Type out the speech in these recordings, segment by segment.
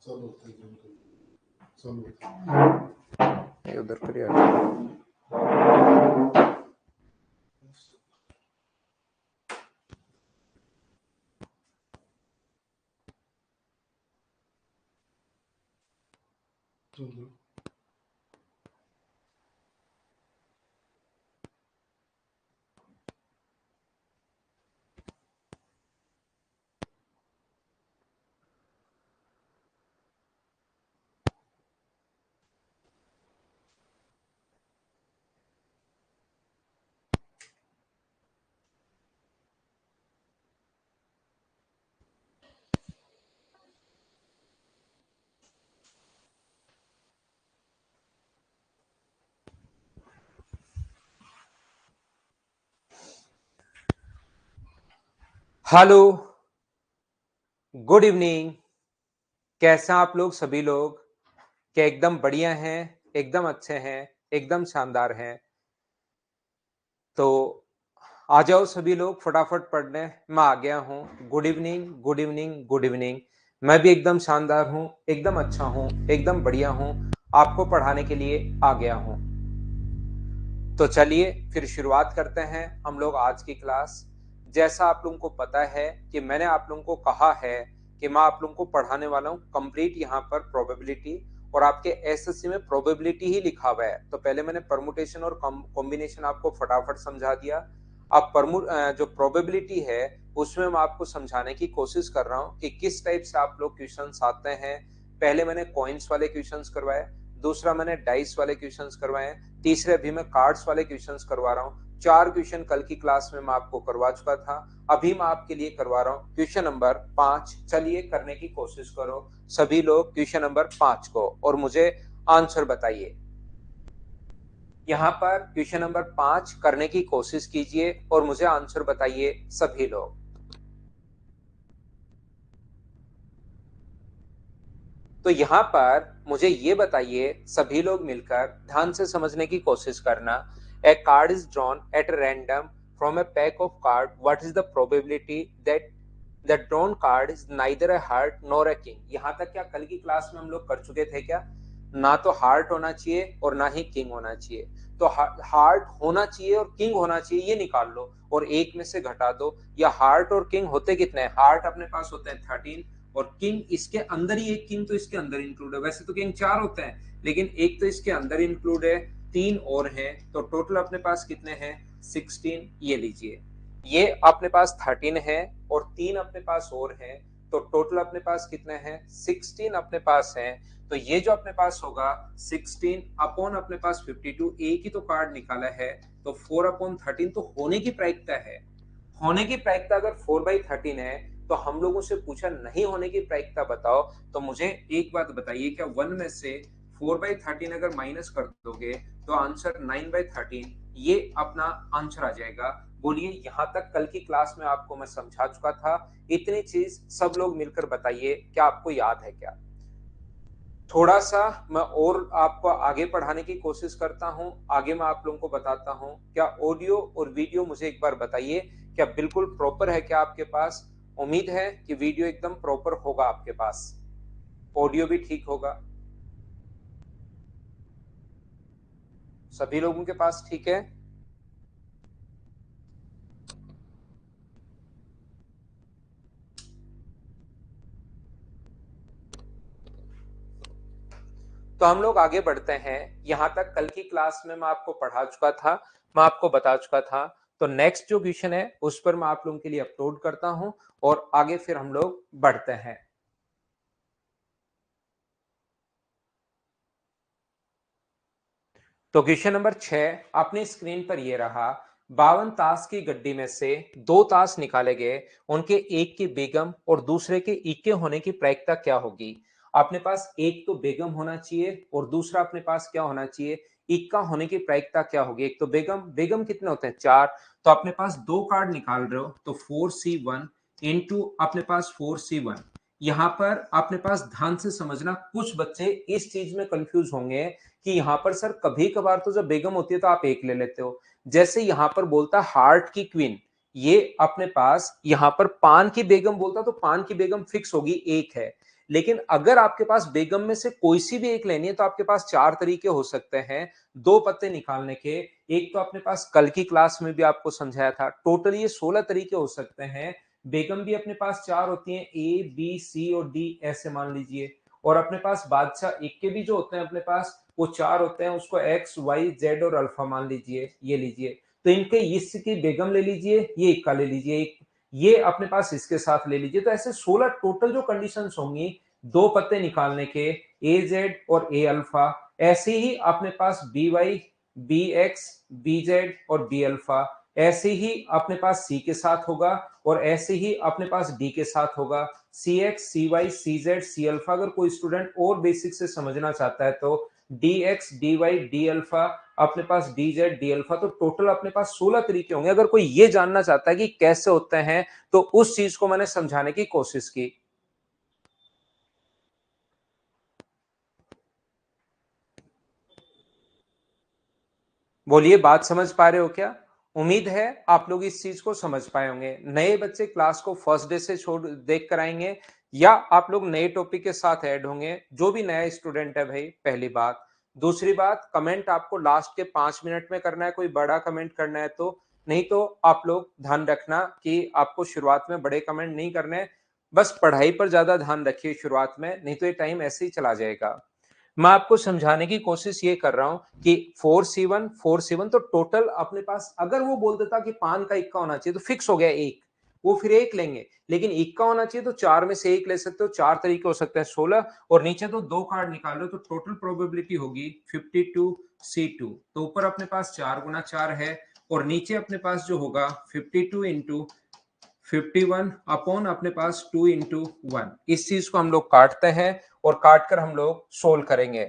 ये उधर पर ही आ जाओ। Hello, good evening. कैसे हैं आप लोग सभी लोग? क्या एकदम बढ़िया हैं, एकदम अच्छे हैं, एकदम शानदार हैं? तो आ जाओ सभी लोग फटाफट पढ़ने। मैं आ गया हूँ। Good evening, good evening, good evening. मैं भी एकदम शानदार हूँ, एकदम अच्छा हूँ, एकदम बढ़िया हूँ। आपको पढ़ाने के लिए आ गया हूँ। तो चलिए फिर शुरुआत करते हैं हम लोग आज की क्लास। जैसा आप लोगों को पता है कि मैंने आप लोगों को कहा है कि मैं आप लोगों को पढ़ाने वाला हूँ कंप्लीट यहाँ पर प्रोबेबिलिटी, और आपके एसएससी में प्रोबेबिलिटी ही लिखा हुआ है। तो पहले मैंने परमुटेशन और कॉम्बिनेशन आपको फटाफट समझा दिया। अब जो प्रोबेबिलिटी है उसमें मैं आपको समझाने की कोशिश कर रहा हूँ कि किस टाइप से आप लोग क्वेश्चंस आते हैं। पहले मैंने कॉइन्स वाले क्वेश्चंस करवाए, दूसरा मैंने डाइस वाले क्वेश्चंस करवाए, तीसरे अभी मैं कार्ड्स वाले क्वेश्चंस करवा रहा हूँ। 4 क्वेश्चन कल की क्लास में मैं आपको करवा चुका था। अभी मैं आपके लिए करवा रहा हूँ क्वेश्चन नंबर 5। चलिए करने की कोशिश करो सभी लोग क्वेश्चन नंबर 5 को, और मुझे आंसर बताइए। यहाँ पर क्वेश्चन नंबर 5 करने की कोशिश कीजिए और मुझे आंसर बताइए सभी लोग। तो यहाँ पर मुझे ये बताइए सभी लोग मिलकर ध्यान से समझने की कोशिश करना। A card is drawn at random from a pack of card, what is the probability that the drawn card is neither a heart nor a king. यहाँ तक क्या कल की क्लास में हम लोग कर चुके थे क्या? ना तो हार्ट होना चाहिए और ना ही किंग होना चाहिए। तो हार्ट होना चाहिए और किंग होना चाहिए ये निकाल लो और एक में से घटा दो। या हार्ट और किंग होते कितने हैं? हार्ट अपने पास होते हैं 13 और किंग इसके अंदर ही, एक किंग तो इसके अंदर इंक्लूड है। वैसे तो किंग 4 होते हैं लेकिन एक तो इसके अंदर इंक्लूड है, 3 और हैं, तो टोटल अपने पास कितने हैं? 16। ये लीजिए, ये अपने पास 13 है और 3 अपने पास और हैं, तो टोटल अपने पास कितने हैं? 16 अपने पास हैं। तो ये जो अपने पास होगा 16 अपॉन अपने पास 52, एक ही तो कार्ड निकाला है, तो 4 अपॉन 13 तो होने की प्रायिकता है। होने की प्रायिकता अगर 4/13 है तो हम लोगों से पूछा नहीं होने की प्रायिकता बताओ। तो मुझे एक बात बताइए, क्या 1 में से 4/13 अगर माइनस कर दोगे तो आंसर 9/13 ये अपना आंसर आ जाएगा। बोलिए, यहां तक कल की क्लास में आपको मैं समझा चुका था। इतनी चीज सब लोग मिलकर बताइए, क्या आपको याद है क्या? थोड़ा सा मैं और आपको आगे पढ़ाने की कोशिश करता हूं। आगे मैं आप लोगों को बताता हूं। क्या ऑडियो और वीडियो मुझे एक बार बताइए, क्या बिल्कुल प्रॉपर है क्या आपके पास? उम्मीद है कि वीडियो एकदम प्रॉपर होगा आपके पास, ऑडियो भी ठीक होगा। सभी लोगों के पास ठीक है? तो हम लोग आगे बढ़ते हैं। यहां तक कल की क्लास में मैं आपको पढ़ा चुका था, मैं आपको बता चुका था। तो नेक्स्ट जो क्वेश्चन है उस पर मैं आप लोगों के लिए अपलोड करता हूं और आगे फिर हम लोग बढ़ते हैं। तो क्वेश्चन नंबर 6 अपनी स्क्रीन पर ये रहा। 52 ताश की गड्डी में से 2 ताश निकाले गए, उनके एक की बेगम और दूसरे के इक्के होने की प्रायिकता क्या होगी? अपने पास एक तो बेगम होना चाहिए और दूसरा अपने पास क्या होना चाहिए? इक्का होने की प्रायिकता क्या होगी? एक तो बेगम, बेगम कितने होते हैं? 4। तो अपने पास 2 कार्ड निकाल रहे हो तो 4C1 इंटू अपने पास 4C1। यहां पर अपने पास ध्यान से समझना, कुछ बच्चे इस चीज में कंफ्यूज होंगे कि यहां पर सर कभी कभार तो जब बेगम होती है तो आप एक ले लेते हो। जैसे यहां पर बोलता हार्ट की क्वीन, ये अपने पास यहां पर पान की बेगम बोलता तो पान की बेगम फिक्स होगी, एक है। लेकिन अगर आपके पास बेगम में से कोई सी भी एक लेनी है तो आपके पास चार तरीके हो सकते हैं दो पत्ते निकालने के। एक तो अपने पास कल की क्लास में भी आपको समझाया था, टोटल ये 16 तरीके हो सकते हैं। बेगम भी अपने पास चार होती हैं, ए बी सी और डी ऐसे मान लीजिए। और अपने पास बादशाह एक के भी जो होते हैं अपने पास वो चार होते हैं, उसको एक्स वाई जेड और अल्फा मान लीजिए, ये लीजिए। तो इनके इसकी बेगम ले लीजिए, ये इक्का ले लीजिए, एक ये अपने पास इसके साथ ले लीजिए। तो ऐसे 16 टोटल जो कंडीशंस होंगी दो पत्ते निकालने के, ए जेड और ए अल्फा। ऐसे ही अपने पास B Y, B X, B Z और बी अल्फा। ऐसे ही अपने पास सी के साथ होगा और ऐसे ही अपने पास डी के साथ होगा, सी एक्स, सी वाई, सी जेड, सी अल्फा। अगर कोई स्टूडेंट और बेसिक से समझना चाहता है तो d x, d y, d alpha, अपने पास डी जेड, डी अल्फा। तो टोटल अपने पास 16 तरीके होंगे। अगर कोई ये जानना चाहता है कि कैसे होते हैं तो उस चीज को मैंने समझाने की कोशिश की। बोलिए, बात समझ पा रहे हो क्या? उम्मीद है आप लोग इस चीज को समझ पाए होंगे। नए बच्चे क्लास को फर्स्ट डे से छोड़ देख कर आएंगे या आप लोग नए टॉपिक के साथ ऐड होंगे, जो भी नया स्टूडेंट है भाई, पहली बात। दूसरी बात, कमेंट आपको लास्ट के 5 मिनट में करना है, कोई बड़ा कमेंट करना है तो। नहीं तो आप लोग ध्यान रखना कि आपको शुरुआत में बड़े कमेंट नहीं करने, बस पढ़ाई पर ज्यादा ध्यान रखिए शुरुआत में, नहीं तो ये टाइम ऐसे ही चला जाएगा। मैं आपको समझाने की कोशिश ये कर रहा हूं कि 4C1 तो टोटल अपने पास, अगर वो बोल देता कि पान का इक्का होना चाहिए तो फिक्स हो गया एक, वो फिर एक लेंगे। लेकिन इक्का होना चाहिए तो चार में से एक ले सकते हो, चार तरीके हो सकते हैं 16। और नीचे तो दो कार्ड निकाल लो तो टोटल प्रोबेबिलिटी होगी 52C2। तो ऊपर अपने पास 4 गुना 4 है और नीचे अपने पास जो होगा 52 इंटू 51 अपॉन अपने पास 2 इंटू 1। इस चीज को हम लोग काटते हैं और काट कर हम लोग सोल्व करेंगे।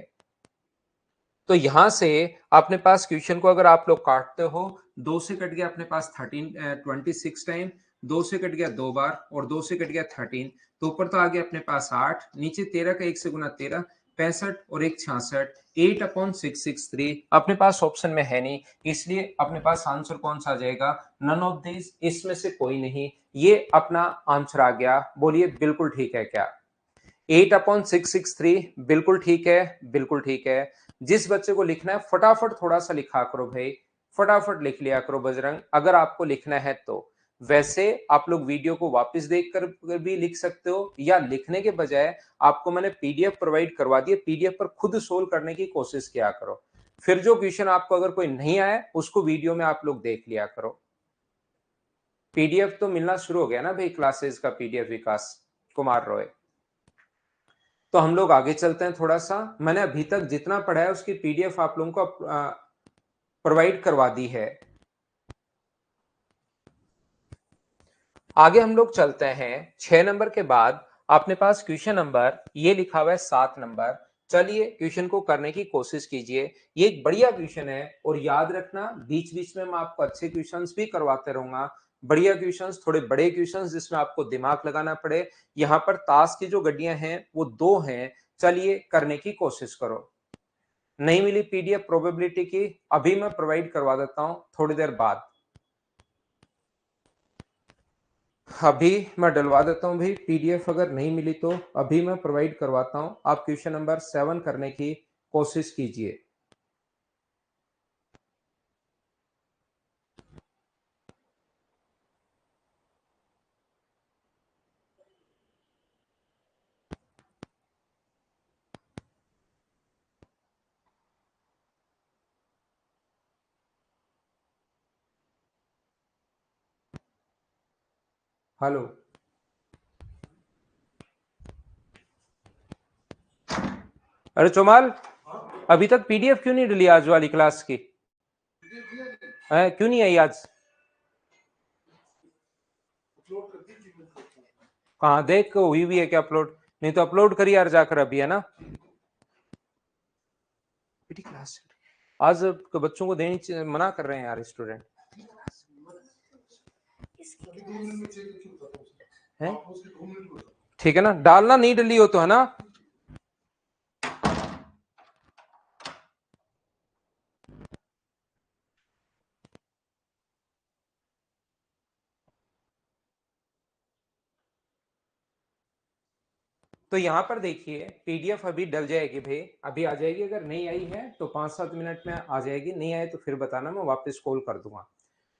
तो यहां से अपने पास क्वेश्चन को अगर आप लोग काटते हो, दो से कट गया अपने पास 26 टाइम, दो से कट गया दो बार और दो से कट गया 13। तो ऊपर तो आ गया अपने पास 8, नीचे 13 का एक से गुना 13, 65 और एक 66, 8/663 अपने पास ऑप्शन में है नहीं, इसलिए अपने पास आंसर कौन सा आ जाएगा? नन ऑफ दिस, इसमें से कोई नहीं। ये अपना आंसर आ गया। बोलिए बिल्कुल ठीक है क्या? 8/663 बिल्कुल ठीक है, बिल्कुल ठीक है। जिस बच्चे को लिखना है फटाफट थोड़ा सा लिखा करो भाई, फटाफट लिख लिया करो बजरंग, अगर आपको लिखना है तो। वैसे आप लोग वीडियो को वापस देख कर भी लिख सकते हो, या लिखने के बजाय आपको मैंने पीडीएफ प्रोवाइड करवा दिए, पीडीएफ पर खुद सोल्व करने की कोशिश किया करो। फिर जो क्वेश्चन आपको अगर कोई नहीं आया उसको वीडियो में आप लोग देख लिया करो। पीडीएफ तो मिलना शुरू हो गया ना भाई, क्लासेस का पीडीएफ, विकास कुमार रॉय। तो हम लोग आगे चलते हैं थोड़ा सा। मैंने अभी तक जितना पढ़ा है उसकी पीडीएफ आप लोगों को प्रोवाइड करवा दी है। आगे हम लोग चलते हैं 6 नंबर के बाद अपने पास क्वेश्चन नंबर ये लिखा हुआ है 7 नंबर। चलिए क्वेश्चन को करने की कोशिश कीजिए। ये एक बढ़िया क्वेश्चन है और याद रखना बीच बीच में मैं आपको अच्छे क्वेश्चंस भी करवाते रहूंगा। बढ़िया क्वेश्चंस, थोड़े बड़े क्वेश्चंस जिसमें आपको दिमाग लगाना पड़े। यहाँ पर ताश की जो गड्डियां हैं वो दो हैं। चलिए करने की कोशिश करो। नहीं मिली पीडीएफ प्रोबेबिलिटी की, अभी मैं प्रोवाइड करवा देता हूं थोड़ी देर बाद। अभी मैं डलवा देता हूं भाई पीडीएफ, अगर नहीं मिली तो अभी मैं प्रोवाइड करवाता हूं। आप क्वेश्चन नंबर 7 करने की कोशिश कीजिए। हेलो, अरे चोमाल, अभी तक पीडीएफ क्यों नहीं डली आज वाली क्लास की? क्यों नहीं आई आज? कहाँ देख हुई भी है क्या अपलोड? नहीं तो अपलोड करिए यार जाकर अभी, है ना? बेटी क्लास आज तो बच्चों को देनी मना कर रहे हैं यार स्टूडेंट है। ठीक है ना, डालना नहीं डली हो तो, है ना? तो यहाँ पर देखिए पीडीएफ अभी डल जाएगी भाई, अभी आ जाएगी। अगर नहीं आई है तो 5-7 मिनट में आ जाएगी, नहीं आए तो फिर बताना, मैं वापस कॉल कर दूंगा।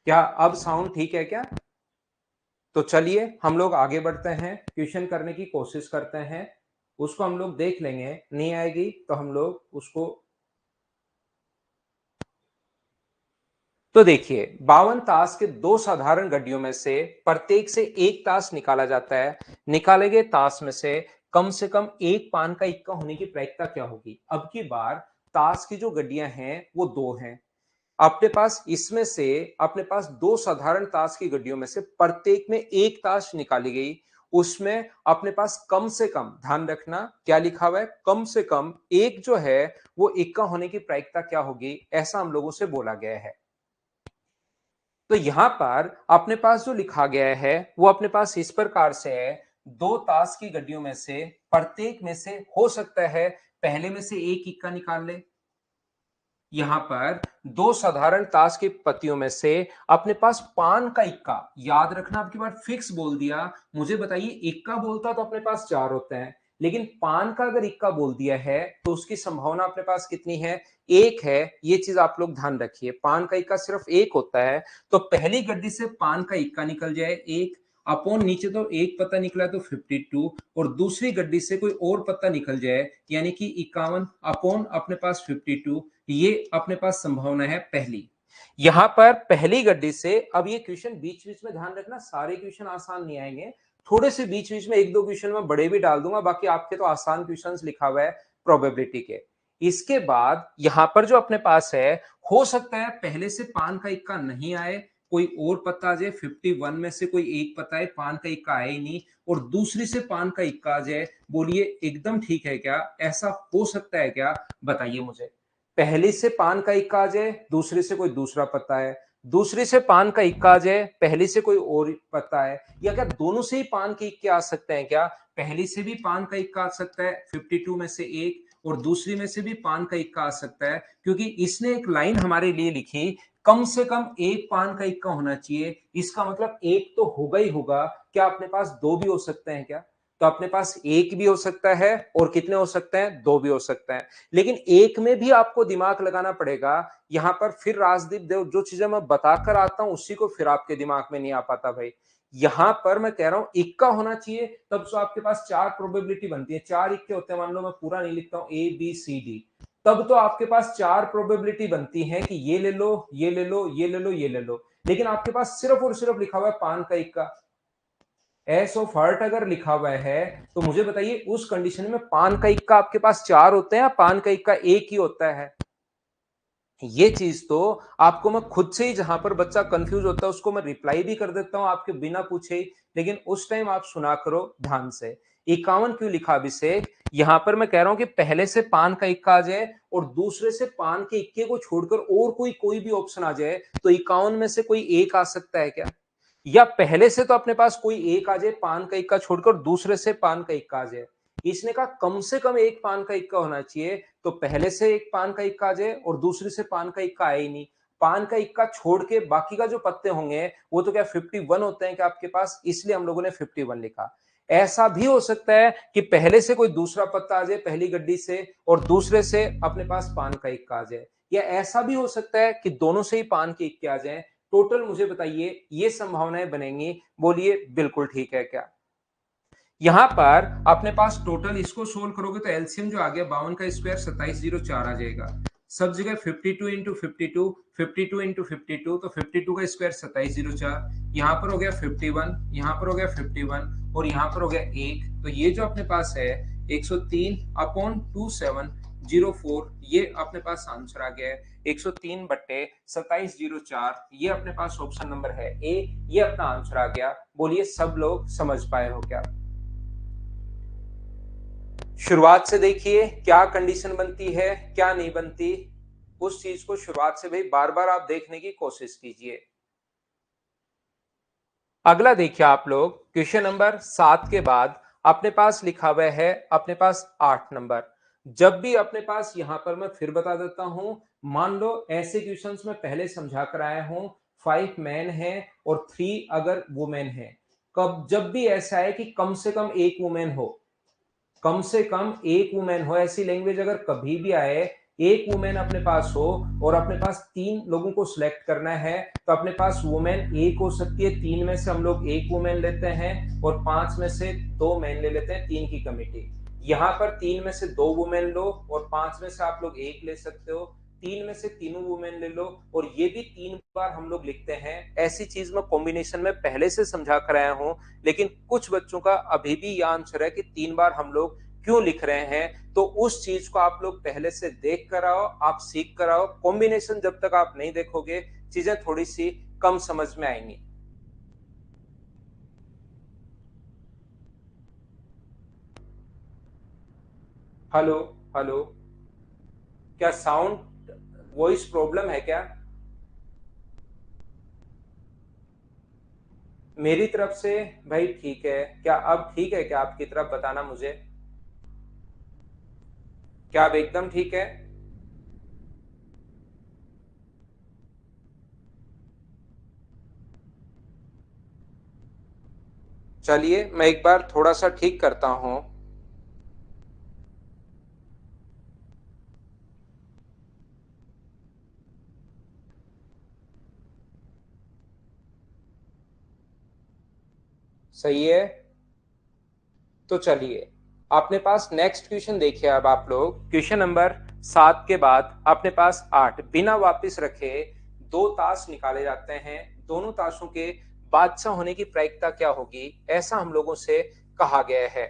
क्या अब साउंड ठीक है क्या? तो चलिए हम लोग आगे बढ़ते हैं, क्वेश्चन करने की कोशिश करते हैं। उसको हम लोग देख लेंगे, नहीं आएगी तो हम लोग उसको। तो देखिए 52 ताश के दो साधारण गड्डियों में से प्रत्येक से एक ताश निकाला जाता है। निकाले गए ताश में से कम एक पान का इक्का होने की प्रायिकता क्या होगी? अब की बार ताश की जो गड्डियां हैं वो दो हैं। अपने पास इसमें से अपने पास दो साधारण ताश की गड्डियों में से प्रत्येक में एक ताश निकाली गई। उसमें अपने पास कम से कम, ध्यान रखना क्या लिखा हुआ है, कम से कम एक जो है वो इक्का होने की प्रायिकता क्या होगी, ऐसा हम लोगों से बोला गया है। तो यहां पर अपने पास जो लिखा गया है वो अपने पास इस प्रकार से है। दो ताश की गड्डियों में से प्रत्येक में से हो सकता है पहले में से एक इक्का निकाल ले। यहां पर दो साधारण ताश की पत्तियों में से अपने पास पान का इक्का, याद रखना आपकी बार फिक्स बोल दिया। मुझे बताइए इक्का बोलता तो अपने पास चार होते हैं, लेकिन पान का अगर इक्का बोल दिया है तो उसकी संभावना अपने पास कितनी है? एक है। ये चीज आप लोग ध्यान रखिए, पान का इक्का सिर्फ एक होता है। तो पहली गड्डी से पान का इक्का निकल जाए एक, अपॉन नीचे तो एक पत्ता निकला तो 52, और दूसरी गड्डी से कोई और पत्ता निकल जाए यानी कि 51 अपॉन अपने पास 52, ये अपने पास संभावना है पहली। यहां पर पहली गड्डी से, अब ये क्वेश्चन बीच बीच में ध्यान रखना, सारे क्वेश्चन आसान नहीं आएंगे, थोड़े से बीच बीच में एक दो क्वेश्चन में बड़े भी डाल दूंगा, बाकी आपके तो आसान क्वेश्चंस लिखा हुआ है प्रोबेबिलिटी के। इसके बाद यहां पर जो अपने पास है, हो सकता है पहले से पान का इक्का नहीं आए, कोई और पत्ता आ जाए, 51 में से कोई एक पत्ता है, पान का इक्का आए ही नहीं, और दूसरी से पान का इक्का आ जाए। बोलिए एकदम ठीक है क्या? ऐसा हो सकता है क्या? बताइए मुझे। पहली से पान का इक्का आ जाए, दूसरी से कोई दूसरा पत्ता है, दूसरी से पान का इक्का आ जाए, पहली से कोई और पत्ता है, या क्या दोनों से ही पान के इक्के आ सकते हैं क्या? पहली से भी पान का इक्का आ सकता है 52 में से एक, और दूसरी में से भी पान का इक्का आ सकता है, क्योंकि इसने एक लाइन हमारे लिए लिखी, कम से कम एक पान का इक्का होना चाहिए। इसका मतलब एक तो होगा ही होगा। क्या अपने पास दो भी हो सकते हैं क्या? तो अपने पास एक भी हो सकता है, और कितने हो सकते हैं? दो भी हो सकते हैं। लेकिन एक में भी आपको दिमाग लगाना पड़ेगा। यहां पर फिर राजदीप देव जो चीजें मैं बताकर आता हूं उसी को फिर आपके दिमाग में नहीं आ पाता भाई। यहां पर मैं कह रहा हूं इक्का होना चाहिए, तब तो आपके पास चार प्रोबेबिलिटी बनती है, चार इक्के होते हैं। मान लो मैं पूरा नहीं लिखता हूं, ए बी सी डी, तब तो आपके पास चार प्रोबेबिलिटी बनती है कि ये ले लो, ये ले लो, ये ले लो, ये ले लो। लेकिन आपके पास सिर्फ और सिर्फ लिखा हुआ है पान का इक्का, एस ऑफ हर्ट अगर लिखा हुआ है, तो मुझे बताइए उस कंडीशन में पान का इक्का आपके पास चार होते हैं या पान का इक्का एक ही होता है? ये चीज तो आपको मैं खुद से ही, जहां पर बच्चा कंफ्यूज होता है उसको मैं रिप्लाई भी कर देता हूं आपके बिना पूछे ही, लेकिन उस टाइम आप सुना करो ध्यान से। 51 क्यों लिखा अभिषेक? यहां पर मैं कह रहा हूं कि पहले से पान का इक्का आ जाए और दूसरे से पान के इक्के को छोड़कर और कोई कोई भी ऑप्शन आ जाए, तो 51 में से कोई एक आ सकता है क्या? या पहले से तो अपने पास कोई एक आ जाए पान का इक्का छोड़कर, दूसरे से पान का इक्का आ जाए। इसने कहा कम से कम एक पान का इक्का होना चाहिए, तो पहले से एक पान का इक्का आ जाए और दूसरे से पान का इक्का आए ही नहीं। पान का इक्का छोड़ के बाकी का जो पत्ते होंगे वो तो क्या 51 होते हैं क्या आपके पास? इसलिए हम लोगों ने 51 लिखा। ऐसा भी हो सकता है कि पहले से कोई दूसरा पत्ता आ जाए पहली गड्डी से, और दूसरे से अपने पास पान का इक्का आ जाए, या ऐसा भी हो सकता है कि दोनों से ही पान के इक्के आ जाए। टोटल मुझे बताइए ये संभावनाएं बनेंगी, बोलिए बिल्कुल ठीक है क्या? यहां पर अपने पास टोटल इसको सोल्व करोगे तो एलसीएम जो आ गया 52 का स्क्वायर 2704 आ जाएगा। सब जगह 52 इंटू 52, 52 इंटू 52, तो 52 का स्क्वायर 2704। यहाँ पर हो गया 51, यहाँ पर हो गया 51, और यहाँ पर हो गया 1। तो ये जो अपने पास है 103 अपॉन 2704, ये अपने पास आंसर आ गया है 103 बट्टे 2704। ये अपने पास ऑप्शन नंबर है ए, ये अपना आंसर आ गया। बोलिए सब लोग समझ पाए हो क्या? शुरुआत से देखिए क्या कंडीशन बनती है, क्या नहीं बनती, उस चीज को शुरुआत से भाई बार बार आप देखने की कोशिश कीजिए। अगला देखिए आप लोग, क्वेश्चन नंबर 7 के बाद अपने पास लिखा हुआ है अपने पास 8 नंबर। जब भी अपने पास, यहां पर मैं फिर बता देता हूं, मान लो ऐसे क्वेश्चंस में पहले समझा कर आया हूं, 5 मैन है और 3 अगर वुमेन है। कब जब भी ऐसा है कि कम से कम एक वुमेन हो, कम से कम एक वुमेन हो। ऐसी लैंग्वेज अगर कभी भी आए, एक वुमेन अपने पास हो और अपने पास 3 लोगों को सिलेक्ट करना है, तो अपने पास वुमेन एक हो सकती है, 3 में से हम लोग एक वुमेन लेते हैं और 5 में से 2 मैन ले लेते हैं, 3 की कमिटी। यहाँ पर 3 में से 2 वुमेन लो और 5 में से आप लोग एक ले सकते हो, 3 में से तीनों वुमेन ले लो और ये भी 3 बार हम लोग लिखते हैं। ऐसी चीज मैं कॉम्बिनेशन में पहले से समझा कर आया हूं, लेकिन कुछ बच्चों का अभी भी यह आंसर है कि 3 बार हम लोग क्यों लिख रहे हैं। तो उस चीज को आप लोग पहले से देख कर आओ, आप सीख कर आओ। कॉम्बिनेशन जब तक आप नहीं देखोगे, चीजें थोड़ी सी कम समझ में आएंगी। हेलो, हेलो, क्या साउंड वॉइस प्रॉब्लम है क्या? मेरी तरफ से भाई ठीक है। क्या अब ठीक है क्या आपकी तरफ? बताना मुझे, क्या अब एकदम ठीक है? चलिए मैं एक बार थोड़ा सा ठीक करता हूं। सही है। तो चलिए, आपने पास नेक्स्ट क्वेश्चन देखिए। अब आप लोग क्वेश्चन नंबर 7 के बाद अपने पास 8, बिना वापस रखे दो ताश निकाले जाते हैं, दोनों ताशों के बादशाह होने की प्रायिकता क्या होगी, ऐसा हम लोगों से कहा गया है।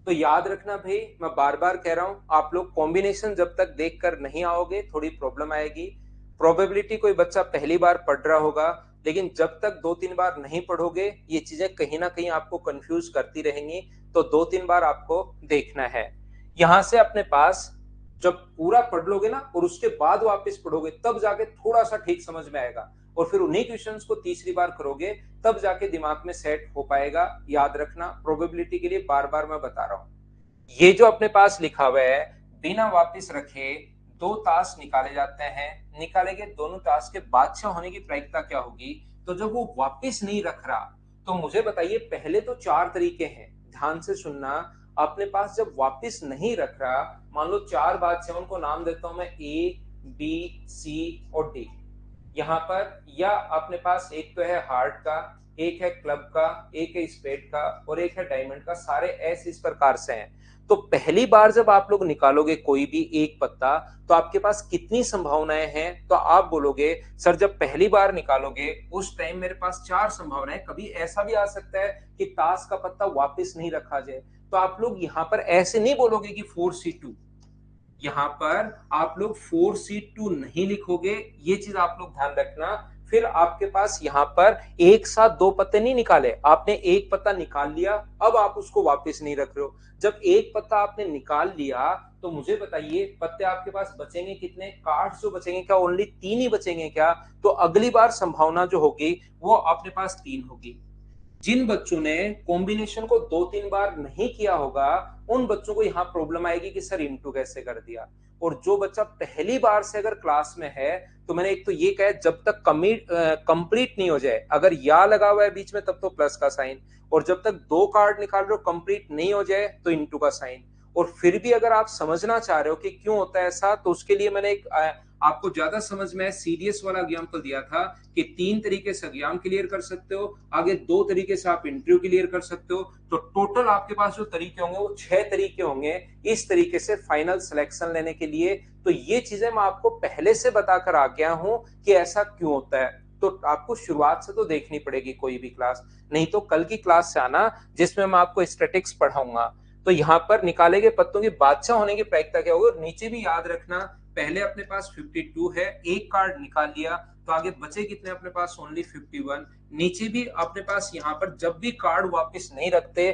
तो याद रखना भाई, मैं बार बार कह रहा हूं, आप लोग कॉम्बिनेशन जब तक देख कर नहीं आओगे थोड़ी प्रॉब्लम आएगी। प्रोबेबिलिटी कोई बच्चा पहली बार पढ़ रहा होगा, लेकिन जब तक 2-3 बार नहीं पढ़ोगे ये चीजें कहीं ना कहीं आपको कंफ्यूज करती रहेंगी। तो 2-3 बार आपको देखना है। यहां से अपने पास जब पूरा पढ़ लोगे ना और उसके बाद वापस पढ़ोगे, तब जाके थोड़ा सा ठीक समझ में आएगा। और फिर उन्हीं क्वेश्चंस को तीसरी बार करोगे, तब जाके दिमाग में सेट हो पाएगा। याद रखना, प्रोबेबिलिटी के लिए बार बार मैं बता रहा हूं। ये जो अपने पास लिखा हुआ है, बिना वापस रखे दो ताश निकाले जाते हैं, निकाले गए दोनों ताश के बादशाह होने की प्रायिकता क्या होगी। तो जब वो वापस नहीं रख रहा, तो मुझे बताइए, पहले तो 4 तरीके हैं, ध्यान से सुनना। अपने पास जब वापस नहीं रख रहा, मान लो 4 बादशाह, उनको नाम देता हूं मैं ए, बी, सी और डी। यहाँ पर या अपने पास एक तो है हार्ट का, एक है क्लब का, एक है स्पेड का और एक है डायमंड का। सारे ऐसे इस प्रकार से हैं। तो पहली बार जब आप लोग निकालोगे कोई भी एक पत्ता, तो आपके पास कितनी संभावनाएं हैं? तो आप बोलोगे सर, जब पहली बार निकालोगे उस टाइम मेरे पास 4 संभावनाएं। कभी ऐसा भी आ सकता है कि ताश का पत्ता वापस नहीं रखा जाए। तो आप लोग यहाँ पर ऐसे नहीं बोलोगे कि 4C2। यहाँ पर आप लोग 4C2 नहीं लिखोगे, ये चीज आप लोग ध्यान रखना। फिर आपके पास यहाँ पर एक साथ 2 पत्ते नहीं निकाले, आपने एक पत्ता निकाल लिया, अब आप उसको वापस नहीं रख रहे हो। जब एक पत्ता आपने निकाल लिया, तो मुझे बताइए पत्ते आपके पास बचेंगे कितने? कार्ड्स जो बचेंगे, क्या ओनली 3 ही बचेंगे क्या? तो अगली बार संभावना जो होगी वो अपने पास 3 होगी। जिन बच्चों ने कॉम्बिनेशन को 2-3 बार नहीं किया होगा, उन बच्चों को यहाँ प्रॉब्लम आएगी कि सर इंटू कैसे कर दिया। और जो बच्चा पहली बार से अगर क्लास में है, तो मैंने एक तो ये कहा, जब तक कंप्लीट नहीं हो जाए, अगर या लगा हुआ है बीच में तब तो प्लस का साइन, और जब तक 2 कार्ड निकाल रहे हो कंप्लीट नहीं हो जाए तो इंटू का साइन। और फिर भी अगर आप समझना चाह रहे हो कि क्यों होता है ऐसा, तो उसके लिए मैंने एक आपको ज्यादा समझ में सीरियस वाला एग्जाम्पल दिया था कि 3 तरीके से एग्जाम क्लियर कर सकते हो, आगे 2 तरीके से आप इंटरव्यू क्लियर कर सकते हो। तो टोटल आपके पास जो तरीके होंगे वो 6 तरीके होंगे इस तरीके से फाइनल सिलेक्शन लेने के लिए। तो ये चीजें मैं आपको पहले से बताकर आ गया हूं कि ऐसा क्यों होता है। तो आपको शुरुआत से तो देखनी पड़ेगी कोई भी क्लास, नहीं तो कल की क्लास से आना जिसमें मैं आपको स्टैटिक्स पढ़ाऊंगा। तो यहाँ पर निकाले गए पत्तों की बादशाह होने की प्रायिकता क्या होगी। और नीचे भी याद रखना, पहले अपने पास 52 है, एक कार्ड निकाल लिया, तो आगे बचे कितने अपने पास? ओनली 51। नीचे भी अपने पास यहाँ पर जब भी कार्ड वापस नहीं रखते,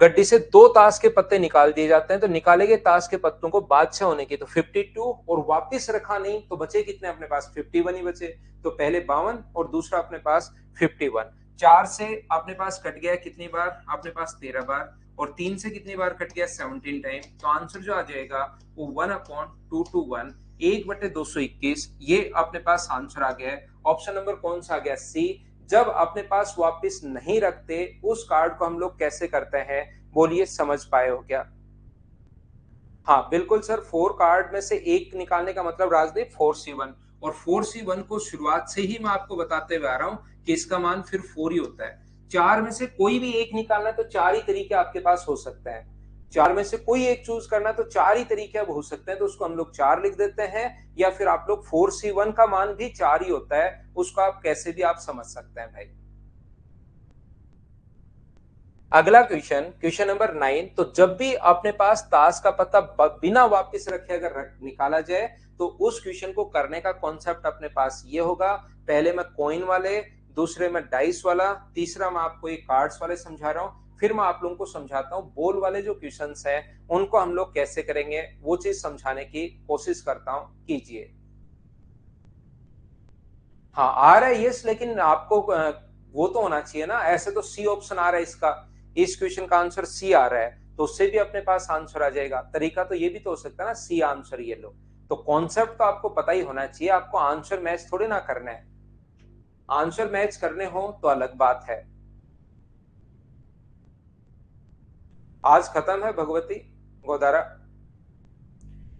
गड्डी से 2 ताश के पत्ते निकाल दिए जाते हैं, तो निकाले गए ताश के पत्तों को बादशाह होने की, तो 52, और वापस रखा नहीं तो बचे कितने अपने पास? 51 ही बचे। तो पहले 52 और दूसरा अपने पास 51। 4 से अपने पास कट गया कितनी बार? अपने पास 13 बार। और 3 से कितनी बार कट गया? 17 टाइम। तो आंसर जो आ जाएगा वो 1/221, 1/221, ये अपने पास आंसर आ गया है। ऑप्शन नंबर कौन सा आ गया? सी। जब अपने पास वापस नहीं रखते, उस कार्ड को हम लोग कैसे करते हैं, बोलिए समझ पाए हो क्या? हाँ बिल्कुल सर, 4 कार्ड में से एक निकालने का मतलब राजदीप 4C1, और 4C1 को शुरुआत से ही मैं आपको बताते हुए आ रहा हूँ कि इसका मान फिर 4 ही होता है। चार में से कोई भी एक निकालना है तो चार ही तरीके आपके पास हो सकते हैं। चार में से कोई एक चूज करना तो चार ही तरीके अब हो सकते हैं, तो उसको हम लोग चार लिख देते हैं, या फिर आप लोग 4C1 का मान भी चार ही होता है, उसको आप कैसे भी आप समझ सकते हैं भाई। अगला क्वेश्चन, क्वेश्चन नंबर 9। तो जब भी अपने पास ताश का पत्ता बिना वापस रखे अगर निकाला जाए तो उस क्वेश्चन को करने का कॉन्सेप्ट अपने पास ये होगा, पहले मैं कॉइन वाले, दूसरे में डाइस वाला, तीसरा मैं आपको ये कार्ड्स वाले समझा रहा हूँ, फिर मैं आप लोगों को समझाता हूँ बॉल वाले जो क्वेश्चंस है उनको हम लोग कैसे करेंगे, वो चीज समझाने की कोशिश करता हूँ, कीजिए। हाँ आ रहा है यस, लेकिन आपको वो तो होना चाहिए ना, ऐसे तो सी ऑप्शन आ रहा है इसका, इस क्वेश्चन का आंसर सी आ रहा है, तो उससे भी अपने पास आंसर आ जाएगा। तरीका तो ये भी तो हो सकता है ना, सी आंसर ये लो, तो कॉन्सेप्ट तो आपको पता ही होना चाहिए, आपको आंसर मैच थोड़ी ना करना है, आंसर मैच करने हो तो अलग बात है। आज खत्म है भगवती गोदारा।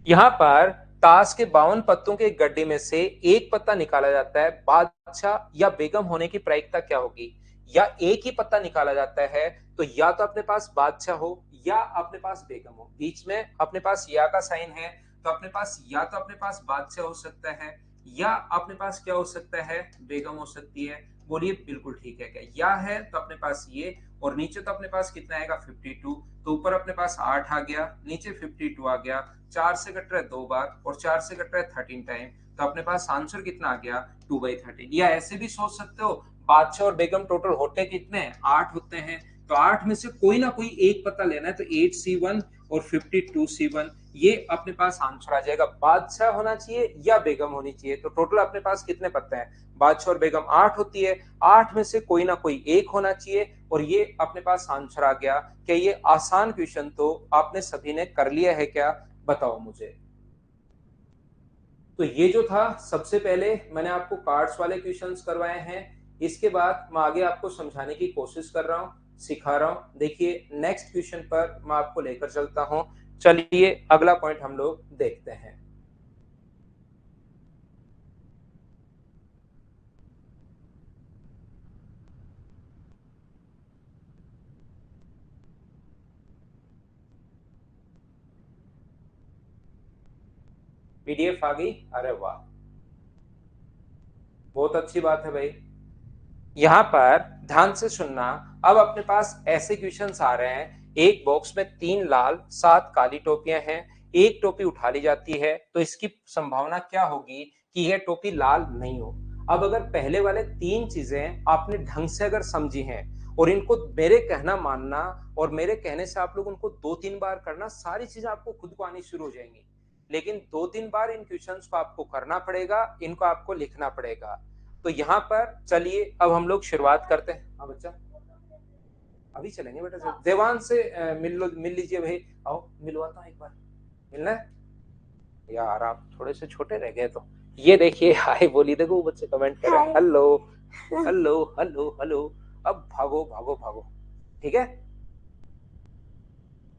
यहाँ पर ताश के 52 पत्तों के गड्ढे में से एक पत्ता निकाला जाता है, बादशाह या बेगम होने की प्रायिकता क्या होगी? या एक ही पत्ता निकाला जाता है तो या तो अपने पास बादशाह हो या अपने पास बेगम हो, बीच में अपने पास या का साइन है, तो अपने पास या तो अपने पास बादशाह हो सकता है या अपने पास क्या हो सकता है, बेगम हो सकती है। बोलिए बिल्कुल ठीक है क्या? या है तो अपने पास ये, और नीचे तो अपने पास कितना आएगा 52, तो ऊपर अपने पास 8 आ गया, नीचे 52 आ गया, चार से कट रहा है दो बार और चार से कट रहा है 13 टाइम, तो अपने पास आंसर कितना आ गया 2/13। या ऐसे भी सोच सकते हो, बादशाह और बेगम टोटल होते कितने हैं, 8 होते हैं, तो 8 में से कोई ना कोई एक पता लेना है, तो 8C1 और 52C1, ये अपने पास आंसर आ जाएगा। बादशाह होना चाहिए या बेगम होनी चाहिए, तो टोटल अपने पास कितने पत्ते हैं, बादशाह और बेगम 8 होती है, 8 में से कोई ना कोई एक होना चाहिए, और ये अपने पास आंसर आ गया। क्या ये आसान क्वेश्चन तो आपने सभी ने कर लिया है क्या, बताओ मुझे। तो ये जो था सबसे पहले मैंने आपको कार्ड्स वाले क्वेश्चंस करवाए हैं, इसके बाद मैं आगे आपको समझाने की कोशिश कर रहा हूँ, सिखा रहा हूँ। देखिए नेक्स्ट क्वेश्चन पर मैं आपको लेकर चलता हूँ, चलिए अगला पॉइंट हम लोग देखते हैं। पीडीएफ आ गई, अरे वाह, बहुत अच्छी बात है भाई। यहाँ पर ध्यान से सुनना, अब अपने पास ऐसे क्वेश्चंस आ रहे हैं, एक बॉक्स में 3 लाल 7 काली टोपियां हैं, एक टोपी उठा ली जाती है तो इसकी संभावना क्या होगी कि यह टोपी लाल नहीं हो। अब अगर पहले वाले तीन चीजें आपने ढंग से अगर समझी हैं और इनको मेरे कहना मानना, और मेरे कहने से आप लोग उनको 2-3 बार करना, सारी चीजें आपको खुद को आनी शुरू हो जाएंगी। लेकिन 2-3 बार इन क्वेश्चंस को आपको करना पड़ेगा, इनको आपको लिखना पड़ेगा। तो यहाँ पर चलिए अब हम लोग शुरुआत करते हैं। हाँ बच्चा, अभी चलेंगे बेटा, देवान से मिल लीजिए भाई, आओ मिलवाता हूँ एक बार, मिलना है यार, आप थोड़े से छोटे रह गए तो। ये देखिए हाय बोली, देखो बच्चे कमेंट कर रहे हैं, हेलो हेलो हेलो हेलो। अब भागो भागो भागो, ठीक है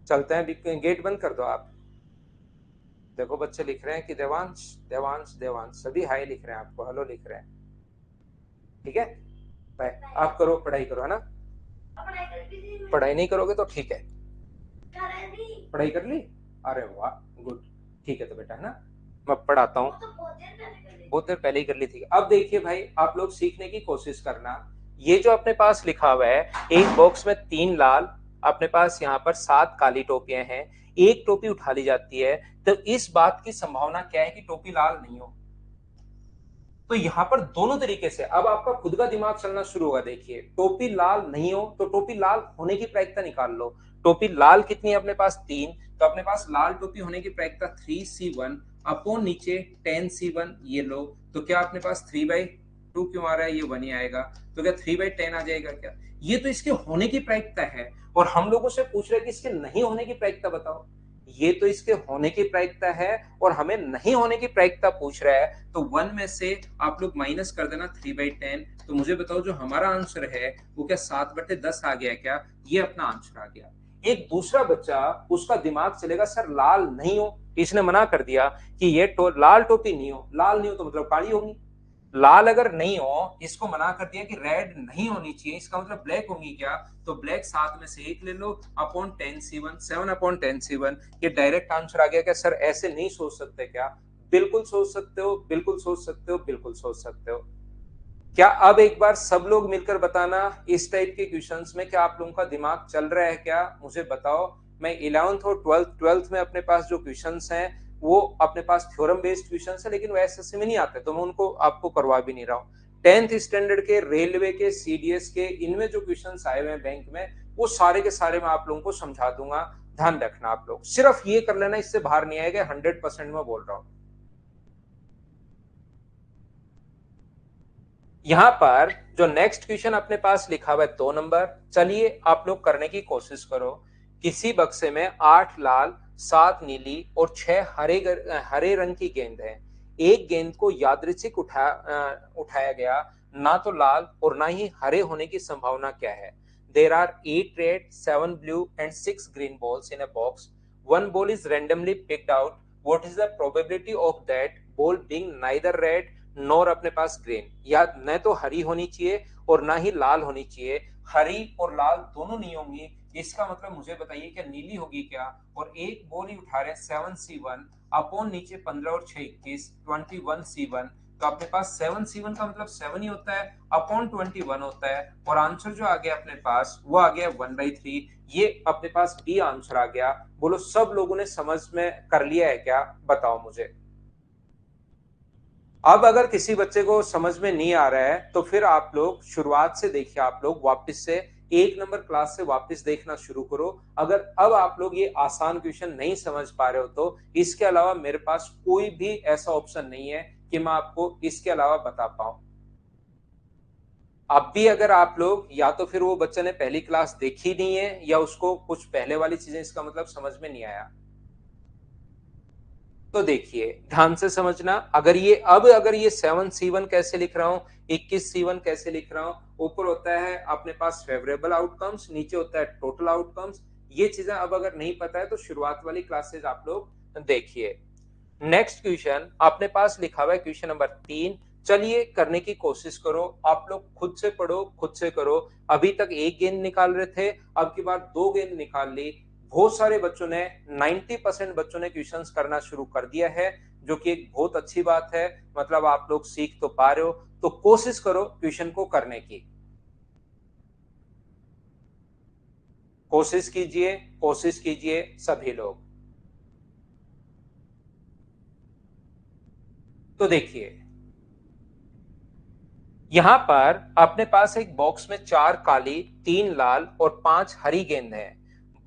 चलते हैं, गेट बंद कर दो आप। देखो बच्चे लिख रहे हैं कि देवांश देवांश देवांश, सभी हाय लिख रहे हैं, आपको हेलो लिख रहे हैं, ठीक है बाय। आप करो पढ़ाई करो, है ना, पढ़ाई नहीं करोगे तो ठीक है। पढ़ाई कर ली, अरे वाह गुड, ठीक है तो बेटा, है ना, मैं पढ़ाता हूँ, बहुत देर पहले ही कर ली थी। अब देखिए भाई, आप लोग सीखने की कोशिश करना, ये जो अपने पास लिखा हुआ है, एक बॉक्स में 3 लाल, अपने पास यहाँ पर 7 काली टोपियां हैं, एक टोपी उठा ली जाती है, तो इस बात की संभावना क्या है कि टोपी लाल नहीं हो। तो यहाँ पर दोनों तरीके से अब आपका खुद का दिमाग चलना शुरू होगा। देखिए टोपी लाल नहीं हो तो टोपी लाल होने की प्रायिकता निकाल लो। टोपी लाल कितनी है अपने पास 3, तो अपने पास लाल टोपी होने की प्रायिकता 3C1 अपॉन नीचे 10C1, ये लो, तो क्या अपने पास 3/2 क्यों आ रहा है, ये 1 ही आएगा, तो क्या 3/10 आ जाएगा क्या? ये तो इसके होने की प्रायिकता है, और हम लोगों से पूछ रहे कि इसके नहीं होने की प्रायिकता बताओ। ये तो इसके होने की प्रायिकता है और हमें नहीं होने की प्रायिकता पूछ रहा है, तो 1 में से आप लोग माइनस कर देना 3/10, तो मुझे बताओ जो हमारा आंसर है वो क्या 7/10 आ गया क्या? ये अपना आंसर आ गया। एक दूसरा बच्चा, उसका दिमाग चलेगा सर लाल नहीं हो, इसने मना कर दिया कि ये लाल टोपी नहीं हो, लाल नहीं हो तो मतलब काली होगी। लाल अगर नहीं हो, इसको मना कर दिया कि रेड नहीं होनी चाहिए, इसका मतलब ब्लैक होंगी क्या, तो ब्लैक 7 में से 1 ले लो अपॉन 10c1, 7 अपॉन 10c1। ये डायरेक्ट आंसर आ गया। क्या सर ऐसे नहीं सोच सकते क्या? बिल्कुल सोच सकते हो, बिल्कुल सोच सकते हो, बिल्कुल सोच सकते हो। क्या अब एक बार सब लोग मिलकर बताना, इस टाइप के क्वेश्चंस में क्या आप लोगों का दिमाग चल रहा है क्या, मुझे बताओ। मैं 11th और 12th में अपने पास जो क्वेश्चंस हैं वो अपने पास थ्योरम बेस्ड क्वेश्चंस है, लेकिन वो एसएससी में नहीं आते, तो मैं उनको आपको करवा भी नहीं रहा हूँ। 10th स्टैंडर्ड के, रेलवे के, सीडीएस के, इनमें जो क्वेश्चंस आए हुए हैं बैंक में, वो सारे के सारे मैं आप लोगों को समझा दूंगा। ध्यान रखना आप लोग, सिर्फ ये कर लेना, इससे बाहर नहीं आएगा, 100% मैं बोल रहा हूँ। यहां पर जो नेक्स्ट क्वेश्चन अपने पास लिखा हुआ है 2 नंबर, चलिए आप लोग करने की कोशिश करो। किसी बक्से में 8 लाल, 7 नीली और 6 हरे रंग की गेंद है। एक गेंद को यादृच्छिक उठाया गया, ना तो लाल और ना ही हरे होने की संभावना क्या है? There are 8 red, 7 blue and 6 green balls in a box. One ball is randomly picked out. What is the probability of that ball being neither red nor अपने पास ग्रीन? या न तो हरी होनी चाहिए और ना ही लाल होनी चाहिए, हरी और लाल दोनों नहीं होंगी। इसका मतलब मुझे बताइए क्या नीली होगी क्या? और एक बॉल ही उठा रहे 7c1 अपॉन नीचे 15 और 6 21, 21c1। तो अपने पास 7c1 का मतलब 7 ही होता है, अपॉन 21 होता है, और आंसर जो आ गया अपने पास वो आ गया 1/3। ये अपने पास बी आंसर आ गया। बोलो सब लोगों ने समझ में कर लिया है क्या, बताओ मुझे। अब अगर किसी बच्चे को समझ में नहीं आ रहा है तो फिर आप लोग शुरुआत से देखिए, आप लोग वापस से 1 नंबर क्लास से वापस देखना शुरू करो। अगर अब आप लोग ये आसान क्वेश्चन नहीं समझ पा रहे हो तो इसके अलावा मेरे पास कोई भी ऐसा ऑप्शन नहीं है कि मैं आपको इसके अलावा बता पाऊं। अब भी अगर आप लोग, या तो फिर वो बच्चे ने पहली क्लास देखी नहीं है या उसको कुछ पहले वाली चीजें इसका मतलब समझ में नहीं आया। तो देखिए ध्यान से समझना, अगर ये 7c1 कैसे लिख रहा हूं, 21c1 कैसे लिख रहा हूं, ऊपर होता है अपने पास फेवरेबल आउटकम्स, नीचे होता है टोटल आउटकम्स। ये चीजें अब अगर नहीं पता है तो शुरुआत वाली क्लासेज आप लोग देखिए। नेक्स्ट क्वेश्चन अपने पास लिखा हुआ है क्वेश्चन नंबर 3। चलिए करने की कोशिश करो, आप लोग खुद से पढ़ो, खुद से करो। अभी तक एक गेंद निकाल रहे थे, अब की बार 2 गेंद निकाल ली। बहुत सारे बच्चों ने, 90% बच्चों ने क्वेश्चंस करना शुरू कर दिया है, जो कि एक बहुत अच्छी बात है। मतलब आप लोग सीख तो पा रहे हो, तो कोशिश करो क्वेश्चन को करने की। कोशिश कीजिए, कोशिश कीजिए सभी लोग। तो देखिए यहां पर अपने पास एक बॉक्स में 4 काली, 3 लाल और 5 हरी गेंद है।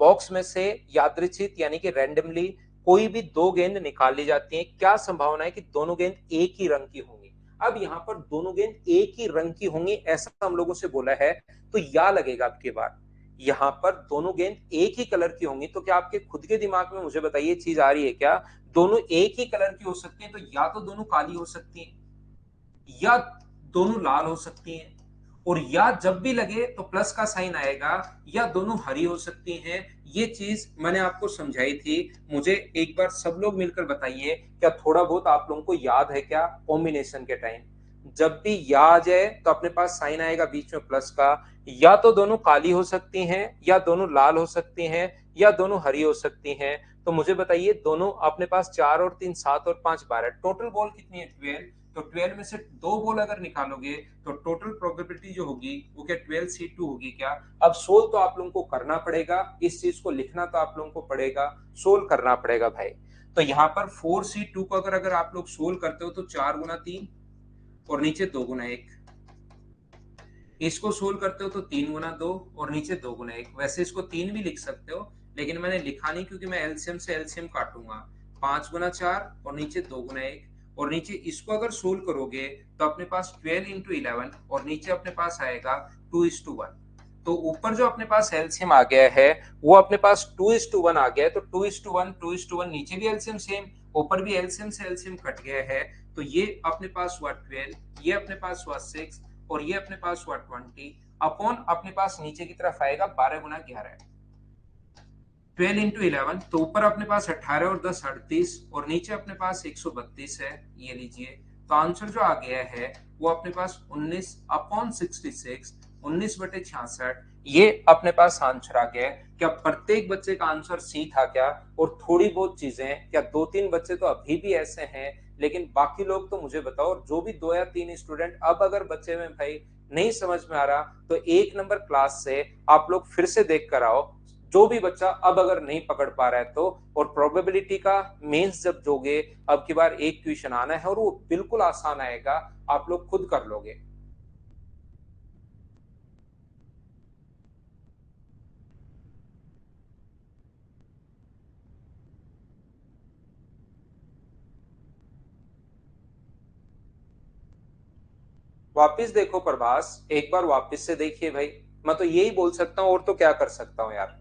बॉक्स में से यादृच्छिक यानी कि रैंडमली कोई भी 2 गेंद निकाल ली जाती हैं। क्या संभावना है कि दोनों गेंद एक ही रंग की होंगी? अब यहाँ पर दोनों गेंद एक ही रंग की होंगी ऐसा हम लोगों से बोला है, तो या लगेगा आपके बार यहाँ पर दोनों गेंद एक ही कलर की होंगी, तो क्या आपके खुद के दिमाग में मुझे बताइए चीज आ रही है क्या? दोनों एक ही कलर की हो सकती है, तो या तो दोनों काली हो सकती है, या दोनों लाल हो सकती हैं, और या जब भी लगे तो प्लस का साइन आएगा, या दोनों हरी हो सकती हैं। ये चीज मैंने आपको समझाई थी। मुझे एक बार सब लोग मिलकर बताइए, क्या थोड़ा बहुत आप लोगों को याद है क्या कॉम्बिनेशन के टाइम? जब भी या आ जाए तो अपने पास साइन आएगा बीच में प्लस का। या तो दोनों काली हो सकती हैं, या दोनों लाल हो सकती हैं, या दोनों हरी हो सकती हैं। तो मुझे बताइए, दोनों अपने पास 4 और 3 7 और 5 12, टोटल बॉल कितनी है? 12। तो 12 में से 2 बॉल अगर निकालोगे तो टोटल प्रोबेबिलिटी जो होगी वो क्या 12c2 होगी क्या? अब सोल्व तो आप लोगों को करना पड़ेगा, इस चीज को लिखना तो आप लोगों को पड़ेगा, सोल्व करना पड़ेगा भाई। तो यहाँ पर 4c2 को अगर अगर आप लोग सोल्व करते हो तो 4 गुना 3 और नीचे 2 गुना 1। इसको सोल्व करते हो तो 3 गुना 2 और नीचे 2 गुना 1। वैसे इसको 3 भी लिख सकते हो, लेकिन मैंने लिखा नहीं क्योंकि मैं एलसीएम से एलसीएम काटूंगा। 5 गुना 4 और नीचे 2 गुना 1, और नीचे इसको अगर सोल्व करोगे तो अपने पास 12 × 11 और नीचे अपने पास आएगा 2:1। तो ऊपर जो अपने पास एलसीएम आ गया है वो अपने पास 2:1 आ गया है, तो 2:1, 2:1, नीचे भी एलसीएम सेम, ऊपर भी एलसीएम से एलसीएम कट गया है। तो ये अपने पास हुआ 12, ये अपने पास हुआ 6, और ये अपने पास हुआ 20, अपॉन अपने पास नीचे की तरफ आएगा 12 गुना 11। 12 इंटू 11, तो ऊपर अपने पास 18 और 10 38, और नीचे अपने पास 132 है, ये लीजिए। तो आंसर जो आ गया है वो अपने पास 19/66, 19/66, ये अपने पास आंसर आ गया है। क्या प्रत्येक बच्चे का आंसर सी था क्या? और थोड़ी बहुत चीजें, क्या दो तीन बच्चे तो अभी भी ऐसे हैं, लेकिन बाकी लोग तो मुझे बताओ। और जो भी दो या तीन स्टूडेंट अब अगर बच्चे में भाई नहीं समझ में आ रहा, तो एक नंबर क्लास से आप लोग फिर से देख कर आओ। जो भी बच्चा अब अगर नहीं पकड़ पा रहा है तो, और प्रोबेबिलिटी का मेंस जब दोगे, अब की बार एक क्वेश्चन आना है और वो बिल्कुल आसान आएगा, आप लोग खुद कर लोगे। वापिस देखो प्रभास, एक बार वापिस से देखिए भाई। मैं तो यही बोल सकता हूँ, और तो क्या कर सकता हूँ यार।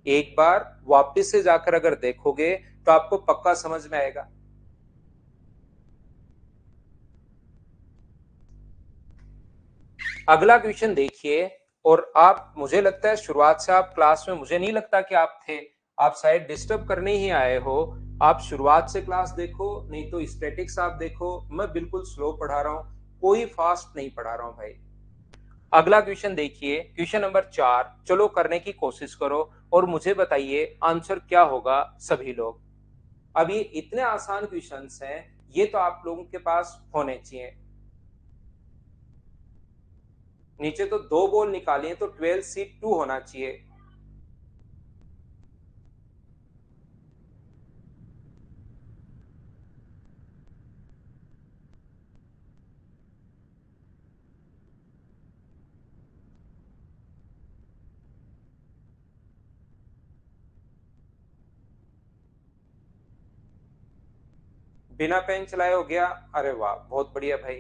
एक बार वापिस से जाकर अगर देखोगे तो आपको पक्का समझ में आएगा। अगला क्वेश्चन देखिए। और आप, मुझे लगता है शुरुआत से आप क्लास में, मुझे नहीं लगता कि आप थे, आप शायद डिस्टर्ब करने ही आए हो। आप शुरुआत से क्लास देखो, नहीं तो स्टैटिक्स आप देखो। मैं बिल्कुल स्लो पढ़ा रहा हूँ, कोई फास्ट नहीं पढ़ा रहा हूँ भाई। अगला क्वेश्चन देखिए, क्वेश्चन नंबर 4, चलो करने की कोशिश करो और मुझे बताइए आंसर क्या होगा सभी लोग। अब ये इतने आसान क्वेश्चंस हैं, ये तो आप लोगों के पास होने चाहिए। नीचे तो दो बॉल निकाली है, तो 12C2 होना चाहिए। बिना पेन चलाए हो गया? अरे वाह, बहुत बढ़िया भाई।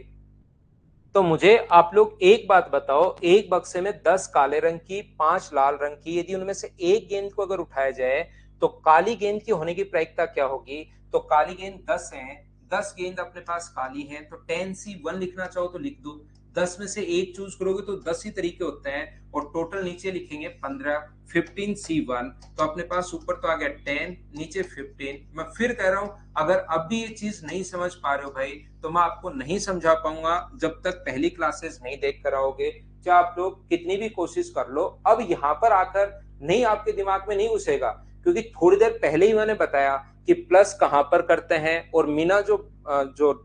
तो मुझे आप लोग एक बात बताओ, एक बक्से में 10 काले रंग की, 5 लाल रंग की, यदि उनमें से एक गेंद को अगर उठाया जाए तो काली गेंद की होने की प्रायिकता क्या होगी? तो काली गेंद 10 है, 10 गेंद अपने पास काली है, तो 10C1 लिखना चाहो तो लिख दो। 10 में से एक चूज करोगे तो 10 ही तरीके होते हैं, और टोटल नीचे लिखेंगे 15, 15C1। तो अपने पास ऊपर तो आ गया 10, नीचे 15। मैं फिर कह रहा हूं, अगर अब भी ये चीज नहीं समझ पा रहे हो भाई, तो मैं आपको नहीं समझा पाऊंगा जब तक पहली क्लासेस नहीं देख कर आओगे। चाहे आप लोग कितनी भी कोशिश कर लो, अब यहाँ पर आकर नहीं, आपके दिमाग में नहीं घुसेगा। क्योंकि थोड़ी देर पहले ही मैंने बताया कि प्लस कहाँ पर करते हैं, और मीना जो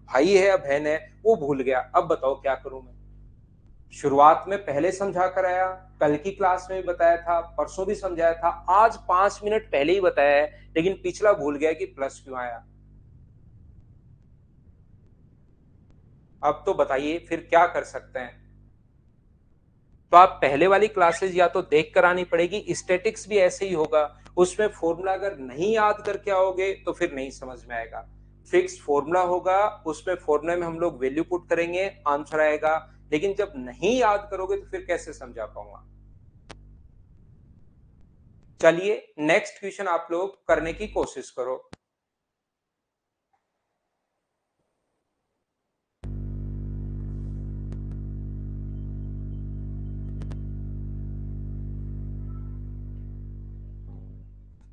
भाई है या बहन है, वो भूल गया। अब बताओ क्या करूं मैं? शुरुआत में पहले समझा कर आया, कल की क्लास में भी बताया था, परसों भी समझाया था, आज 5 मिनट पहले ही बताया है, लेकिन पिछला भूल गया कि प्लस क्यों आया। अब तो बताइए फिर क्या कर सकते हैं? तो आप पहले वाली क्लासेस या तो देख कर आनी पड़ेगी, स्टैटिक्स भी ऐसे ही होगा। उसमें फॉर्मूला अगर नहीं याद करके आओगे तो फिर नहीं समझ में आएगा। फिक्स फॉर्मूला होगा, उसमें फॉर्मूले में हम लोग वैल्यू पुट करेंगे, आंसर आएगा। लेकिन जब नहीं याद करोगे तो फिर कैसे समझा पाऊंगा? चलिए नेक्स्ट क्वेश्चन आप लोग करने की कोशिश करो।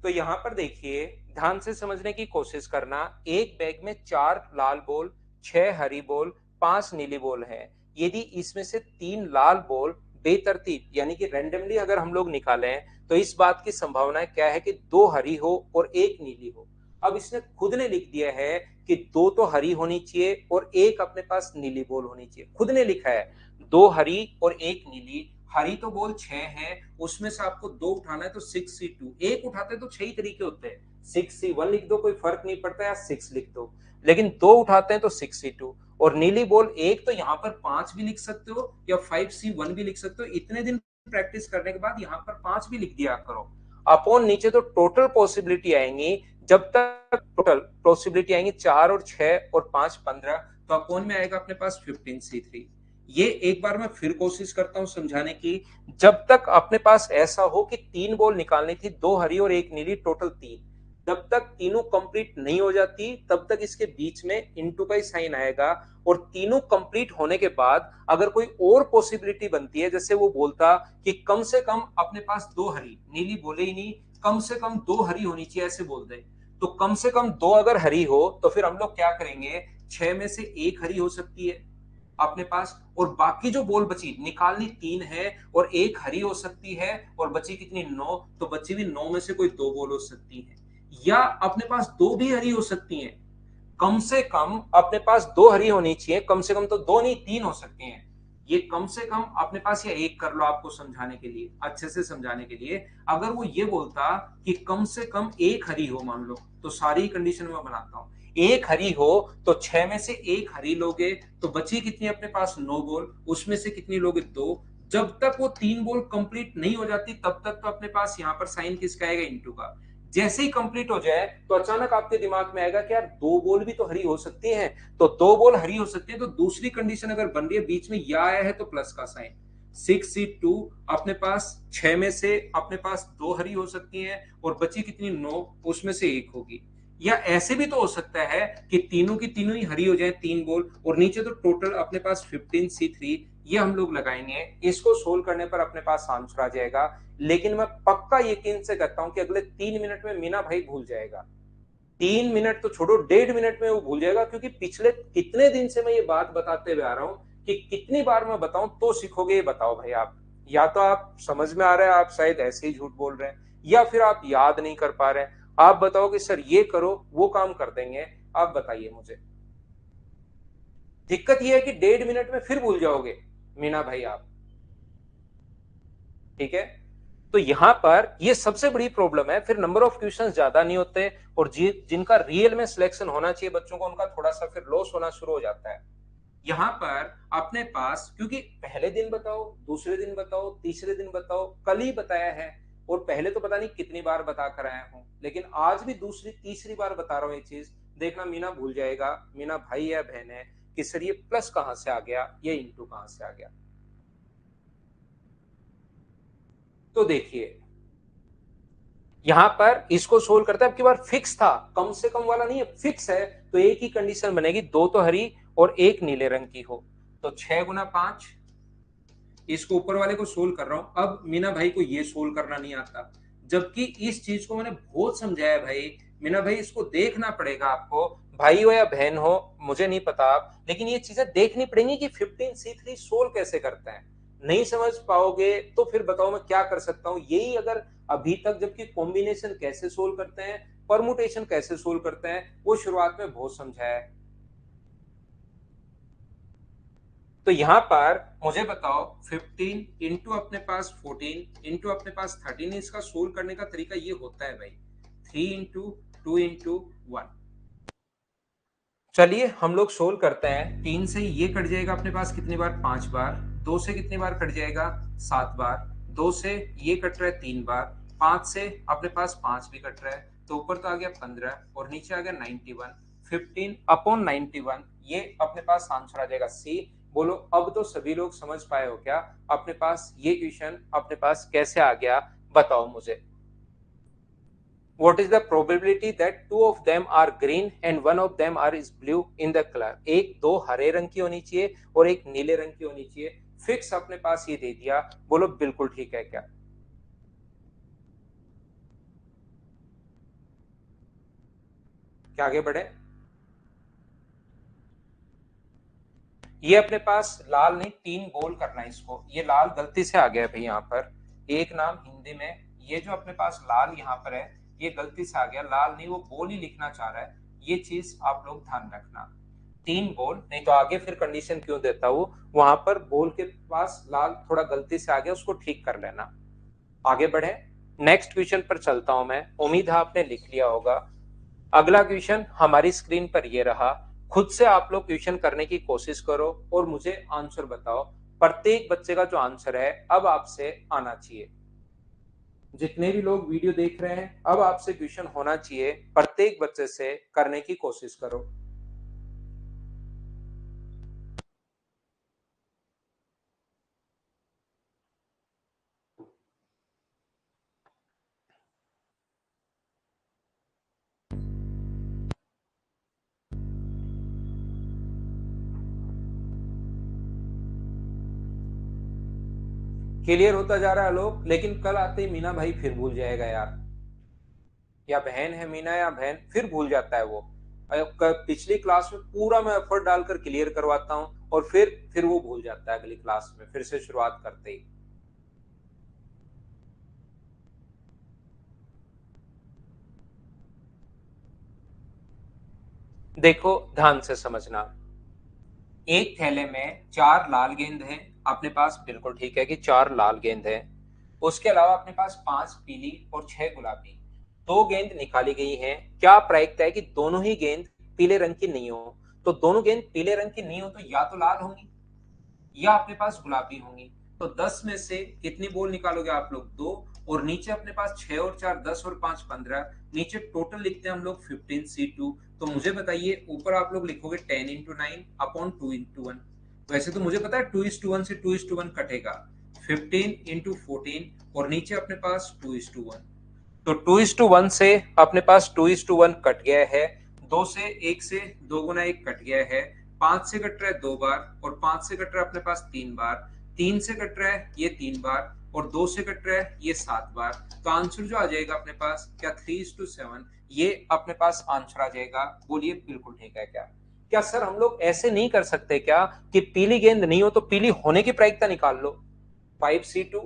तो यहां पर देखिए, ध्यान से समझने की कोशिश करना। एक बैग में 4 लाल बॉल, 6 हरी बॉल, 5 नीली बॉल है। यदि इसमें से 3 लाल बॉल बेतरतीब यानी कि रैंडमली अगर हम लोग निकालें, तो इस बात की संभावना क्या है कि 2 हरी हो और एक नीली हो। अब इसने खुद ने लिख दिया है कि 2 तो हरी होनी चाहिए और एक अपने पास नीली बॉल होनी चाहिए। खुद ने लिखा है 2 हरी और एक नीली। हरी तो बॉल 6 है, उसमें से आपको 2 उठाना है, तो 6C2। एक उठाते तो 6 ही तरीके होते हैं, 6C1 लिख दो, कोई फर्क नहीं पड़ता, या 6 लिख दो। लेकिन 2 उठाते हैं तो 6C2। और नीली बॉल एक, तो यहाँ पर 5 भी लिख सकते हो या 5C1 भी लिख सकते हो। इतने दिन प्रैक्टिस करने के बाद यहाँ पर 5 भी लिख दिया करो। अपॉन नीचे तो टोटल पॉसिबिलिटी आएंगी। जब तक टोटल पॉसिबिलिटी आएंगी 4 और 6 और 5 15, तो अपॉन में आएगा अपने पास 15C3। ये एक बार मैं फिर कोशिश करता हूं समझाने की। जब तक अपने पास ऐसा हो कि 3 बॉल निकालनी थी, 2 हरी और एक नीली, टोटल 3, जब तक तीनों कंप्लीट नहीं हो जाती तब तक इसके बीच में इंटू का ही साइन आएगा। और तीनों कंप्लीट होने के बाद अगर कोई और पॉसिबिलिटी बनती है, जैसे वो बोलता कि कम से कम अपने पास 2 हरी, नीली बोले ही नहीं, कम से कम 2 हरी होनी चाहिए, ऐसे बोल दे। तो कम से कम 2 अगर हरी हो तो फिर हम लोग क्या करेंगे, 6 में से 1 हरी हो सकती है अपने पास, और बाकी जो बॉल बची निकालनी 3 है और 1 हरी हो सकती है, और बची कितनी 9, तो बची भी 9 में से कोई 2 बॉल हो सकती है, या अपने पास 2 भी हरी हो सकती हैं। कम से कम अपने पास 2 हरी होनी चाहिए, कम से कम तो 2 नहीं 3 हो सकती हैं। ये कम से कम अपने पास, या एक कर लो आपको समझाने के लिए, अच्छे से समझाने के लिए, अगर वो ये बोलता कि कम से कम 1 हरी हो, मान लो, तो सारी कंडीशन मैं बनाता हूं, 1 हरी हो तो 6 में से 1 हरी लोगे, तो बची कितनी अपने पास 9 बॉल, उसमें से कितनी लोगे 2। जब तक वो 3 बॉल कंप्लीट नहीं हो जाती तब तक तो अपने पास यहाँ पर साइन किसका आएगा, इंटू का। जैसे ही कंप्लीट हो जाए तो अचानक आपके दिमाग में आएगा कि यार 2 बॉल भी तो हरी हो सकती हैं, तो 2 बॉल हरी हो सकती है, तो दूसरी कंडीशन अगर बन रही है, बीच में या आया है तो प्लस का साइन, 6C2 अपने पास 6 में से अपने पास 2 हरी हो सकती हैं, और बची कितनी 9, उसमें से 1 होगी। या ऐसे भी तो हो सकता है कि तीनों की तीनों ही हरी हो जाए, 3 बॉल, और नीचे तो टोटल अपने पास 15C3, ये हम लोग लगाएंगे, इसको सोल्व करने पर अपने पास आंसर आ जाएगा। लेकिन मैं पक्का यकीन से कहता हूं कि अगले 3 मिनट में मीना भाई भूल जाएगा। 3 मिनट तो छोड़ो, 1.5 मिनट में वो भूल जाएगा, क्योंकि पिछले कितने दिन से मैं ये बात बताते हुए आ रहा हूं कि कितनी बार मैं बताऊं तो सीखोगे, ये बताओ भाई आप। या तो आप समझ में आ रहा है, आप शायद ऐसे ही झूठ बोल रहे हैं, या फिर आप याद नहीं कर पा रहे हैं। आप बताओ कि सर ये करो वो काम कर देंगे, आप बताइए मुझे। दिक्कत ये है कि 1.5 मिनट में फिर भूल जाओगे मीना भाई आप। ठीक है, तो यहां पर ये सबसे बड़ी प्रॉब्लम है, फिर नंबर ऑफ क्वेश्चंस ज्यादा नहीं होते, और जिनका रियल में सिलेक्शन होना चाहिए बच्चों को, उनका थोड़ा सा फिर लॉस होना शुरू हो जाता है। यहां पर अपने पास, क्योंकि पहले दिन बताओ, दूसरे दिन बताओ, तीसरे दिन बताओ, कल ही बताया है, और पहले तो पता नहीं कितनी बार बता कर आया हूं, लेकिन आज भी दूसरी तीसरी बार बता रहा हूं ये चीज। देखना मीना भूल जाएगा, मीना भाई या बहन है, कि सर ये प्लस कहां से आ गया, ये इंटू कहां से आ गया। तो देखिए, यहां पर इसको सोल्व करता है, अब की बार फिक्स था, कम से कम वाला नहीं है, फिक्स है। तो एक ही कंडीशन बनेगी, 2 तो हरी और 1 नीले रंग की हो। तो 6 गुना 5, इसको ऊपर वाले को सोल्व कर रहा हूं। अब मीना भाई को ये सोल्व करना नहीं आता, जबकि इस चीज को मैंने बहुत समझाया भाई। मीना भाई इसको देखना पड़ेगा आपको, भाई हो या बहन हो मुझे नहीं पता आप, लेकिन ये चीजें देखनी पड़ेंगी कि 15C3 सोल्व कैसे करता है। नहीं समझ पाओगे तो फिर बताओ मैं क्या कर सकता हूं। यही अगर अभी तक, जबकि कॉम्बिनेशन कैसे सोल्व करते हैं, परमुटेशन कैसे सोल्व करते हैं, वो शुरुआत में बहुत समझाया है। तो यहां पर मुझे बताओ, 15 इंटू अपने पास 14 इंटू अपने पास 13, इसका सोल्व करने का तरीका ये होता है भाई, 3 इंटू 2 इंटू 1। चलिए हम लोग सोल्व करते हैं। 3 से ये कट जाएगा अपने पास कितनी बार, 5 बार। 2 से कितनी बार कट जाएगा, 7 बार। 2 से ये कट रहा है 3 बार। 5 से अपने पास 5 भी कट रहा है, तो ऊपर तो आ गया 15 और नीचे आ गया 91। 15/91, ये अपने पास आंसर आ जाएगा सी। बोलो अब तो सभी लोग समझ पाए हो क्या, अपने पास ये क्वेश्चन अपने पास कैसे आ गया, बताओ मुझे। what is the probability that two of them are green and one of them are is blue in the color। एक दो हरे रंग की होनी चाहिए और एक नीले रंग की होनी चाहिए, फिक्स अपने पास ये दे दिया। बोलो बिल्कुल ठीक है क्या। क्या आगे बढ़े। ये अपने पास लाल नहीं, 3 गोल करना है इसको, ये लाल गलती से आ गया भाई यहाँ पर, एक नाम हिंदी में, ये जो अपने पास लाल यहाँ पर है ये गलती से आ गया, लाल नहीं वो बोल ही लिखना चाह रहा है, ये चीज आप लोग ध्यान रखना। 3 बोल, नहीं तो आगे फिर कंडीशन क्यों देता हूं, वहां पर बोल के पास लाल थोड़ा गलती से आ गया, उसको ठीक कर लेना। आगे बढ़े, नेक्स्ट क्वेश्चन पर चलता हूं मैं, उम्मीद है आपने लिख लिया होगा। अगला क्वेश्चन हमारी स्क्रीन पर ये रहा, खुद से आप लोग क्वेश्चन करने की कोशिश करो और मुझे आंसर बताओ। प्रत्येक बच्चे का जो आंसर है अब आपसे आना चाहिए। जितने भी लोग वीडियो देख रहे हैं अब आपसे क्वेश्चन होना चाहिए, प्रत्येक बच्चे से करने की कोशिश करो। क्लियर होता जा रहा है लोग, लेकिन कल आते ही मीना भाई फिर भूल जाएगा यार। या बहन है मीना या बहन, फिर भूल जाता है वो। पिछली क्लास में पूरा मैं एफर्ट डालकर क्लियर करवाता हूँ और फिर वो भूल जाता है अगली क्लास में फिर से शुरुआत करते ही। देखो ध्यान से समझना, एक थैले में 4 लाल गेंद हैं अपने पास, बिल्कुल ठीक है कि 4 लाल गेंद हैं। उसके अलावा अपने पास 5 पीली और 6 गुलाबी, 2 गेंद निकाली गई हैं। क्या प्रायिकता है कि दोनों ही गेंद पीले रंग की नहीं हो? तो दोनों गेंद पीले रंग की नहीं हो तो या तो लाल होंगी या अपने पास गुलाबी होंगी। तो 10 में से कितनी बॉल निकालोगे आप लोग? 2। और नीचे अपने पास 6 और 4 10 और 5 15, नीचे टोटल लिखते हैं हम लोग 15C2। तो मुझे बताइए, ऊपर आप लोग लिखोगे 10x9 अपॉन 2x1। वैसे तो मुझे पता है 2:1 से 2:1 कटेगा, 15x14, और नीचे अपने पास 2:1। तो 2:1 से अपने पास 2:1 कट गया है, 2 से 1 से 2 गुना 1 कट गया है, 5 से कट रहा है 2 बार, और 5 से कट रहा है अपने पास 3 बार, 3 से कट रहा है ये 3 बार, और 2 से कट रहा है ये 7 बार। तो आंसर जो आ जाएगा अपने पास, क्या 3:7 ये अपने पास आंसर आ जाएगा? बोलिए बिल्कुल ठीक है क्या? क्या सर हम लोग ऐसे नहीं कर सकते क्या कि पीली गेंद नहीं हो तो पीली होने की प्रायिकता निकाल लो? 5C2,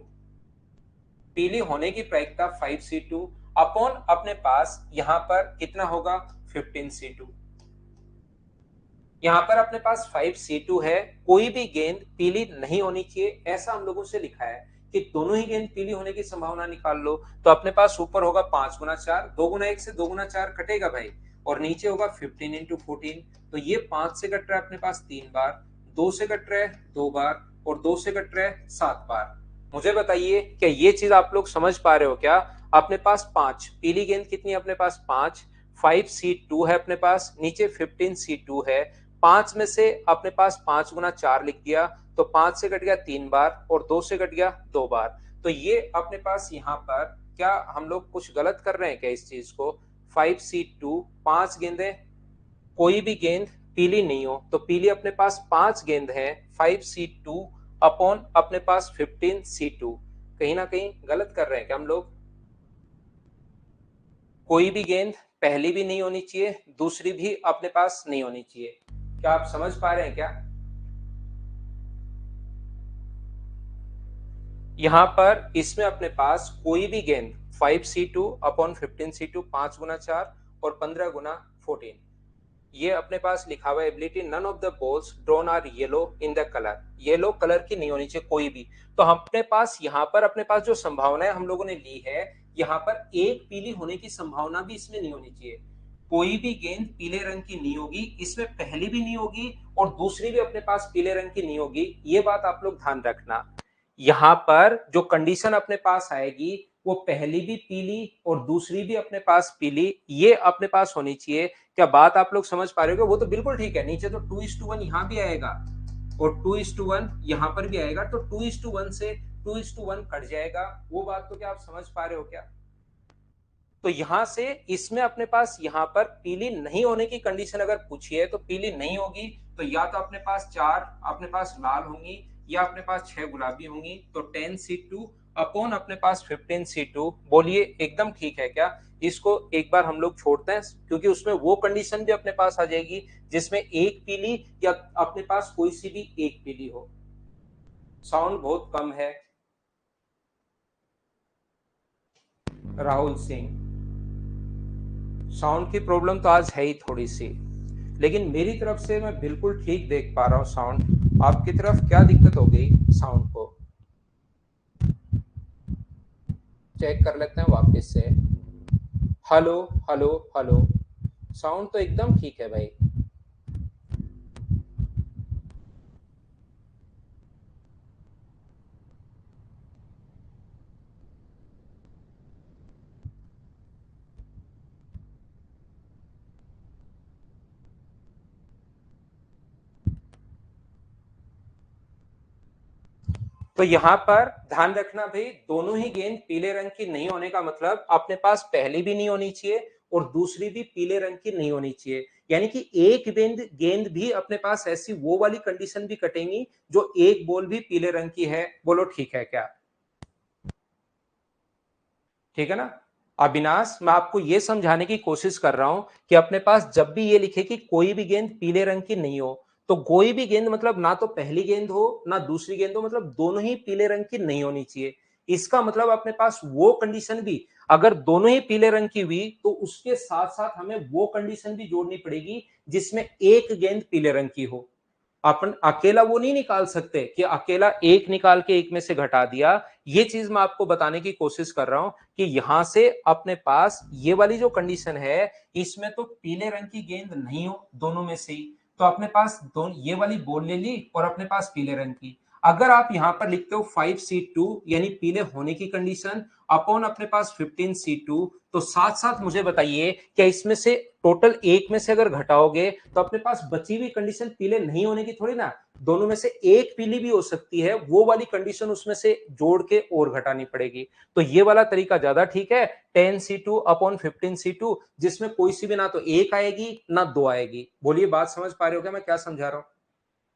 पीली होने की प्रायिकता 5C2 अपॉन अपने पास यहां पर कितना होगा? 15C2। यहां पर अपने पास 5C2 है, कोई भी गेंद पीली नहीं होनी चाहिए ऐसा हम लोगों से लिखा है कि दोनों ही गेंद पीली होने की संभावना निकाल लो। तो अपने पास ऊपर होगा 5 गुना 4, 2 गुना 1 से 2 गुना 4 कटेगा भाई, और नीचे होगा 15x14। तो ये 5 से कट रहा है अपने पास 3 बार, 2 से कट रहा है 2 बार, और 2 से कट रहा है 7 बार। मुझे बताइए क्या ये चीज आप लोग समझ पा रहे हो क्या? अपने पास 5 पीली गेंद कितनी है अपने पास? 5। 5C2 है अपने पास, नीचे 15C2 है। 5 में से अपने पास 5 गुना 4 लिख दिया, तो 5 से कट गया 3 बार, और 2 से कट गया 2 बार। तो ये अपने पास यहाँ पर क्या हम लोग कुछ गलत कर रहे हैं क्या इस चीज को? 5C2, 5 गेंदें, कोई भी गेंद पीली नहीं हो तो पीली अपने पास 5 गेंद है, 5C2 अपॉन अपने पास 15C2। कहीं ना कहीं गलत कर रहे हैं क्या हम लोग? कोई भी गेंद पहली भी नहीं होनी चाहिए, दूसरी भी अपने पास नहीं होनी चाहिए। क्या आप समझ पा रहे हैं क्या? यहां पर इसमें अपने पास कोई भी गेंद 5C2 अपॉन 15C2, 5 गुना 4 और 15 गुना 14, ये अपने पास लिखा हुआ ability none of the balls drawn are yellow in the colour, yellow colour की नहीं होनी चाहिए कोई भी। तो अपने पास यहाँ पर अपने पास जो संभावना हम लोगों ने ली है, यहाँ पर एक पीली होने की संभावना भी इसमें नहीं होनी चाहिए। कोई भी गेंद पीले रंग की नहीं होगी, इसमें पहली भी नहीं होगी और दूसरी भी अपने पास पीले रंग की नहीं होगी, ये बात आप लोग ध्यान रखना। यहाँ पर जो कंडीशन अपने पास आएगी वो पहली भी पीली और दूसरी भी अपने पास पीली, ये अपने पास होनी चाहिए। क्या बात आप लोग समझ पा रहे हो? वो तो बिल्कुल ठीक है, नीचे तो 2:1 यहाँ भी आएगा और 2:1 यहाँ पर भी आएगा, तो 2:1 से 2:1 कट जाएगा। वो बात तो क्या आप समझ पा रहे हो क्या? तो यहां से इसमें अपने पास यहाँ पर पीली नहीं होने की कंडीशन अगर पूछी है तो पीली नहीं होगी, तो या तो अपने पास 4 अपने पास लाल होंगी या अपने पास 6 गुलाबी होंगी। तो 10C2 अपॉन अपने पास 15C2, बोलिए एकदम ठीक है क्या? इसको एक बार हम लोग छोड़ते हैं क्योंकि उसमें वो कंडीशन भी अपने पास आ जाएगी जिसमें एक पीली या अपने पास कोई सी भी एक पीली हो। साउंड बहुत कम है। राहुल सिंह, साउंड की प्रॉब्लम तो आज है ही थोड़ी सी, लेकिन मेरी तरफ से मैं बिल्कुल ठीक देख पा रहा हूँ साउंड। आपकी तरफ क्या दिक्कत हो गई साउंड को? चेक कर लेते हैं वापस से। Hello, hello, hello. साउंड तो एकदम ठीक है भाई। तो यहाँ पर ध्यान रखना भाई, दोनों ही गेंद पीले रंग की नहीं होने का मतलब अपने पास पहली भी नहीं होनी चाहिए और दूसरी भी पीले रंग की नहीं होनी चाहिए। यानी कि एक गेंद गेंद भी अपने पास ऐसी वो वाली कंडीशन भी कटेंगी जो एक बॉल भी पीले रंग की है। बोलो ठीक है क्या? ठीक है ना? अविनाश, मैं आपको यह समझाने की कोशिश कर रहा हूं कि अपने पास जब भी ये लिखे कि कोई भी गेंद पीले रंग की नहीं हो, तो कोई भी गेंद मतलब ना तो पहली गेंद हो ना दूसरी गेंद हो, मतलब दोनों ही पीले रंग की नहीं होनी चाहिए। इसका मतलब अपने पास वो कंडीशन भी, अगर दोनों ही पीले रंग की हुई तो उसके साथ साथ हमें वो कंडीशन भी जोड़नी पड़ेगी जिसमें एक गेंद पीले रंग की हो। अपन अकेला वो नहीं निकाल सकते कि अकेला एक निकाल के एक में से घटा दिया। ये चीज मैं आपको बताने की कोशिश कर रहा हूं कि यहां से अपने पास ये वाली जो कंडीशन है, इसमें तो पीले रंग की गेंद नहीं हो दोनों में से ही, तो अपने पास दोनों ये वाली बॉल ले ली और अपने पास पीले रंग की। अगर आप यहां पर लिखते हो 5C2 यानी पीले होने की कंडीशन अपॉन अपने पास 15C2, तो साथ साथ मुझे बताइए क्या इसमें से टोटल एक में से अगर घटाओगे तो अपने पास बची हुई कंडीशन पीले नहीं होने की थोड़ी ना, दोनों में से एक पीली भी हो सकती है, वो वाली कंडीशन उसमें से जोड़ के और घटानी पड़ेगी। तो ये वाला तरीका ज्यादा ठीक है, 10C2 अपॉन 15C2, जिसमें कोई सी भी ना तो एक आएगी ना दो आएगी। बोलिए बात समझ पा रहे हो क्या मैं क्या समझा रहा हूं?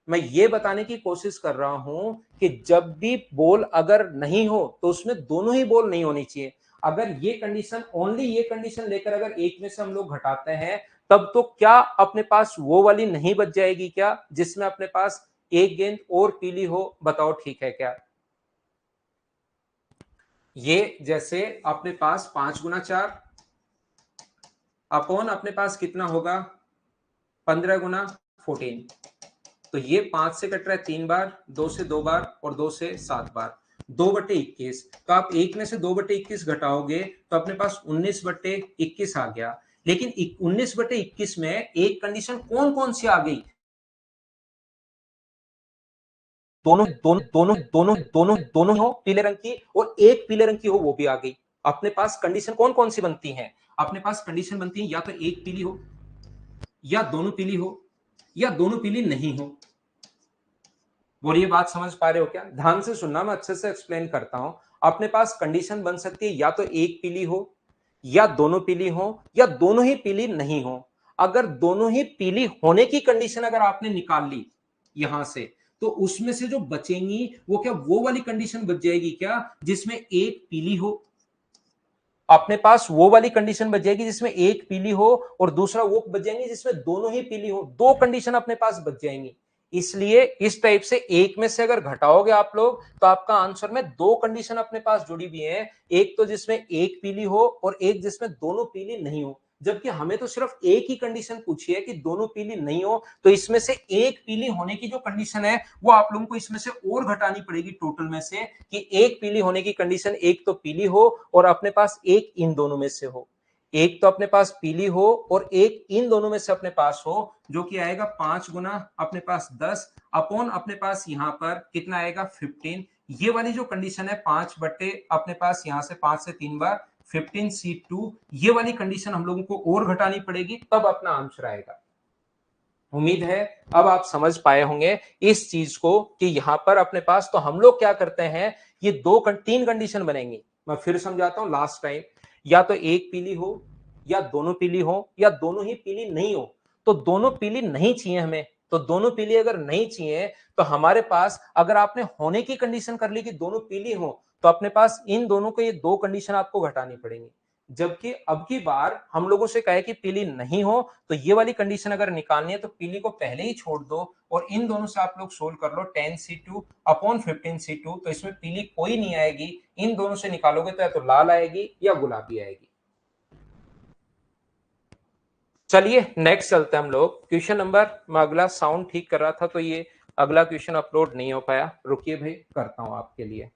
मैं ये बताने की कोशिश कर रहा हूं कि जब भी बॉल अगर नहीं हो तो उसमें दोनों ही बॉल नहीं होनी चाहिए। अगर ये कंडीशन, ओनली ये कंडीशन लेकर अगर एक में से हम लोग घटाते हैं, तब तो क्या अपने पास वो वाली नहीं बच जाएगी क्या जिसमें अपने पास एक गेंद और पीली हो? बताओ ठीक है क्या? ये जैसे अपने पास 5 गुना 4 अपॉन अपने पास कितना होगा 15 गुना 14। तो ये 5 से कट रहा है 3 बार, 2 से 2 बार और 2 से 7 बार, 2/21। तो आप एक में से 2/21 घटाओगे तो अपने पास 19/21 आ गया। लेकिन 19/21 में एक कंडीशन कौन कौन सी आ गई? दोनों दोनों दोनों दोनों दोनों दोनों हो पीले रंग की और एक पीले रंग की हो, वो भी आ गई। अपने पास कंडीशन कौन कौन सी बनती है? अपने पास कंडीशन बनती है या तो एक पीली हो, या दोनों पीली हो, या दोनों पीली नहीं हो। बोलिए बात समझ पा रहे हो क्या? ध्यान से सुनना, मैं अच्छे से एक्सप्लेन करता हूं। अपने पास कंडीशन बन सकती है या तो एक पीली हो, या दोनों पीली हो, या दोनों ही पीली नहीं हो। अगर दोनों ही पीली होने की कंडीशन अगर आपने निकाल ली यहां से, तो उसमें से जो बचेंगी वो क्या वो वाली कंडीशन बच जाएगी क्या जिसमें एक पीली हो? अपने पास वो वाली कंडीशन बच जाएगी जिसमें एक पीली हो, और दूसरा वो बच जाएंगे जिसमें दोनों ही पीली हो। दो कंडीशन अपने पास बच जाएंगी। इसलिए इस टाइप से एक में से अगर घटाओगे आप लोग तो आपका आंसर में दो कंडीशन अपने पास जुड़ी हुई है, एक तो जिसमें एक पीली हो और एक जिसमें दोनों पीली नहीं हो। जबकि हमें तो सिर्फ एक ही कंडीशन पूछी है कि दोनों पीली नहीं हो, तो इसमें से एक पीली होने की जो कंडीशन है वो आप लोगों को इसमें से और घटानी पड़ेगी टोटल में से, कि एक पीली होने की कंडीशन एक तो पीली हो और अपने पास एक इन दोनों में से हो। एक तो अपने पास पीली हो और एक इन दोनों में से अपने पास हो, जो कि आएगा 5 गुना अपने पास 10 अपॉन अपने पास यहां पर कितना आएगा 15। ये वाली जो कंडीशन है 5 बटे अपने पास यहां से 5 से 3 बार 15C2, ये वाली कंडीशन हम लोगों को और घटानी पड़ेगी, तब अपना आंसर आएगा। उम्मीद है अब आप समझ पाए होंगे इस चीज को कि यहां पर अपने पास तो हम लोग क्या करते हैं, ये तीन कंडीशन बनेंगी। मैं फिर समझाता हूं लास्ट टाइम, या तो एक पीली हो, या दोनों पीली हो, या दोनों ही पीली नहीं हो। तो दोनों पीली नहीं चाहिए हमें, तो दोनों पीली अगर नहीं चाहिए तो हमारे पास अगर आपने होने की कंडीशन कर ली कि दोनों पीली हो, तो अपने पास इन दोनों को ये दो कंडीशन आपको घटानी पड़ेंगी। जबकि अब की बार हम लोगों से कहे कि पीली नहीं हो, तो ये वाली कंडीशन अगर निकालनी है तो पीली को पहले ही छोड़ दो और इन दोनों से आप लोग सोल्व कर लो 10C2 अपॉन 15C2, तो इसमें पीली कोई नहीं आएगी। इन दोनों से निकालोगे तो या तो लाल आएगी या गुलाबी आएगी। चलिए नेक्स्ट चलते हैं हम लोग क्वेश्चन नंबर। मैं अगला साउंड ठीक कर रहा था तो ये अगला क्वेश्चन अपलोड नहीं हो पाया, रुकिए भाई करता हूं आपके लिए।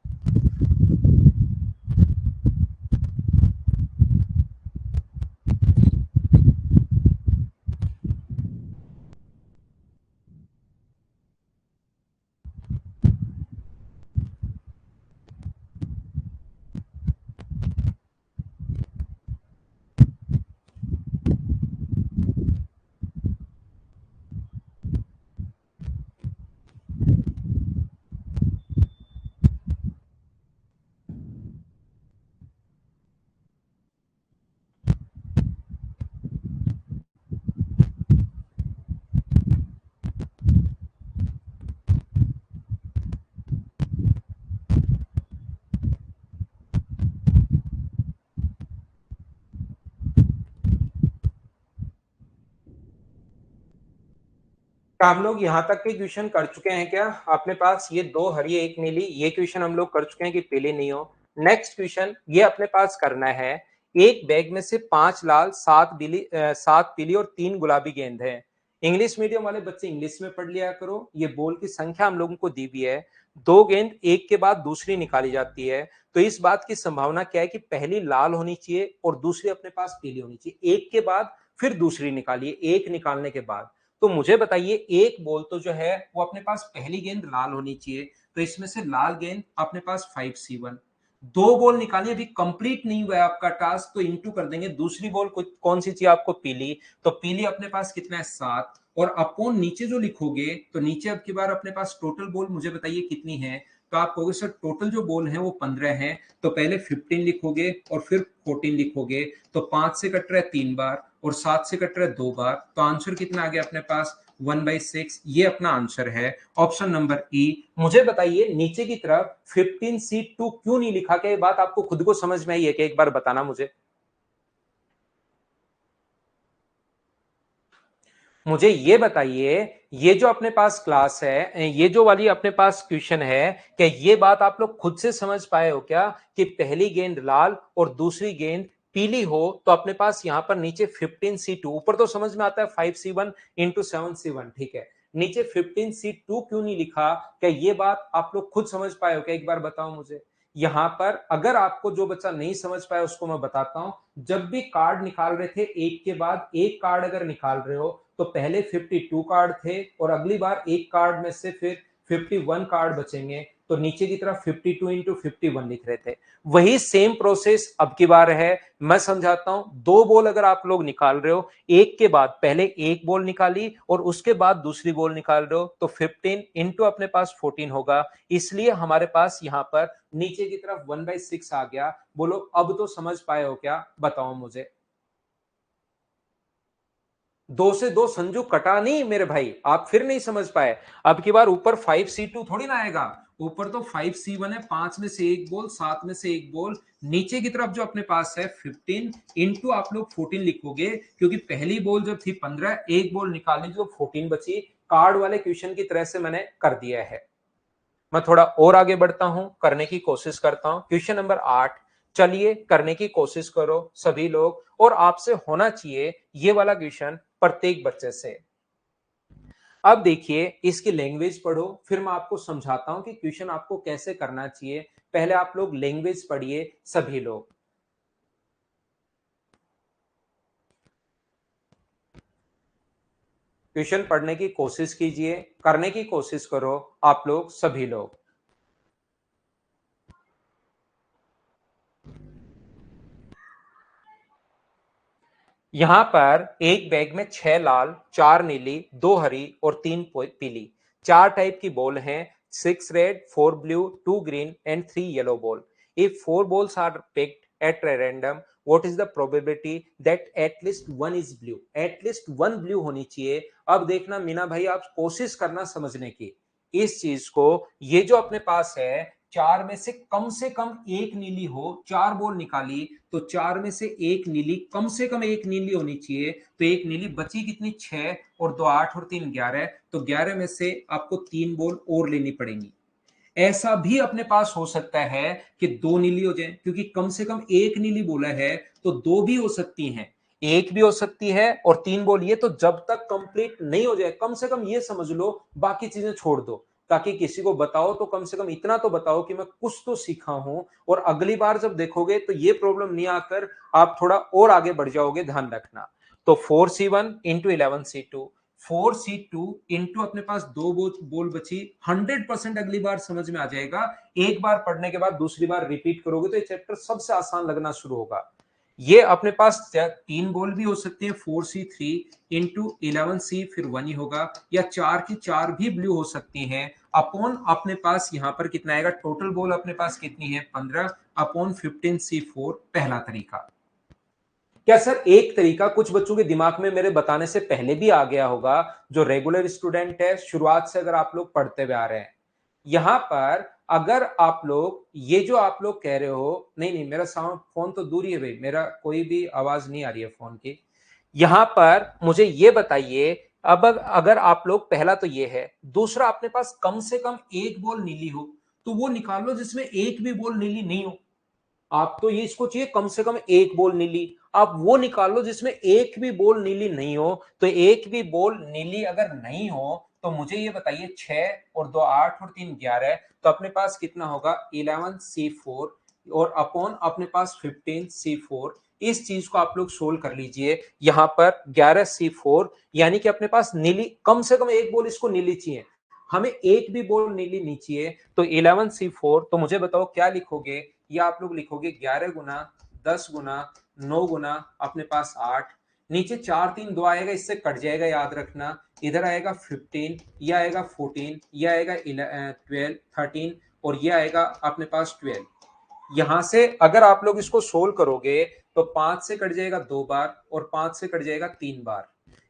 तो हम लोग यहाँ तक के क्वेश्चन कर चुके हैं क्या? अपने पास ये दो हरी एक नीली, ये क्वेश्चन हम लोग कर चुके हैं कि पीली नहीं हो। नेक्स्ट क्वेश्चन ये अपने पास करना है, एक बैग में से 5 लाल, 7 पीली और 3 गुलाबी गेंद है। इंग्लिश मीडियम वाले बच्चे इंग्लिश में पढ़ लिया करो। ये बॉल की संख्या हम लोगों को दी हुई है, 2 गेंद एक के बाद दूसरी निकाली जाती है। तो इस बात की संभावना क्या है कि पहली लाल होनी चाहिए और दूसरी अपने पास पीली होनी चाहिए। एक के बाद फिर दूसरी निकालिए, एक निकालने के बाद। तो मुझे बताइए, एक बॉल तो जो है वो अपने पास पहली गेंद लाल होनी चाहिए, तो इसमें से लाल गेंद अपने पास 5C1। 2 बॉल निकालिए, अभी कंप्लीट नहीं हुआ है आपका टास्क, तो इंटू कर देंगे। दूसरी बॉल कौन सी चाहिए आपको? पीली। तो पीली अपने पास कितना है? 7। और अपॉन नीचे जो लिखोगे, तो नीचे अब की बार अपने पास टोटल बॉल मुझे बताइए कितनी है? तो आप कहोगे सर टोटल जो बॉल है वो 15 है, तो पहले 15 लिखोगे और फिर 14 लिखोगे। तो 5 से कट रहा है 3 बार और 7 से कट रहा है 2 बार, तो आंसर कितना आ गया अपने पास? 1/6। ये अपना आंसर है, ऑप्शन नंबर ई। मुझे बताइए नीचे की तरफ 15C2 क्यों नहीं लिखा? क्या ये बात आपको खुद को समझ में आई है कि? एक बार बताना मुझे। मुझे ये बताइए, ये जो अपने पास क्लास है, ये जो वाली अपने पास क्वेश्चन है, क्या ये बात आप लोग खुद से समझ पाए हो क्या कि पहली गेंद लाल और दूसरी गेंद पीली हो तो अपने पास यहां पर नीचे 15C2, ऊपर तो समझ में आता है 5C1 इंटू 7C1, ठीक है। नीचे 15C2 क्यों नहीं लिखा? क्या ये बात आप लोग खुद समझ पाए हो क्या? एक बार बताओ मुझे। यहां पर अगर आपको जो बच्चा नहीं समझ पाया उसको मैं बताता हूं, जब भी कार्ड निकाल रहे थे एक के बाद एक कार्ड अगर निकाल रहे हो, तो पहले 52 कार्ड थे और अगली बार एक कार्ड में से फिर 51 कार्ड बचेंगे, तो नीचे की तरफ 52 इंटू 51 लिख रहे थे। वही सेम प्रोसेस अब की बार है। मैं समझाता हूं, 2 बॉल अगर आप लोग निकाल रहे हो, एक के बाद पहले एक बॉल निकाली और उसके बाद दूसरी बॉल निकाल रहे हो, तो 15 इंटू अपने पास 14 होगा। इसलिए हमारे पास यहां पर नीचे की तरफ 1/6 आ गया। बोलो अब तो समझ पाए हो क्या? बताओ मुझे। 2 से 2 संजू कटा नहीं मेरे भाई, आप फिर नहीं समझ पाए। अब की बार ऊपर 5C2 थोड़ी ना आएगा, ऊपर तो 5C1 है। 5 में से एक बोल, 7 में से एक बोल, नीचे की तरफ जो अपने पास है 15 इंटू आप लोग 14 लिखोगे, क्योंकि पहली बॉल जब थी 15, एक बॉल निकालने जो 14 बची। कार्ड वाले क्वेश्चन की तरह से मैंने कर दिया है। मैं थोड़ा और आगे बढ़ता हूं, करने की कोशिश करता हूं। क्वेश्चन नंबर 8, चलिए करने की कोशिश करो सभी लोग, और आपसे होना चाहिए ये वाला क्वेश्चन प्रत्येक बच्चे से। अब देखिए, इसकी लैंग्वेज पढ़ो, फिर मैं आपको समझाता हूं कि क्वेश्चन आपको कैसे करना चाहिए। पहले आप लोग लैंग्वेज पढ़िए सभी लोग। क्वेश्चन पढ़ने की कोशिश कीजिए, करने की कोशिश करो आप लोग सभी लोग। यहां पर एक बैग में 6 लाल, 4 नीली, 2 हरी और 3 पीली, 4 टाइप की बॉल हैं। 6 red, 4 blue, 2 green and 3 yellow ball. If 4 balls are picked at random, what is the probability that at least one is blue? At least one blue होनी चाहिए। अब देखना मीना भाई, आप कोशिश करना समझने की इस चीज को। ये जो अपने पास है, चार में से कम एक नीली हो। 4 बॉल निकाली, तो 4 में से एक नीली, कम से कम एक नीली होनी चाहिए। तो एक नीली बची कितनी? 6 और 2 8 और 3 11, तो 11 में से आपको 3 बॉल और लेनी पड़ेंगी। ऐसा भी अपने पास हो सकता है कि 2 नीली हो जाए, क्योंकि कम से कम एक नीली बोला है, तो 2 भी हो सकती हैं, एक भी हो सकती है और 3 बॉल। ये तो जब तक कंप्लीट नहीं हो जाए, कम से कम ये समझ लो, बाकी चीजें छोड़ दो। ताकि किसी को बताओ तो कम से कम इतना तो बताओ कि मैं कुछ तो सीखा हूं, और अगली बार जब देखोगे तो ये प्रॉब्लम नहीं आकर आप थोड़ा और आगे बढ़ जाओगे, ध्यान रखना। तो 4C1 into 11C2, 4C2 into अपने पास दो बोल बची। 100% अगली बार समझ में आ जाएगा। एक बार पढ़ने के बाद दूसरी बार रिपीट करोगे तो ये चैप्टर सबसे आसान लगना शुरू होगा। ये अपने पास 3 बॉल भी हो सकते हैं, 4C3 इंटू 11C, फिर 1 ही होगा, या 4 की 4 भी ब्लू हो सकती हैं। अपॉन अपने पास यहां पर कितना आएगा? टोटल बॉल अपने पास कितनी है? 15 अपॉन 15C4, पहला तरीका। क्या सर एक तरीका कुछ बच्चों के दिमाग में मेरे बताने से पहले भी आ गया होगा, जो रेगुलर स्टूडेंट है, शुरुआत से अगर आप लोग पढ़ते हुए आ रहे हैं? यहां पर अगर आप लोग ये जो आप लोग कह रहे हो, नहीं नहीं मेरा साउंड, फोन तो दूर ही है भाई, मेरा कोई भी आवाज नहीं आ रही है फोन की। यहां पर मुझे ये बताइए अब अगर आप लोग, पहला तो ये है, दूसरा अपने पास कम से कम एक बॉल नीली हो, तो वो निकाल लो जिसमें एक भी बॉल नीली नहीं हो। आप तो ये इसको चाहिए कम से कम एक बॉल नीली, आप वो निकाल लो जिसमें एक भी बॉल नीली नहीं हो। तो एक भी बॉल नीली अगर नहीं हो तो मुझे ये बताइए, 6 और 2 8 और 3 11, तो अपने पास कितना होगा 11C4 और अपॉन अपने पास 15C4। इस चीज को आप लोग सोल्व कर लीजिए। यहां पर 11C4 यानी कि अपने पास नीली कम से कम एक बॉल इसको नीली चाहिए, हमें एक भी बॉल नीली नहीं चाहिए। तो 11C4, तो मुझे बताओ क्या लिखोगे? या आप लोग लिखोगे 11 गुना 10 गुना 9 गुना अपने पास 8, नीचे 4 3 2 आएगा, इससे कट जाएगा, याद रखना। इधर आएगा 15, ये आएगा 14, ये आएगा 12 13 और ये आएगा अपने पास 12। यहां से अगर आप लोग इसको सोल्व करोगे तो 5 से कट जाएगा 2 बार और 5 से कट जाएगा 3 बार।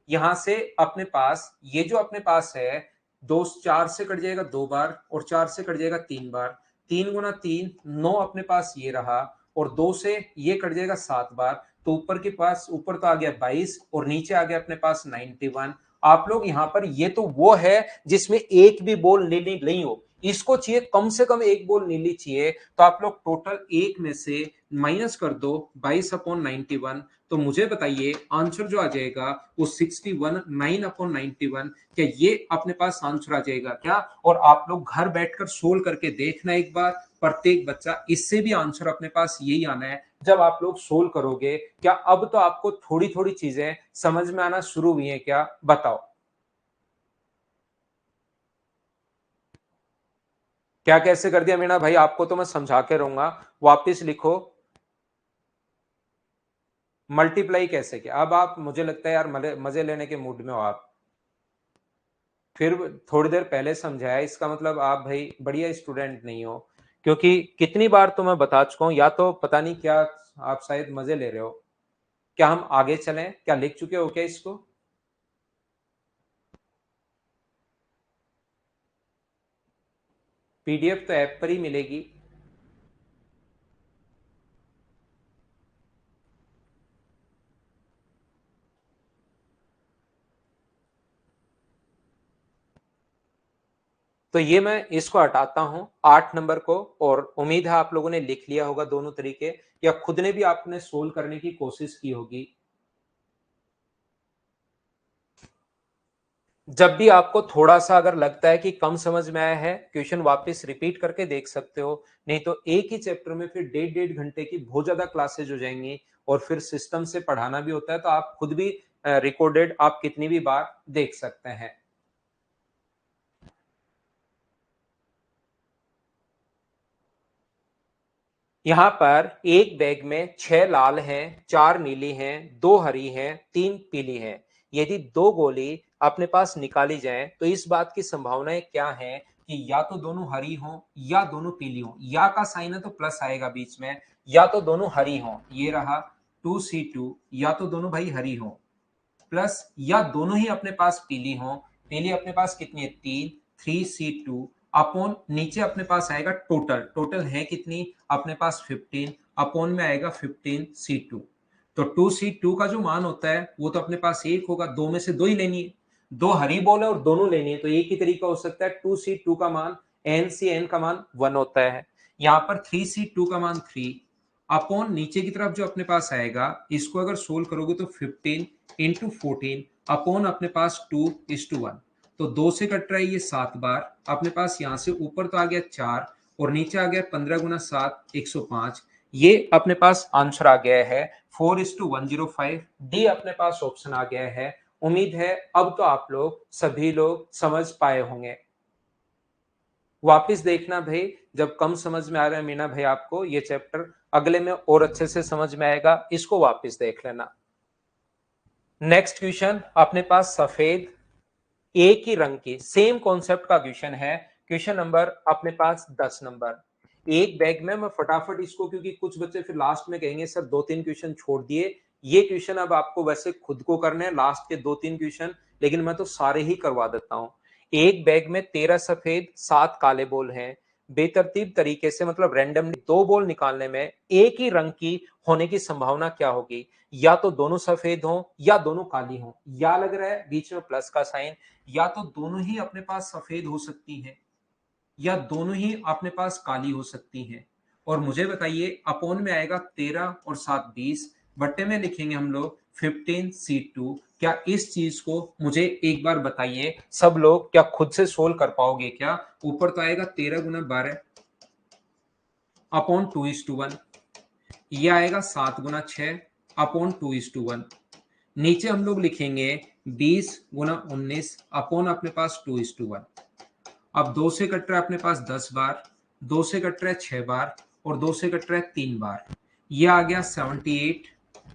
यहां से अपने पास ये जो अपने पास है, 2 4 से कट जाएगा 2 बार और 4 से कट जाएगा 3 बार। 3 गुना 3 9 अपने पास ये रहा, और 2 से ये कट जाएगा 7 बार। तो ऊपर के पास, ऊपर तो आ गया 22 और नीचे आ गया अपने पास 91। आप लोग यहां पर, ये तो वो है जिसमें एक भी बॉल नीली नहीं हो, इसको चाहिए कम से कम एक बॉल नीली चाहिए। तो आप लोग टोटल एक में से माइनस कर दो 22/91। तो मुझे बताइए आंसर जो आ जाएगा वो 61 9/91। क्या ये अपने पास आंसर आ जाएगा क्या? और आप लोग घर बैठकर सोल्व करके देखना एक बार, प्रत्येक बच्चा, इससे भी आंसर अपने पास यही आना है जब आप लोग सोल्व करोगे। क्या अब तो आपको थोड़ी थोड़ी चीजें समझ में आना शुरू हुई है क्या? बताओ क्या कैसे कर दिया मीना भाई? आपको तो मैं समझा के रहूंगा, वापिस लिखो। मल्टीप्लाई कैसे किया? अब आप, मुझे लगता है यार मजे लेने के मूड में हो आप। फिर थोड़ी देर पहले समझाया, इसका मतलब आप भाई बढ़िया स्टूडेंट नहीं हो। क्योंकि कितनी बार तो मैं बता चुका हूं, या तो पता नहीं क्या, आप शायद मजे ले रहे हो। क्या हम आगे चलें? क्या लिख चुके हो क्या इसको? पीडीएफ तो ऐप पर ही मिलेगी। तो ये मैं इसको हटाता हूं 8 नंबर को, और उम्मीद है आप लोगों ने लिख लिया होगा दोनों तरीके, या खुद ने भी आपने सोल्व करने की कोशिश की होगी। जब भी आपको थोड़ा सा अगर लगता है कि कम समझ में आया है, क्वेश्चन वापस रिपीट करके देख सकते हो। नहीं तो एक ही चैप्टर में फिर 1.5 1.5 घंटे की बहुत ज्यादा क्लासेज हो जाएंगी, और फिर सिस्टम से पढ़ाना भी होता है, तो आप खुद भी रिकॉर्डेड आप कितनी भी बार देख सकते हैं। यहाँ पर एक बैग में 6 लाल हैं, 4 नीली हैं, 2 हरी हैं, 3 पीली हैं। यदि 2 गोली अपने पास निकाली जाएं तो इस बात की संभावनाएं क्या है कि या तो दोनों हरी हों या दोनों पीली हों। या का साइन है तो प्लस आएगा बीच में। या तो दोनों हरी हों, ये रहा 2C2, या तो दोनों भाई हरी हों, प्लस या दोनों ही अपने पास पीली हों। पीली अपने पास कितनी है? 3, 3C2 अपॉन नीचे अपने पास आएगा टोटल, टोटल है कितनी अपने पास 15, अपॉन में आएगा 15C2। तो 2C2 का जो मान होता है वो तो अपने पास एक होगा, दो में से दो ही लेनी है। दो हरी बॉल है और दोनों लेनी है, तो एक ही तरीका हो सकता है। 2C2 का मान, NCN का मान 1 होता है। यहाँ पर 3C2 का मान 3 अपॉन नीचे की तरफ जो अपने पास आएगा, इसको अगर सोल्व करोगे तो 15 इंटू 14 अपॉन अपने पास 2:1। तो 2 से कट रहा है ये 7 बार, अपने पास यहाँ से ऊपर तो आ गया 4 और नीचे आ गया 15 गुना 7 105। ये अपने पास आंसर आ गया है 4:105। डी अपने पास ऑप्शन आ गया है। उम्मीद है अब तो आप लोग सभी लोग समझ पाए होंगे। वापिस देखना भाई, जब कम समझ में आ रहा है मीना भाई आपको, ये चैप्टर अगले में और अच्छे से समझ में आएगा, इसको वापिस देख लेना। नेक्स्ट क्वेश्चन अपने पास सफेद एक ही रंग की सेम कॉन्सेप्ट का क्वेश्चन है। क्वेश्चन नंबर अपने पास 10 नंबर। एक बैग में मैं फटाफट इसको, क्योंकि कुछ बच्चे फिर लास्ट में कहेंगे सर 2 3 क्वेश्चन छोड़ दिए। ये क्वेश्चन अब आपको वैसे खुद को करने हैं, लास्ट के 2 3 क्वेश्चन, लेकिन मैं तो सारे ही करवा देता हूं। एक बैग में 13 सफेद 7 काले बॉल हैं। बेतरतीब तरीके से मतलब रैंडमली दो बॉल निकालने में एक ही रंग की होने की संभावना क्या होगी? या तो दोनों सफेद हों या दोनों काली हों, या लग रहा है बीच में प्लस का साइन, या तो दोनों ही अपने पास सफेद हो सकती हैं या दोनों ही अपने पास काली हो सकती हैं। और मुझे बताइए अपॉन में आएगा 13 और 7 20, बट्टे में लिखेंगे हम लोग 15 C2। क्या इस चीज को मुझे एक बार बताइए सब लोग, क्या खुद से सोल्व कर पाओगे क्या? ऊपर तो आएगा 13 × 12 अपॉन 2:1, ये आएगा 7 × 6 अपॉन 2:1। नीचे हम लोग लिखेंगे 20 × 19 अपॉन अपने पास 2:1। अब दो से कट रहा है अपने पास 10 बार, दो से कट रहा है 6 बार और दो से कट रहा है 3 बार। ये आ गया 78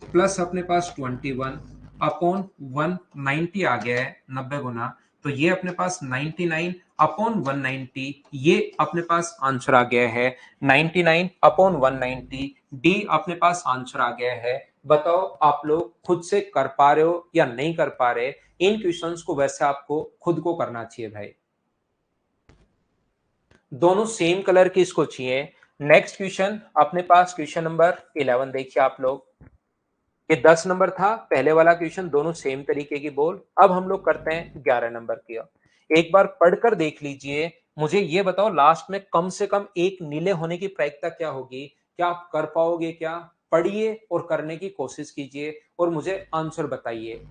प्लस अपने पास 21 अपॉन 190 आ गया है 90 गुना। तो ये अपने पास 99 अपॉन 190, ये अपने पास आंसर आ गया है 99 अपॉन 190। डी अपने पास आंसर आ गया है। बताओ आप लोग खुद से कर पा रहे हो या नहीं कर पा रहे? इन क्वेश्चंस को वैसे आपको खुद को करना चाहिए भाई। दोनों सेम कलर की इसको चाहिए। नेक्स्ट क्वेश्चन अपने पास क्वेश्चन नंबर 11 देखिए आप लोग। ये 10 नंबर था पहले वाला क्वेश्चन, दोनों सेम तरीके की बोल। अब हम लोग करते हैं 11 नंबर की। एक बार पढ़कर देख लीजिए, मुझे ये बताओ लास्ट में कम से कम एक नीले होने की प्रायिकता क्या होगी? क्या आप कर पाओगे क्या? पढ़िए और करने की कोशिश कीजिए और मुझे आंसर बताइए।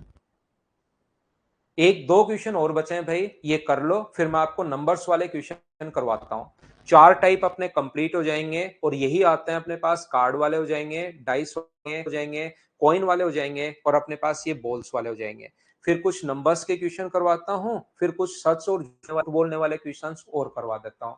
एक दो क्वेश्चन और बचे हैं भाई, ये कर लो फिर मैं आपको नंबर्स वाले क्वेश्चन करवाता हूँ। चार टाइप अपने कंप्लीट हो जाएंगे और यही आते हैं अपने पास, कार्ड वाले हो जाएंगे, डाइस हो जाएंगे, कॉइन वाले हो जाएंगे और अपने पास ये बॉल्स वाले हो जाएंगे। फिर कुछ नंबर्स के क्वेश्चन करवाता हूँ, फिर कुछ सच और झूठ बोलने वाले क्वेश्चन और करवा देता हूँ।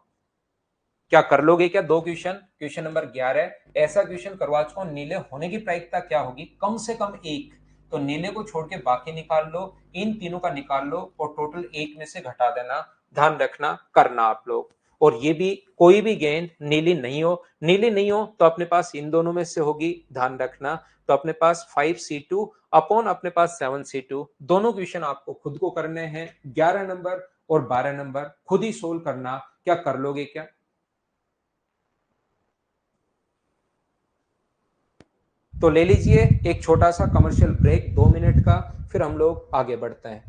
क्या कर लोगे क्या दो क्वेश्चन? क्वेश्चन नंबर 11 ऐसा क्वेश्चन करवा चुका हूं, नीले होने की प्रायिकता क्या होगी कम से कम एक। तो नीले को छोड़ के बाकी निकाल लो, इन तीनों का निकाल लो और टोटल एक में से घटा देना। ध्यान रखना करना आप लोग। और ये भी कोई भी गेंद नीली नहीं हो, नीली नहीं हो तो अपने पास इन दोनों में से होगी, ध्यान रखना। तो अपने पास 5C2 अपॉन अपने पास 7C2। दोनों क्वेश्चन आपको खुद को करने हैं, 11 नंबर और 12 नंबर खुद ही सोल्व करना। क्या कर लोगे क्या? तो ले लीजिए एक छोटा सा कमर्शियल ब्रेक 2 मिनट का, फिर हम लोग आगे बढ़ते हैं।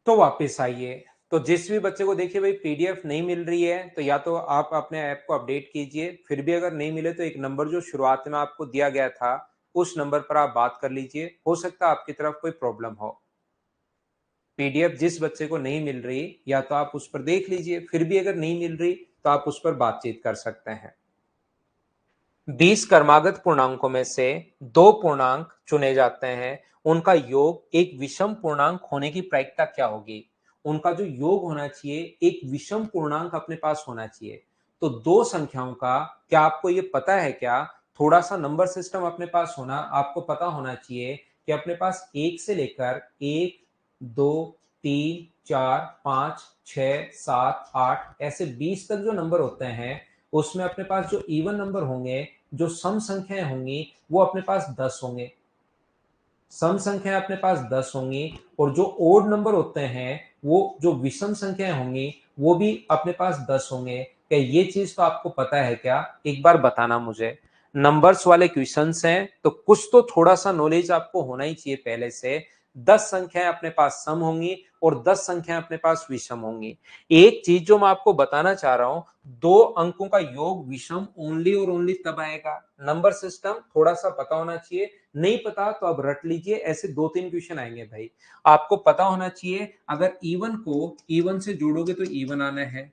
तो वापस आइए। तो जिस भी बच्चे को देखिए भाई पीडीएफ नहीं मिल रही है तो या तो आप अपने ऐप को अपडेट कीजिए, फिर भी अगर नहीं मिले तो एक नंबर जो शुरुआत में आपको दिया गया था उस नंबर पर आप बात कर लीजिए, हो सकता है आपकी तरफ कोई प्रॉब्लम हो। पीडीएफ जिस बच्चे को नहीं मिल रही या तो आप उस पर देख लीजिए, फिर भी अगर नहीं मिल रही तो आप उस पर बातचीत कर सकते हैं। 20 क्रमागत पूर्णांकों में से दो पूर्णांक चुने जाते हैं, उनका योग एक विषम पूर्णांक होने की प्रायिकता क्या होगी? उनका जो योग होना चाहिए एक विषम पूर्णांक अपने पास होना चाहिए। तो दो संख्याओं का क्या आपको ये पता है क्या? थोड़ा सा नंबर सिस्टम अपने पास होना आपको पता होना चाहिए कि अपने पास एक से लेकर एक, दो, तीन, चार, पांच, छह, सात, आठ ऐसे 20 तक जो नंबर होते हैं उसमें अपने पास जो इवन नंबर होंगे, जो सम संख्याएं होंगी वो अपने पास 10 होंगे। सम संख्याएं अपने पास 10 होंगी और जो ओड नंबर होते हैं वो जो विषम संख्याएं होंगी वो भी अपने पास 10 होंगे। क्या ये चीज तो आपको पता है क्या? एक बार बताना मुझे। नंबर्स वाले क्वेश्चंस हैं तो कुछ तो थोड़ा सा नॉलेज आपको होना ही चाहिए पहले से। 10 संख्याएं अपने पास सम होंगी और 10 संख्याएं अपने पास विषम होंगी। एक चीज जो मैं आपको बताना चाह रहा हूं, दो अंकों का योग विषम ओनली और ओनली तब आएगा। नंबर सिस्टम थोड़ा सा पता होना चाहिए, नहीं पता तो अब रट लीजिए, ऐसे दो तीन क्वेश्चन आएंगे भाई। आपको पता होना चाहिए अगर इवन को इवन से जोड़ोगे तो इवन आना है,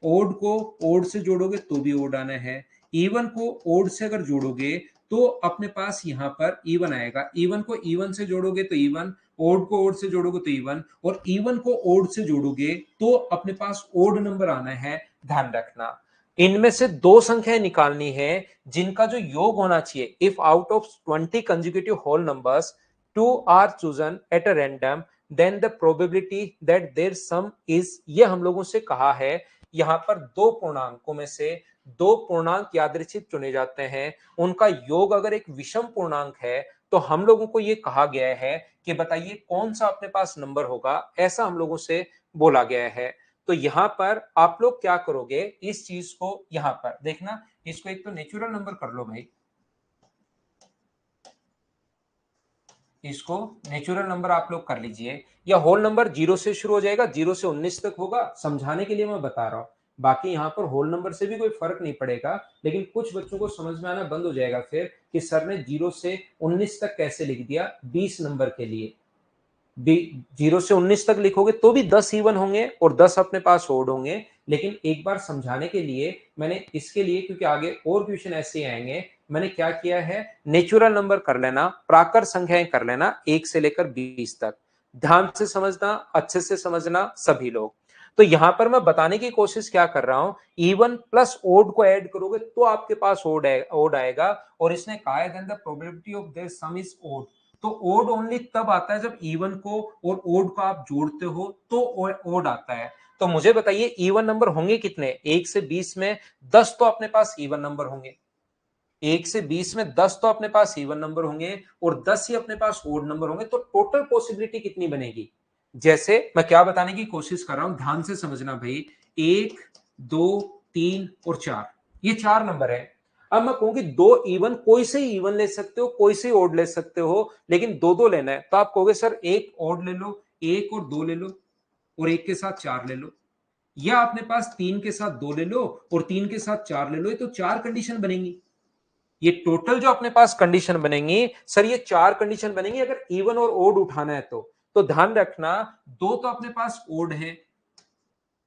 ओड को ओड से जोड़ोगे तो भी ओड आना है, इवन को ओड से अगर जोड़ोगे तो अपने पास यहां पर इवन आएगा, इवन को इवन से जोड़ोगे तो इवन, ओड को ओड से जोड़ोगे तो इवन, और इवन को ओड से जोड़ोगे तो अपने पास ओड नंबर आना है। ध्यान रखना इनमें से दो संख्याएं निकालनी है जिनका जो योग होना चाहिए, if out of 20 consecutive whole numbers two are chosen at a random then the probability that their sum is, ये हम लोगों से कहा है। यहां पर दो पूर्णांकों में से दो पूर्णांक यादृच्छिक चुने जाते हैं, उनका योग अगर एक विषम पूर्णांक है तो हम लोगों को यह कहा गया है कि बताइए कौन सा अपने पास नंबर होगा, ऐसा हम लोगों से बोला गया है। तो यहां पर आप लोग क्या करोगे, इस चीज को यहां पर देखना, इसको एक तो नेचुरल नंबर कर लो भाई, इसको नेचुरल नंबर आप लोग कर लीजिए, या होल नंबर जीरो से शुरू हो जाएगा, 0 से 19 तक होगा, समझाने के लिए मैं बता रहा हूं। बाकी यहाँ पर होल नंबर से भी कोई फर्क नहीं पड़ेगा, लेकिन कुछ बच्चों को समझ में आना बंद हो जाएगा फिर कि सर ने 0 से 19 तक कैसे लिख दिया 20 नंबर के लिए। 0 से 19 तक लिखोगे तो भी 10 इवन होंगे और 10 अपने पास ओड होंगे। लेकिन एक बार समझाने के लिए मैंने इसके लिए, क्योंकि आगे और क्वेश्चन ऐसे आएंगे, मैंने क्या किया है, नेचुरल नंबर कर लेना, प्राकृत संख्याएं कर लेना 1 से लेकर 20 तक। ध्यान से समझना, अच्छे से समझना सभी लोग। तो यहां पर मैं बताने की कोशिश क्या कर रहा हूं, इवन प्लस ओड को ऐड करोगे तो आपके पास ओड आएगा, और इसने कहा है then the probability of their sum is odd. तो ओड ओनली तब आता है जब इवन को और ओड को आप जोड़ते हो तो ओड आता है। तो मुझे बताइए इवन नंबर होंगे कितने, 1 से 20 में 10 तो अपने पास इवन नंबर होंगे, 1 से 20 में 10 तो अपने पास इवन नंबर होंगे और 10 ही अपने पास ओड नंबर होंगे। तो टोटल पॉसिबिलिटी कितनी बनेगी, जैसे मैं क्या बताने की कोशिश कर रहा हूं, ध्यान से समझना भाई। 1, 2, 3 और 4, ये चार नंबर है। अब मैं कहूंगी दो इवन, कोई से ही इवन ले सकते हो, कोई से ओड ले सकते हो, लेकिन दो दो लेना है तो आप कहोगे सर एक ओड ले लो, एक और दो ले लो, और एक के साथ चार ले लो, या अपने पास तीन के साथ दो ले लो और तीन के साथ चार ले लो। ये तो चार कंडीशन बनेंगी, ये टोटल जो अपने पास कंडीशन बनेंगी सर, ये चार कंडीशन बनेंगी अगर इवन और ओड उठाना है तो ध्यान रखना, दो तो अपने पास ओड है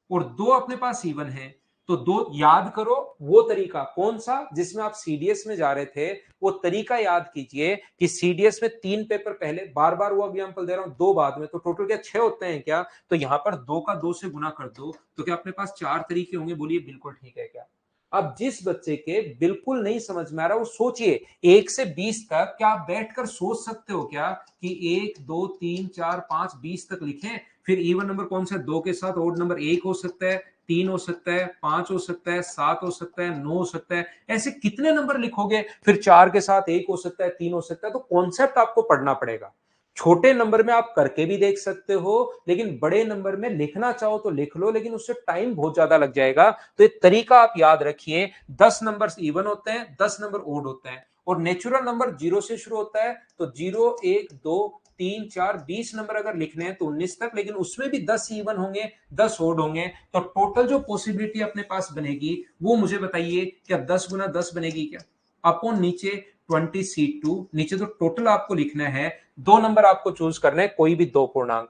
और दो अपने पास इवन है। तो दो याद करो, वो तरीका कौन सा जिसमें आप सीडीएस में जा रहे थे, वो तरीका याद कीजिए कि सीडीएस में 3 पेपर पहले, बार बार वो एग्जांपल दे रहा हूं, दो बाद में, तो टोटल क्या 6 होते हैं क्या? तो यहां पर दो का दो से गुना कर दो तो क्या अपने पास चार तरीके होंगे? बोलिए बिल्कुल ठीक है क्या? अब जिस बच्चे के बिल्कुल नहीं समझ में आ रहा वो सोचिए, 1 से 20 तक क्या आप बैठकर सोच सकते हो क्या कि 1 2 3 4 5 20 तक लिखें? फिर इवन नंबर कौन सा है? 2 के साथ ओड नंबर 1 हो सकता है, 3 हो सकता है, 5 हो सकता है, 7 हो सकता है, 9 हो सकता है, ऐसे कितने नंबर लिखोगे? फिर 4 के साथ 1 हो सकता है, 3 हो सकता है। तो कॉन्सेप्ट आपको पढ़ना पड़ेगा। छोटे नंबर में आप करके भी देख सकते हो, लेकिन बड़े नंबर में लिखना चाहो तो लिख लो, लेकिन उससे टाइम बहुत ज्यादा लग जाएगा। तो ये तरीका आप याद रखिए, 10 नंबर इवन होते हैं, 10 नंबर ओड होते हैं, और नेचुरल नंबर जीरो से शुरू होता है। तो 0 1 2 3 4 20 नंबर अगर लिखने हैं तो 19 तक, लेकिन उसमें भी 10 इवन होंगे, 10 ओड होंगे, तो टोटल जो पॉसिबिलिटी अपने पास बनेगी वो मुझे बताइए, क्या 10 गुना 10 बनेगी क्या? अपॉन नीचे 20C2, नीचे तो टोटल आपको लिखना है, दो नंबर आपको चूज करने हैं, कोई भी दो पूर्णांक।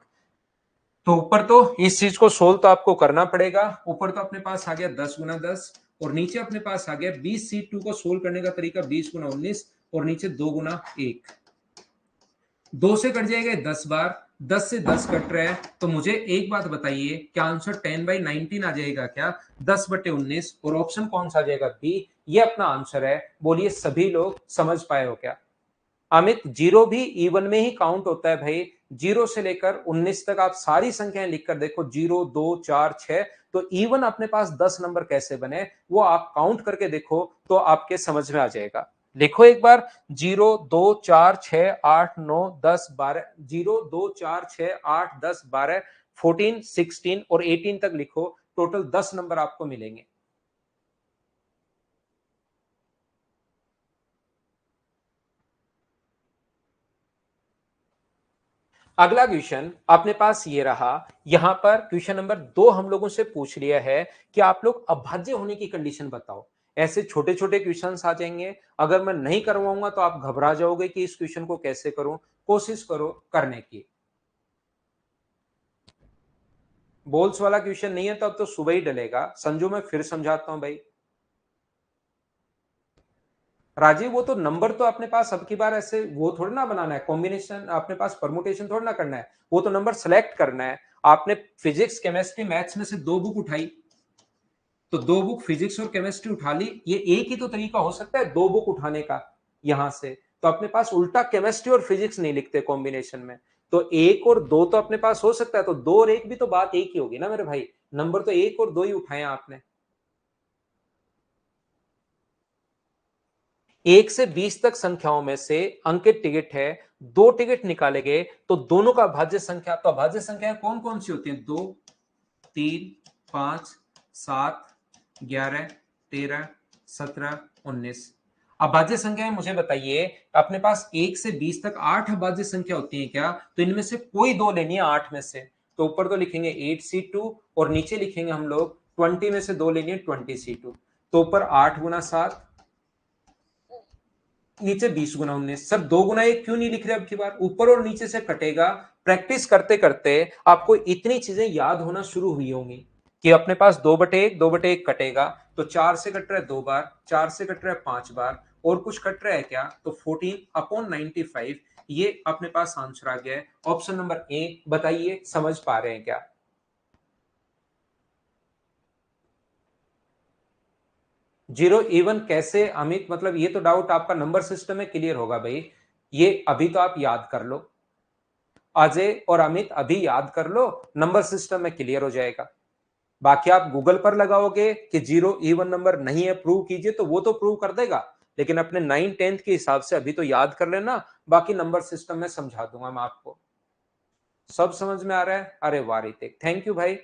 तो ऊपर तो इस चीज को सोल्व तो आपको करना पड़ेगा। ऊपर तो अपने पास आ गया 10 गुना 10, और नीचे अपने पास आ गया 20C2 को सोल्व करने का तरीका 20 गुना 19, और नीचे 2 गुना 1। 2 से कट जाएगा 10 बार, 10 से 10 कट रहा है, तो मुझे एक बात बताइए, क्या आंसर 10/19 आ जाएगा क्या? 10/19, और ऑप्शन कौन सा आ जाएगा? बी। ये अपना आंसर है। बोलिए सभी लोग समझ पाए हो क्या? अमित, जीरो भी इवन में ही काउंट होता है भाई। 0 से लेकर 19 तक आप सारी संख्याएं लिखकर देखो, 0 2 4 6, तो इवन अपने पास 10 नंबर कैसे बने वो आप काउंट करके देखो तो आपके समझ में आ जाएगा। देखो एक बार, 0 2 4 6 8 9 10 12, 0 2 4 6 8 10 12 14 16 और 18 तक लिखो, टोटल 10 नंबर आपको मिलेंगे। अगला क्वेश्चन अपने पास ये रहा। यहां पर क्वेश्चन नंबर 2 हम लोगों से पूछ लिया है कि आप लोग अभाज्य होने की कंडीशन बताओ। ऐसे छोटे छोटे क्वेश्चंस आ जाएंगे, अगर मैं नहीं करवाऊंगा तो आप घबरा जाओगे कि इस क्वेश्चन को कैसे करूं। कोशिश करो करने की। बोल्स वाला क्वेश्चन नहीं है तो अब तो सुबह ही डलेगा। संजू मैं फिर समझाता हूं भाई। राजीव, वो तो नंबर तो अपने पास अब की बार ऐसे वो थोड़ी ना बनाना है, कॉम्बिनेशन अपने पास परमुटेशन थोड़ी ना करना है, वो तो नंबर सेलेक्ट करना है। आपने फिजिक्स केमिस्ट्री मैथ्स में से दो बुक उठाई, तो दो बुक फिजिक्स और केमिस्ट्री उठा ली, ये एक ही तो तरीका हो सकता है दो बुक उठाने का यहां से। तो अपने पास उल्टा केमिस्ट्री और फिजिक्स नहीं लिखते कॉम्बिनेशन में, तो एक और दो तो अपने पास हो सकता है, तो दो और एक भी तो बात एक ही होगी ना मेरे भाई। नंबर तो एक और दो ही उठाए आपने। 1 से 20 तक संख्याओं में से अंकित टिकट है, दो टिकट निकाले गए, तो दोनों का भाज्य संख्या, तो भाज्य संख्या कौन कौन सी होती है? 2 3 5 7 11 13 17 19। अभाज्य संख्याएं मुझे बताइए, अपने पास 1 से 20 तक 8 अभाज्य संख्या होती है क्या? तो इनमें से कोई दो लेनी है 8 में से, तो ऊपर तो लिखेंगे 8C2, और नीचे लिखेंगे हम लोग 20 में से दो लेनी है 20C2, तो ऊपर 8 गुना 7, नीचे 20 गुना 19। सर दो गुना एक क्यों नहीं लिख रहे? अब की बार ऊपर और नीचे से कटेगा। प्रैक्टिस करते करते आपको इतनी चीजें याद होना शुरू हुई होंगी कि अपने पास 2/1 2/1 कटेगा, तो 4 से कट रहा है 2 बार, 4 से कट रहा है 5 बार, और कुछ कट रहा है क्या? तो 14/95। ये अपने पास आंसर आ गया है, ऑप्शन नंबर ए। बताइए समझ पा रहे हैं क्या? जीरो इवन कैसे अमित? मतलब ये तो डाउट आपका नंबर सिस्टम में क्लियर होगा भाई। ये अभी तो आप याद कर लो, अजय और अमित अभी याद कर लो, नंबर सिस्टम में क्लियर हो जाएगा। बाकी आप गूगल पर लगाओगे कि जीरो इवन नंबर नहीं है, प्रूव कीजिए, तो वो तो प्रूव कर देगा, लेकिन अपने 9 10 के हिसाब से अभी तो याद कर लेना। बाकी नंबर सिस्टम में समझा दूंगा मैं आपको। सब समझ में आ रहा है? अरे वाह रितिक, थैंक यू भाई।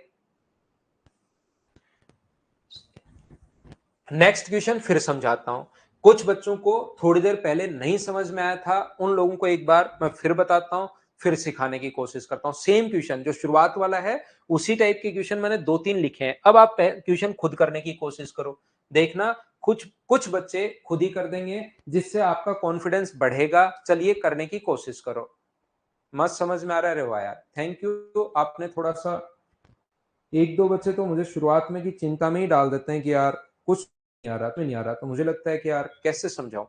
नेक्स्ट क्वेश्चन फिर समझाता हूं। कुछ बच्चों को थोड़ी देर पहले नहीं समझ में आया था, उन लोगों को एक बार मैं फिर बताता हूं, फिर सिखाने की कोशिश करता हूं। सेम क्वेश्चन जो शुरुआत वाला है, उसी टाइप के क्वेश्चन मैंने 2 3 लिखे हैं। अब आप क्वेश्चन खुद करने की कोशिश करो, देखना कुछ कुछ बच्चे खुद ही कर देंगे, जिससे आपका कॉन्फिडेंस बढ़ेगा। चलिए करने की कोशिश करो। मस्त समझ में आ रहा है? रे वाह यार, थैंक यू। आपने थोड़ा सा, एक दो बच्चे तो मुझे शुरुआत में की चिंता में ही डाल देते हैं कि यार कुछ नहीं आ रहा, तो नहीं आ रहा, तो मुझे लगता है कि यार कैसे समझाऊं।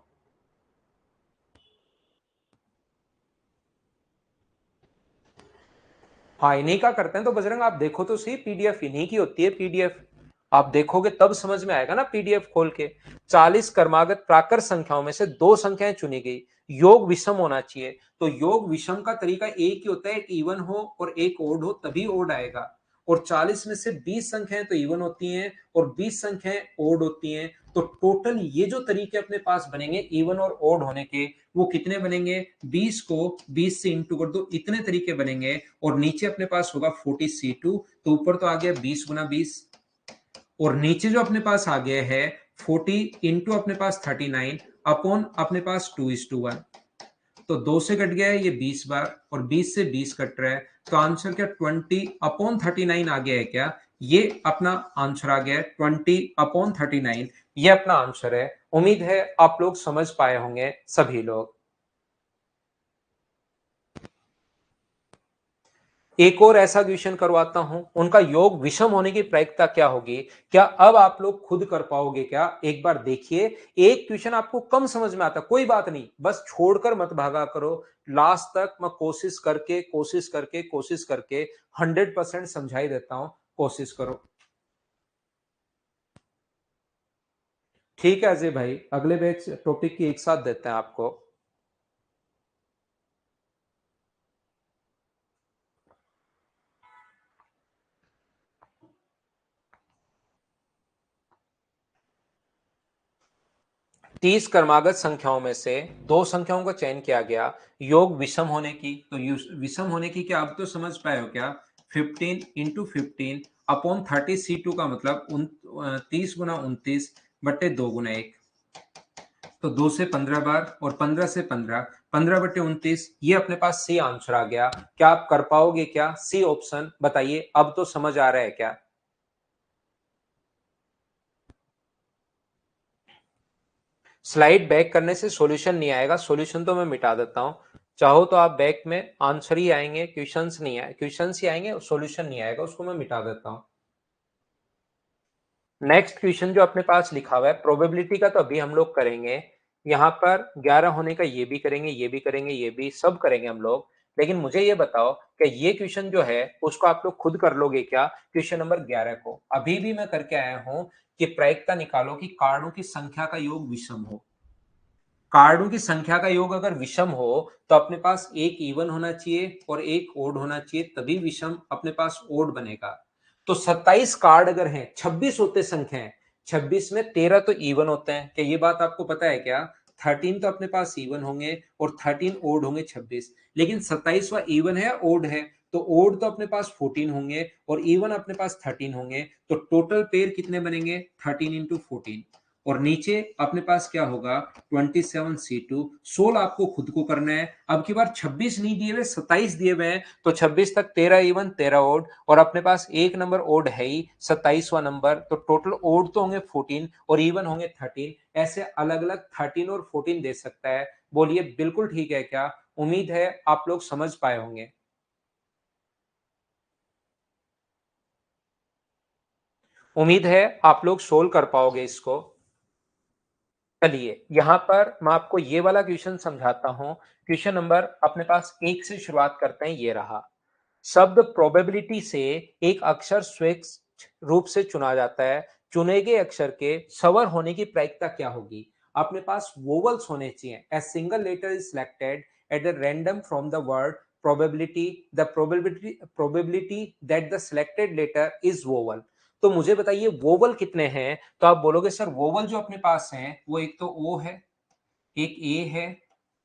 हाँ, इन्हीं का करते हैं। तो बजरंग आप देखो तो सही, पीडीएफ इन्हीं की होती है, पीडीएफ। आप देखोगे तब समझ में आएगा ना पीडीएफ खोल के। 40 क्रमागत प्राकृत संख्याओं में से दो संख्याएं चुनी गई, योग विषम होना चाहिए। तो योग विषम का तरीका एक ही होता है, एक इवन हो और एक ओड हो, तभी ओड आएगा। और 40 में से 20 संख्याएं तो इवन होती हैं और 20 संख्याएं ओड होती हैं, तो टोटल ये जो तरीके अपने पास बनेंगे इवन और ओड होने के, वो कितने बनेंगे? 20 को 20 से इंटू कर दो, इतने तरीके बनेंगे। और नीचे अपने पास होगा 40C2, तो ऊपर तो आ गया 20 गुना 20, और नीचे जो अपने पास आ गया है 40 इंटू अपने पास 39 अपॉन अपने पास 2:1। तो 2 से कट गया है ये 20 बार और 20 से 20 कट रहा है, तो आंसर क्या 20/39 आ गया है क्या? ये अपना आंसर आ गया है 20/39। ये अपना आंसर है। उम्मीद है आप लोग समझ पाए होंगे सभी लोग। एक और ऐसा क्वेश्चन करवाता हूं, उनका योग विषम होने की प्रायिकता क्या होगी? क्या अब आप लोग खुद कर पाओगे क्या? एक बार देखिए। एक क्वेश्चन आपको कम समझ में आता, कोई बात नहीं, बस छोड़कर मत भागा करो। लास्ट तक मैं कोशिश करके 100% समझाई देता हूं। कोशिश करो। ठीक है अजय भाई, अगले बैच टॉपिक की एक साथ देते हैं आपको। 30 क्रमागत संख्याओं में से दो संख्याओं का चयन किया गया योग विषम होने की। तो विषम होने की क्या आप तो समझ पाए हो क्या? 15 × 15/30 C2 का मतलब 30 × 29 बटे 2 × 1। तो 2 से 15 बार और 15 से 15, 15/29। ये अपने पास सी आंसर आ गया। क्या आप कर पाओगे क्या? सी ऑप्शन बताइए, अब तो समझ आ रहा है क्या? स्लाइड बैक करने से सॉल्यूशन नहीं आएगा, सॉल्यूशन तो मैं मिटा देता हूं। चाहो तो आप बैक में आंसर ही आएंगे, क्वेश्चंस नहीं आए, क्वेश्चंस ही आएंगे, सॉल्यूशन नहीं आएगा, उसको मैं मिटा देता हूं। नेक्स्ट क्वेश्चन जो अपने पास लिखा हुआ है प्रोबेबिलिटी का, तो अभी हम लोग करेंगे। यहाँ पर 11 होने का ये भी करेंगे, ये भी करेंगे, ये भी सब करेंगे हम लोग। लेकिन मुझे ये बताओ कि ये क्वेश्चन जो है उसको आप लोग खुद कर लोगे क्या? क्वेश्चन नंबर 11 को अभी भी मैं करके आया हूं कि प्रायिकता निकालो कि कार्डों की संख्या का योग विषम हो। कार्डों की संख्या का योग अगर विषम हो तो अपने पास एक इवन होना चाहिए और एक ओड होना चाहिए, तभी विषम अपने पास ओड बनेगा। तो 27 कार्ड अगर हैं, 26 होते संख्याएं, 26 में 13 तो इवन होते हैं, क्या ये बात आपको पता है क्या? 13 तो अपने पास इवन होंगे और 13 ओड होंगे 26। लेकिन 27वां इवन है या ओड है? तो ओड तो अपने पास 14 होंगे और इवन अपने पास 13 होंगे। तो टोटल पेयर कितने बनेंगे? 13 × 14। और नीचे अपने पास क्या होगा? 27C2। 16 आपको खुद को करना है। अब की बार 26 नहीं दिए हुए, 27 दिए हुए हैं, तो 26 तक 13 इवन 13 ओड, और अपने पास एक नंबर ओड है ही 27वां नंबर। तो टोटल ओड तो होंगे 14 और इवन होंगे 13। ऐसे अलग अलग 13 और 14 दे सकता है। बोलिए बिल्कुल ठीक है क्या? उम्मीद है आप लोग समझ पाए होंगे। उम्मीद है आप लोग सोल्व कर पाओगे इसको। चलिए यहां पर मैं आपको ये वाला क्वेश्चन समझाता हूं। क्वेश्चन नंबर अपने पास 1 से शुरुआत करते हैं। ये रहा। शब्द प्रोबेबिलिटी से एक अक्षर स्वैच्छिक रूप से चुना जाता है। चुने गए अक्षर के सवर होने की प्रायिकता क्या होगी? अपने पास वोवल्स होने चाहिए। A single letter is selected at the random from the word probability. The probability that the selected letter is vowel. तो मुझे बताइए वोवल कितने हैं? तो आप बोलोगे सर वोवल जो अपने पास हैं वो एक तो ओ है, एक ए है,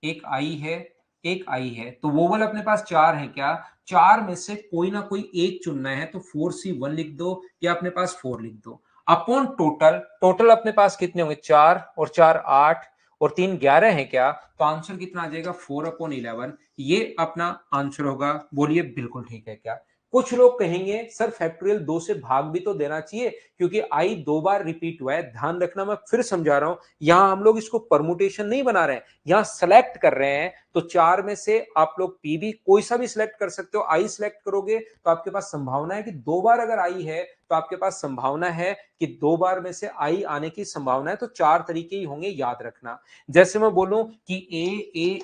एक आई है, एक आई है। तो वोवल अपने पास चार है क्या? चार में से कोई ना कोई एक चुनना है, तो 4C1 लिख दो या अपने पास 4 लिख दो। अपॉन टोटल, टोटल अपने पास कितने होंगे? 4 और 4 8 और 3 11 है क्या? तो आंसर कितना आ जाएगा? 4/11। ये अपना आंसर होगा। बोलिए बिल्कुल ठीक है क्या? कुछ लोग कहेंगे सर फैक्टोरियल 2 से भाग भी तो देना चाहिए, क्योंकि आई 2 बार रिपीट हुआ है। ध्यान रखना, मैं फिर समझा रहा हूं, यहां हम लोग इसको परमुटेशन नहीं बना रहे हैं, यहां सेलेक्ट कर रहे हैं। तो चार में से आप लोग पी भी कोई सा भी सिलेक्ट कर सकते हो। आई सिलेक्ट करोगे तो आपके पास संभावना है कि 2 बार अगर आई है तो आपके पास संभावना है कि 2 बार में से आई आने की संभावना है। तो चार तरीके ही होंगे, याद रखना। जैसे मैं बोलूं कि ए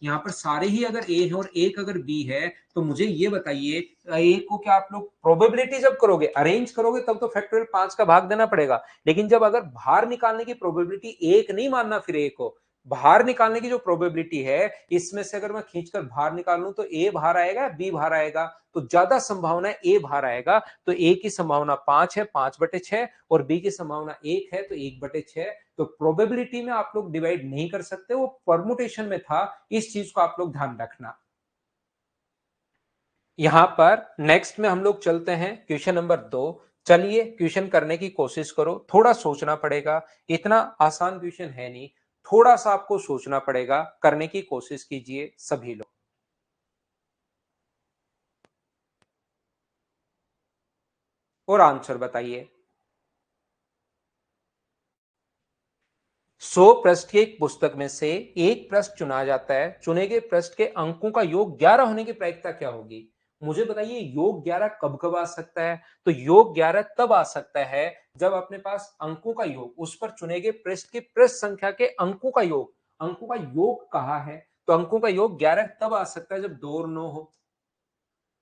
यहां पर सारे ही अगर ए है और एक अगर बी है, तो मुझे ये बताइए ए को क्या आप लोग प्रोबेबिलिटी जब करोगे, अरेंज करोगे, तब तो फैक्टोरियल 5 का भाग देना पड़ेगा। लेकिन जब अगर बाहर निकालने की प्रोबेबिलिटी एक नहीं मानना, फिर ए को बाहर निकालने की जो प्रोबेबिलिटी है, इसमें से अगर मैं खींचकर बाहर निकाल लूं तो ए बाहर आएगा, बी बाहर आएगा। तो ज्यादा संभावना है ए बाहर आएगा। तो ए की संभावना 5 है, 5/6, और बी की संभावना 1 है, तो 1/6। तो प्रोबेबिलिटी में आप लोग डिवाइड नहीं कर सकते, वो परमुटेशन में था। इस चीज को आप लोग ध्यान रखना। यहां पर नेक्स्ट में हम लोग चलते हैं क्वेश्चन नंबर 2। चलिए क्वेश्चन करने की कोशिश करो, थोड़ा सोचना पड़ेगा, इतना आसान क्वेश्चन है नहीं। थोड़ा सा आपको सोचना पड़ेगा, करने की कोशिश कीजिए सभी लोग। और आंसर बताइए। 100 पृष्ठ की एक पुस्तक में से एक पृष्ठ चुना जाता है, चुने गए पृष्ठ के अंकों का योग 11 होने की प्रायिकता क्या होगी? मुझे बताइए योग 11 कब कब आ सकता है? तो योग 11 तब आ सकता है जब अपने पास अंकों का योग, उस पर चुने गए पृष्ठ की पृष्ठ संख्या के अंकों का योग कहा है, तो अंकों का योग 11 तब आ सकता है जब 2 और 9 हो।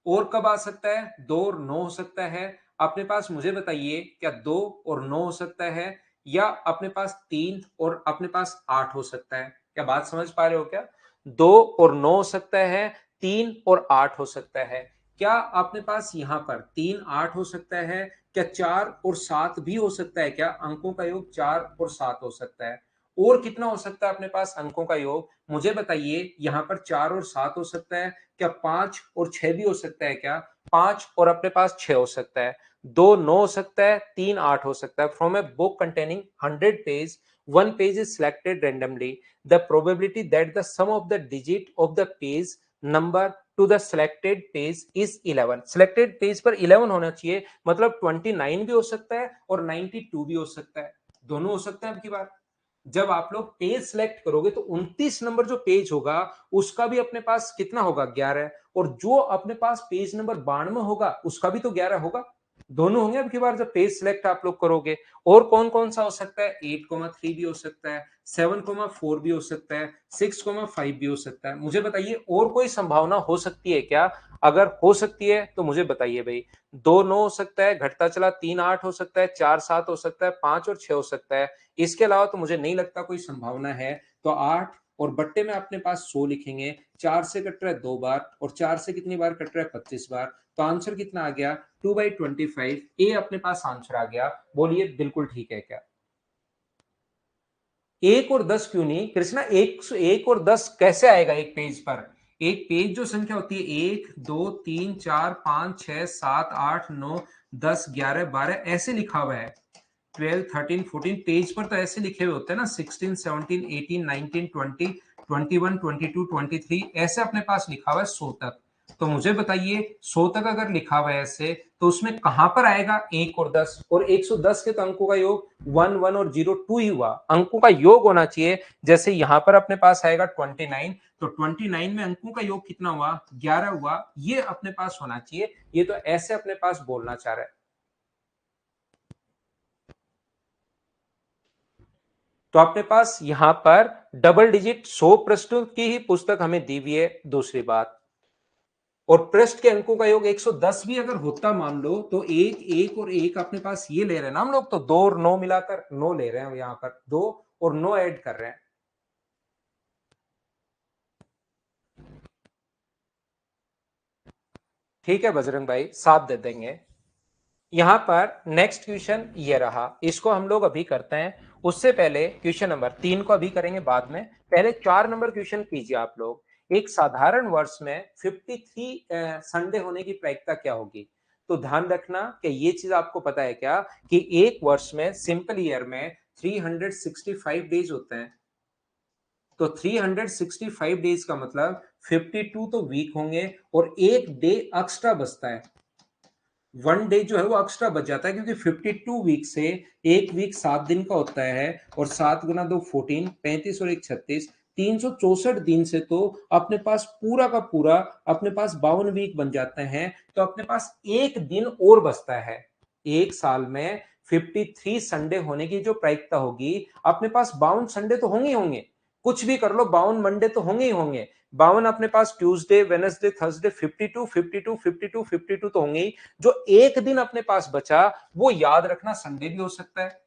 और कब आ सकता है? 2 और 9 हो सकता है। अपने पास मुझे बताइए क्या 2 और 9 हो सकता है, या अपने पास 3 और अपने पास 8 हो सकता है? क्या बात समझ पा रहे हो क्या? 2 और 9 हो सकता है, 3 और 8 हो सकता है। क्या अपने पास यहाँ पर 3 8 हो सकता है? क्या 4 और 7 भी हो सकता है क्या? अंकों का योग 4 और 7 हो सकता है। और कितना हो सकता है अपने पास अंकों का योग? मुझे बताइए, यहाँ पर 4 और 7 हो सकता है, क्या 5 और 6 भी हो सकता है क्या? 5 और अपने पास 6 हो सकता है, 2 9 हो सकता है, 3 8 हो सकता है। From a book containing 100 page, one page is selected randomly. The probability that the sum of the digit of the page number to the selected page is 11. Selected page पर 11 होना चाहिए, मतलब 29 भी हो सकता है और 92 भी हो सकता है, दोनों हो सकते हैं। अब की बार जब आप लोग पेज सिलेक्ट करोगे तो 29 नंबर जो पेज होगा उसका भी अपने पास कितना होगा? 11। और जो अपने पास पेज नंबर 92 होगा उसका भी तो 11 होगा, दोनों होंगे अब की बार जब पेज सिलेक्ट आप लोग करोगे। और कौन कौन सा हो सकता है? 8,3 भी हो सकता है, 7,4 भी हो सकता है, 6,5 भी हो सकता है। मुझे बताइए और कोई संभावना हो सकती है क्या? अगर हो सकती है तो मुझे बताइए भाई। 2 9 हो सकता है, घटता चला 3 8 हो सकता है, 4 7 हो सकता है, 5 और 6 हो सकता है। इसके अलावा तो मुझे नहीं लगता कोई संभावना है। तो 8 और बट्टे में अपने पास 100 लिखेंगे, 4 से कट रहा है 2 बार और 4 से कितनी बार कट रहा है? 25 बार। तो आंसर कितना आ गया? 2/25। ए अपने पास आंसर आ गया। बोलिए बिल्कुल ठीक है क्या? 1 और 10 क्यों नहीं कृष्णा? 1 और 10 कैसे आएगा एक पेज पर? एक पेज जो संख्या होती है 1 2 3 4 5 6 7 8 9 10 11 12 ऐसे लिखा हुआ है। 12 13 14 पेज पर तो ऐसे लिखे हुए होते हैं ना, 16 17 18 19 20 21 22 23 ऐसे अपने पास लिखा हुआ है 100 तक। तो मुझे बताइए 100 तक अगर लिखा हुआ है ऐसे, तो उसमें कहां पर आएगा 1 और 10? और 110 के तो अंकों का योग 1 1 और 0 2 ही हुआ, अंकों का योग होना चाहिए। जैसे यहां पर अपने पास आएगा 29, तो 29 में अंकों का योग कितना हुआ? 11 हुआ। ये अपने पास होना चाहिए। ये तो ऐसे अपने पास बोलना चाह रहा है। तो अपने पास यहां पर डबल डिजिट 100 पृष्ठों की ही पुस्तक हमें दी हुई है। दूसरी बात, और पृष्ठ के अंकों का योग 110 भी अगर होता मान लो, तो एक एक और एक अपने पास ये ले रहे हैं ना हम लोग, तो 2 और 9 मिलाकर 9 ले रहे हैं, यहां पर 2 और 9 ऐड कर रहे हैं। ठीक है बजरंग भाई, साथ दे देंगे। यहां पर नेक्स्ट क्वेश्चन ये रहा, इसको हम लोग अभी करते हैं। उससे पहले क्वेश्चन नंबर 3 को अभी करेंगे बाद में, पहले 4 नंबर क्वेश्चन कीजिए आप लोग। एक साधारण वर्ष में 53 संडे होने की प्रायिकता क्या होगी? तो ध्यान रखना कि ये चीज आपको पता है क्या, कि एक वर्ष में सिंपल ईयर में 365 डेज होते हैं। तो 365 डेज का मतलब 52 तो वीक होंगे और एक डे एक्स्ट्रा बचता है। वन डे जो है वो एक्स्ट्रा बच जाता है, क्योंकि 52 वीक से एक वीक 7 दिन का होता है, और 7 गुना 2 14, 35 और एक 36, 364 दिन से तो अपने पास पूरा का पूरा अपने पास 52 वीक बन जाते हैं। तो अपने पास एक दिन और बचता है। एक साल में 53 संडे होने की जो प्रायिकता होगी, अपने पास 52 संडे तो होंगे ही होंगे। कुछ भी कर लो, 52 मंडे तो होंगे ही होंगे। 52 अपने पास ट्यूसडे वेडनेसडे थर्सडे 52 52 52 52 तो होंगे ही। जो एक दिन अपने पास बचा, वो याद रखना संडे भी हो सकता है,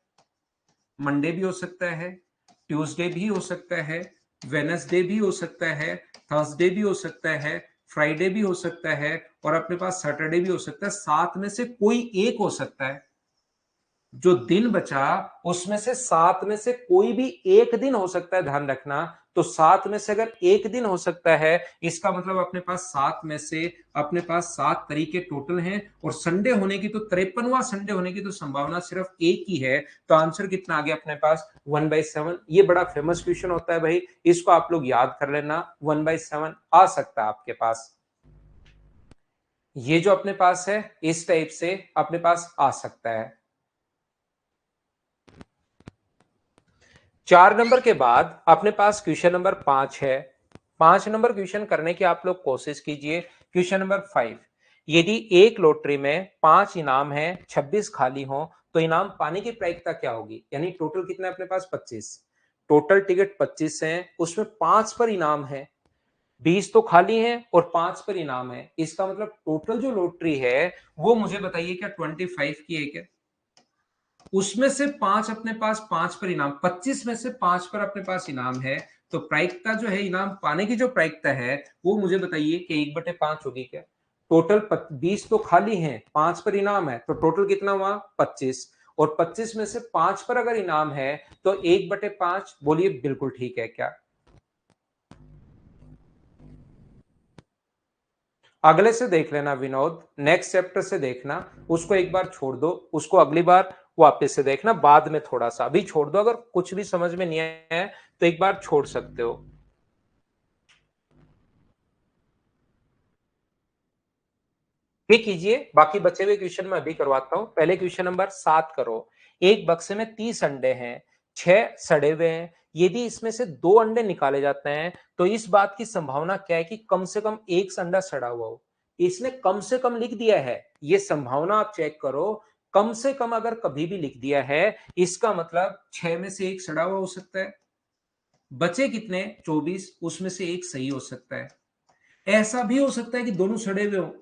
मंडे भी हो सकता है, ट्यूसडे भी हो सकता है, वेनसडे भी हो सकता है, थर्सडे भी हो सकता है, फ्राइडे भी हो सकता है, और अपने पास सैटरडे भी हो सकता है। 7 में से कोई एक हो सकता है। जो दिन बचा उसमें से 7 में से कोई भी एक दिन हो सकता है, ध्यान रखना। तो 7 में से अगर एक दिन हो सकता है, इसका मतलब अपने पास 7 में से अपने पास 7 तरीके टोटल हैं, और संडे होने की तो 53वां संडे होने की तो संभावना सिर्फ एक ही है। तो आंसर कितना आ गया अपने पास 1/7। ये बड़ा फेमस क्वेश्चन होता है भाई, इसको आप लोग याद कर लेना, 1/7 आ सकता है आपके पास। ये जो अपने पास है इस टाइप से अपने पास आ सकता है। 4 नंबर के बाद अपने पास क्वेश्चन नंबर 5 है। 5 नंबर क्वेश्चन करने की आप लोग कोशिश कीजिए। क्वेश्चन नंबर 5, यदि एक लॉटरी में 5 इनाम है, 26 खाली हो, तो इनाम पाने की प्रायिकता क्या होगी? यानी टोटल कितना है अपने पास? 25। टोटल टिकट 25 है, उसमें 5 पर इनाम है, 20 तो खाली हैं और 5 पर इनाम है। इसका मतलब टोटल जो लॉटरी है वो मुझे बताइए क्या 25 की है क्या? उसमें से 5 अपने पास 5 पर इनाम, 25 में से 5 पर अपने पास इनाम है, तो प्रायिकता जो है इनाम पाने की जो प्रायिकता है वो मुझे बताइए कि 1/5 होगी क्या? टोटल 20 तो खाली हैं, 5 पर इनाम है, तो टोटल कितना हुआ? 25। और 25 में से 5 पर अगर इनाम है तो 1/5, बोलिए बिल्कुल ठीक है क्या? अगले से देख लेना विनोद, नेक्स्ट चैप्टर से देखना, उसको एक बार छोड़ दो, उसको अगली बार वापस से देखना, बाद में थोड़ा सा अभी छोड़ दो। अगर कुछ भी समझ में नहीं आया है तो एक बार छोड़ सकते हो। ये कीजिए, बाकी बचे हुए क्वेश्चन मैं अभी करवाता हूं। पहले क्वेश्चन नंबर 7 करो। एक बक्से में 30 अंडे हैं, 6 सड़े हुए हैं। यदि इसमें से 2 अंडे निकाले जाते हैं तो इस बात की संभावना क्या है कि कम से कम एक अंडा सड़ा हुआ हो? इसने कम से कम लिख दिया है, ये संभावना आप चेक करो। कम से कम अगर कभी भी लिख दिया है, इसका मतलब 6 में से एक सड़ा हुआ हो सकता है। बचे कितने? 24, उसमें से एक सही हो सकता है। ऐसा भी हो सकता है कि दोनों सड़े हुए हो,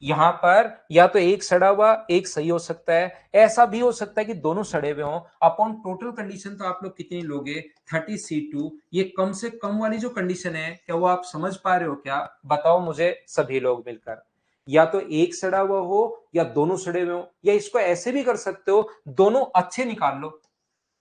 यहां पर या तो एक सड़ा हुआ एक सही हो सकता है, ऐसा भी हो सकता है कि दोनों सड़े हुए हों। अपॉन टोटल कंडीशन तो आप लोग कितनी लोगे? 30C2। ये कम से कम वाली जो कंडीशन है, क्या वो आप समझ पा रहे हो क्या? बताओ मुझे सभी लोग मिलकर। या तो एक सड़ा हुआ हो या दोनों सड़े हुए हो, या इसको ऐसे भी कर सकते हो, दोनों अच्छे निकाल लो।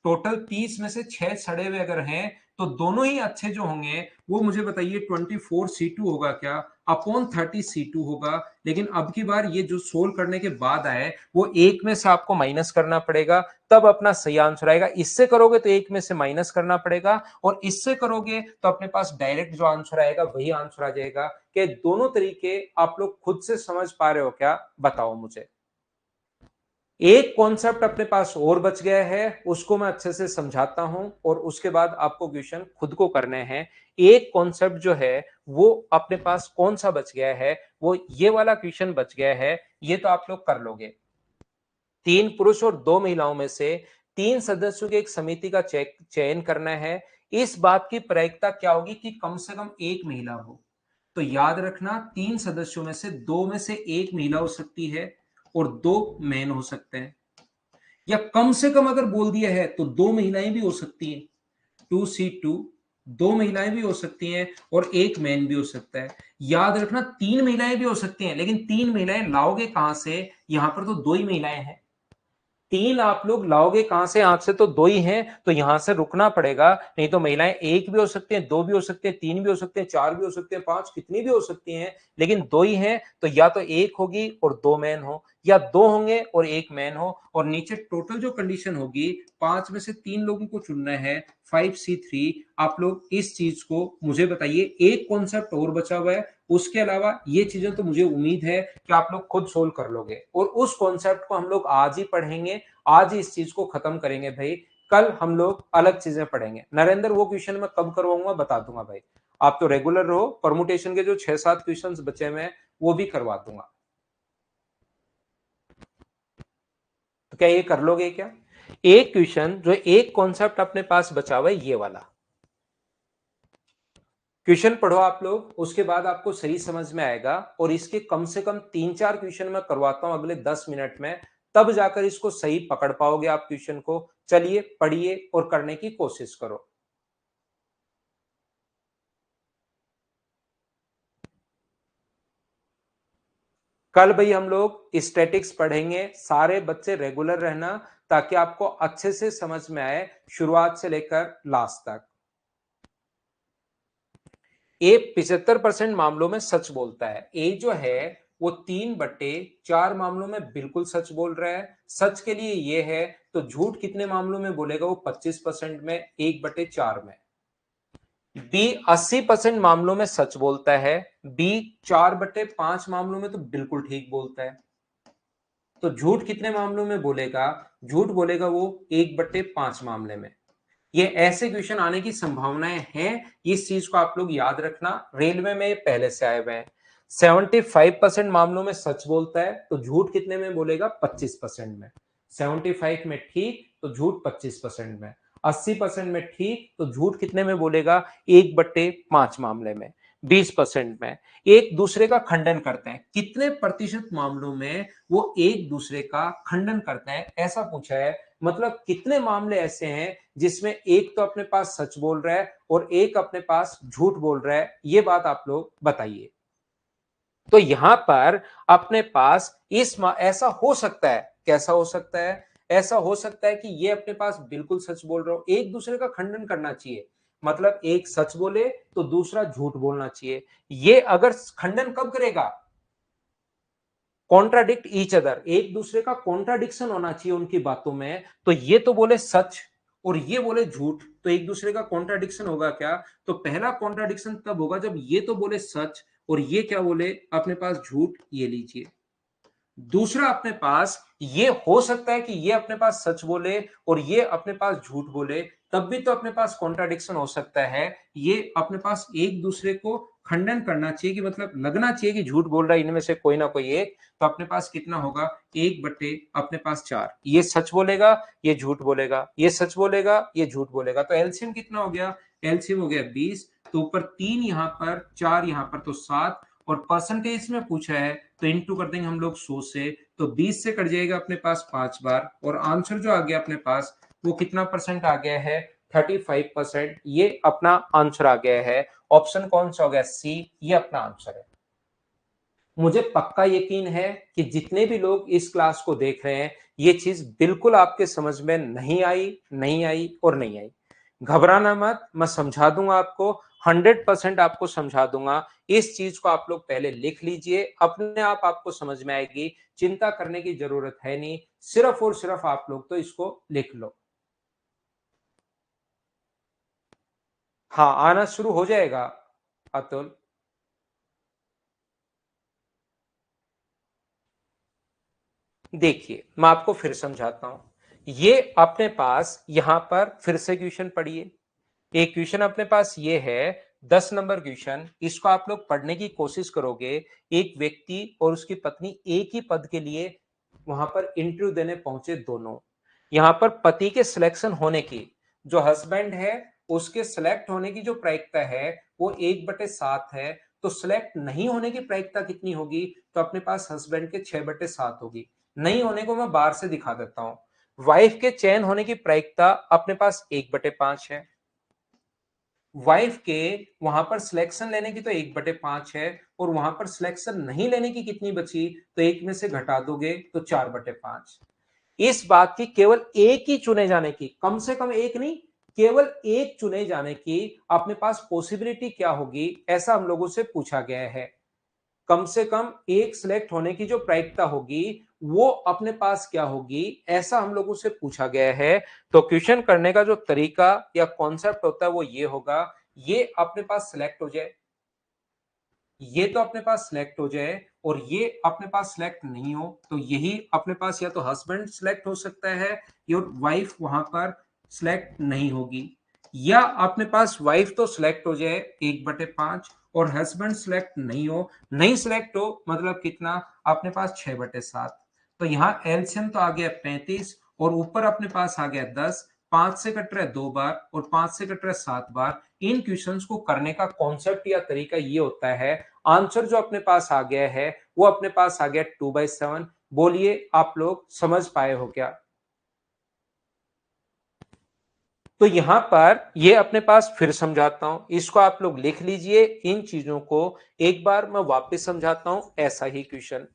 टोटल 30 में से 6 सड़े हुए अगर हैं तो दोनों ही अच्छे जो होंगे वो मुझे बताइए 24C2 होगा क्या? अपॉन 30C2 होगा। लेकिन अब की बार ये जो सोल्व करने के बाद आए वो एक में से आपको माइनस करना पड़ेगा, तब अपना सही आंसर आएगा। इससे करोगे तो एक में से माइनस करना पड़ेगा, और इससे करोगे तो अपने पास डायरेक्ट जो आंसर आएगा वही आंसर आ जाएगा। कि दोनों तरीके आप लोग खुद से समझ पा रहे हो क्या? बताओ मुझे। एक कॉन्सेप्ट अपने पास और बच गया है, उसको मैं अच्छे से समझाता हूं और उसके बाद आपको क्वेश्चन खुद को करने हैं। एक कॉन्सेप्ट जो है वो अपने पास कौन सा बच गया है? वो ये वाला क्वेश्चन बच गया है। ये तो आप लोग कर लोगे। 3 पुरुष और 2 महिलाओं में से 3 सदस्यों की एक समिति का चयन करना है। इस बात की प्रायिकता क्या होगी कि कम से कम एक महिला हो? तो याद रखना, 3 सदस्यों में से 2 में से एक महिला हो सकती है और 2 मैन हो सकते हैं। या कम से कम अगर बोल दिया है तो 2 महिलाएं भी हो सकती हैं। 2C2, 2 महिलाएं भी हो सकती हैं और एक मैन भी हो सकता है। याद रखना, 3 महिलाएं भी हो सकती हैं, लेकिन 3 महिलाएं लाओगे कहां से? यहां पर तो 2 ही महिलाएं हैं। 3 आप लोग लाओगे कहां से? आंख से तो 2 ही हैं, तो यहां से रुकना पड़ेगा। नहीं तो महिलाएं एक भी हो सकती हैं, 2 भी हो सकते हैं, 3 भी हो सकते हैं, 4 भी हो सकते हैं, 5 कितनी भी हो सकती हैं, लेकिन 2 ही हैं। तो या तो एक होगी और 2 मैन हो, या 2 होंगे और एक मैन हो। और नीचे टोटल जो कंडीशन होगी, 5 में से 3 लोगों को चुनना है, 5C3। आप लोग इस चीज को मुझे बताइए। एक कॉन्सेप्ट और बचा हुआ है, उसके अलावा ये चीजें तो मुझे उम्मीद है कि आप लोग खुद सोल्व कर लोगे, और उस कॉन्सेप्ट को हम लोग आज ही पढ़ेंगे, आज ही इस चीज को खत्म करेंगे भाई। कल हम लोग अलग चीजें पढ़ेंगे। नरेंद्र, वो क्वेश्चन मैं कब करवाऊंगा बता दूंगा भाई। आप तो रेगुलर रहो, परमुटेशन के जो 6-7 क्वेश्चंस बचे हुए हैं वो भी करवा दूंगा। तो क्या ये कर लोगे क्या? एक क्वेश्चन जो एक कॉन्सेप्ट अपने पास बचा हुआ है, ये वाला क्वेश्चन पढ़ो आप लोग, उसके बाद आपको सही समझ में आएगा। और इसके कम से कम 3-4 क्वेश्चन मैं करवाता हूं अगले 10 मिनट में, तब जाकर इसको सही पकड़ पाओगे आप क्वेश्चन को। चलिए पढ़िए और करने की कोशिश करो। कल भाई हम लोग स्टैटिक्स पढ़ेंगे, सारे बच्चे रेगुलर रहना, ताकि आपको अच्छे से समझ में आए शुरुआत से लेकर लास्ट तक। ए 75% मामलों में सच बोलता है। ए जो है वो 3/4 मामलों में बिल्कुल सच बोल रहा है, सच के लिए ये है। तो झूठ कितने मामलों में बोलेगा? वो 25% में, 1/4 में। बी 80% मामलों में सच बोलता है, बी 4/5 मामलों में तो बिल्कुल ठीक बोलता है। तो झूठ कितने मामलों में बोलेगा? झूठ बोलेगा वो 1/5 मामले में। ये ऐसे क्वेश्चन आने की संभावनाएं हैं, इस चीज को आप लोग याद रखना। रेलवे में पहले से आए हुए हैं। 75% मामलों में सच बोलता है, तो झूठ कितने में बोलेगा? 25% में। 75 में ठीक, तो झूठ 25% में। 80% में ठीक, तो झूठ कितने में बोलेगा? 1/5 मामले में, 20% में। एक दूसरे का खंडन करते हैं, कितने प्रतिशत मामलों में वो एक दूसरे का खंडन करते हैं, ऐसा पूछा है। मतलब कितने मामले ऐसे हैं जिसमें एक तो अपने पास सच बोल रहा है और एक अपने पास झूठ बोल रहा है, ये बात आप लोग बताइए। तो यहां पर अपने पास ऐसा हो सकता है, कैसा हो सकता है? ऐसा हो सकता है कि ये अपने पास बिल्कुल सच बोल रहा हो, एक दूसरे का खंडन करना चाहिए। मतलब एक सच बोले तो दूसरा झूठ बोलना चाहिए। ये अगर खंडन कब करेगा? कॉन्ट्राडिक्ट ईच अदर, एक दूसरे का कॉन्ट्राडिक्शन होना चाहिए उनकी बातों में। तो ये तो बोले सच और ये बोले झूठ, तो एक दूसरे का कॉन्ट्राडिक्शन होगा क्या? तो पहला कॉन्ट्राडिक्शन तब होगा जब ये तो बोले सच और ये क्या बोले अपने पास? झूठ। ये लीजिए। दूसरा अपने पास ये हो सकता है कि ये अपने पास सच बोले और ये अपने पास झूठ बोले, तब भी तो अपने पास कॉन्ट्राडिक्शन हो सकता है। ये अपने पास एक दूसरे को खंडन करना चाहिए, कि मतलब लगना चाहिए कि झूठ बोल रहा है इनमें से कोई ना कोई एक। तो अपने पास कितना होगा? 1/4। ये सच बोलेगा, ये झूठ बोलेगा, ये सच बोलेगा, ये झूठ बोलेगा। तो एलसीएम कितना हो गया? एलसीएम हो गया 20। तो ऊपर 3 यहां पर, 4 यहां पर, तो 7। और परसेंटेज में पूछा है तो इनटू कर देंगे हम लोग 100 से। तो 20 से कट जाएगा अपने पास 5 बार, और आंसर जो आ गया अपने पास वो कितना परसेंट आ गया है? 35%। ये अपना आंसर आ गया है। ऑप्शन कौन सा हो गया? सी, ये अपना आंसर है। मुझे पक्का यकीन है कि जितने भी लोग इस क्लास को देख रहे हैं, ये चीज बिल्कुल आपके समझ में नहीं आई, नहीं आई और नहीं आई। घबराना मत, मैं समझा दूंगा आपको, 100% आपको समझा दूंगा। इस चीज को आप लोग पहले लिख लीजिए, अपने आप आपको समझ में आएगी। चिंता करने की जरूरत है नहीं, सिर्फ और सिर्फ आप लोग तो इसको लिख लो। हाँ, आना शुरू हो जाएगा अतुल। देखिए, मैं आपको फिर समझाता हूं। ये अपने पास यहां पर फिर से क्वेश्चन पढ़िए। एक क्वेश्चन अपने पास ये है, 10 नंबर क्वेश्चन। इसको आप लोग पढ़ने की कोशिश करोगे। एक व्यक्ति और उसकी पत्नी एक ही पद के लिए वहां पर इंटरव्यू देने पहुंचे दोनों। यहां पर पति के सिलेक्शन होने की, जो हस्बैंड है उसके सिलेक्ट होने की जो प्रायिकता है वो 1/7 है। तो सिलेक्ट नहीं होने की प्रायिकता कितनी होगी? तो अपने पास हस्बैंड के 6/7 होगी। नहीं होने को मैं बाहर से दिखा देता हूं। वाइफ के चयन होने की प्रायिकता अपने पास 1/5 है। वाइफ के वहां पर सिलेक्शन लेने की तो 1/5 है, और वहां पर सिलेक्शन नहीं लेने की कितनी बची? तो एक में से घटा दोगे तो 4/5। इस बात की केवल एक ही चुने जाने की, कम से कम एक नहीं, केवल एक चुने जाने की अपने पास पॉसिबिलिटी क्या होगी, ऐसा हम लोगों से पूछा गया है। कम से कम एक सिलेक्ट होने की जो प्रायिकता होगी वो अपने पास क्या होगी, ऐसा हम लोगों से पूछा गया है। तो क्वेश्चन करने का जो तरीका या कॉन्सेप्ट होता है वो ये होगा, ये अपने पास सिलेक्ट हो जाए, ये तो अपने पास सिलेक्ट हो जाए, और ये अपने पास सिलेक्ट नहीं हो, तो यही अपने पास या तो हस्बैंड सिलेक्ट हो सकता है या वाइफ वहां पर सिलेक्ट नहीं होगी। या अपने पास वाइफ तो सिलेक्ट हो जाए 1/5 और हस्बैंड सिलेक्ट नहीं हो। नहीं सिलेक्ट हो मतलब कितना? अपने पास 6/7। तो यहाँ एलसीएम तो आ गया 35, और ऊपर अपने पास आ गया 10। 5 से कट रहा है 2 बार और 5 से कट रहा है 7 बार। इन क्वेश्चंस को करने का कॉन्सेप्ट या तरीका ये होता है। आंसर जो अपने पास आ गया है वो अपने पास आ गया 2/7। बोलिए, आप लोग समझ पाए हो क्या? तो यहां पर ये अपने पास फिर समझाता हूं, इसको आप लोग लिख लीजिए। इन चीजों को एक बार मैं वापस समझाता हूं, ऐसा ही क्वेश्चन,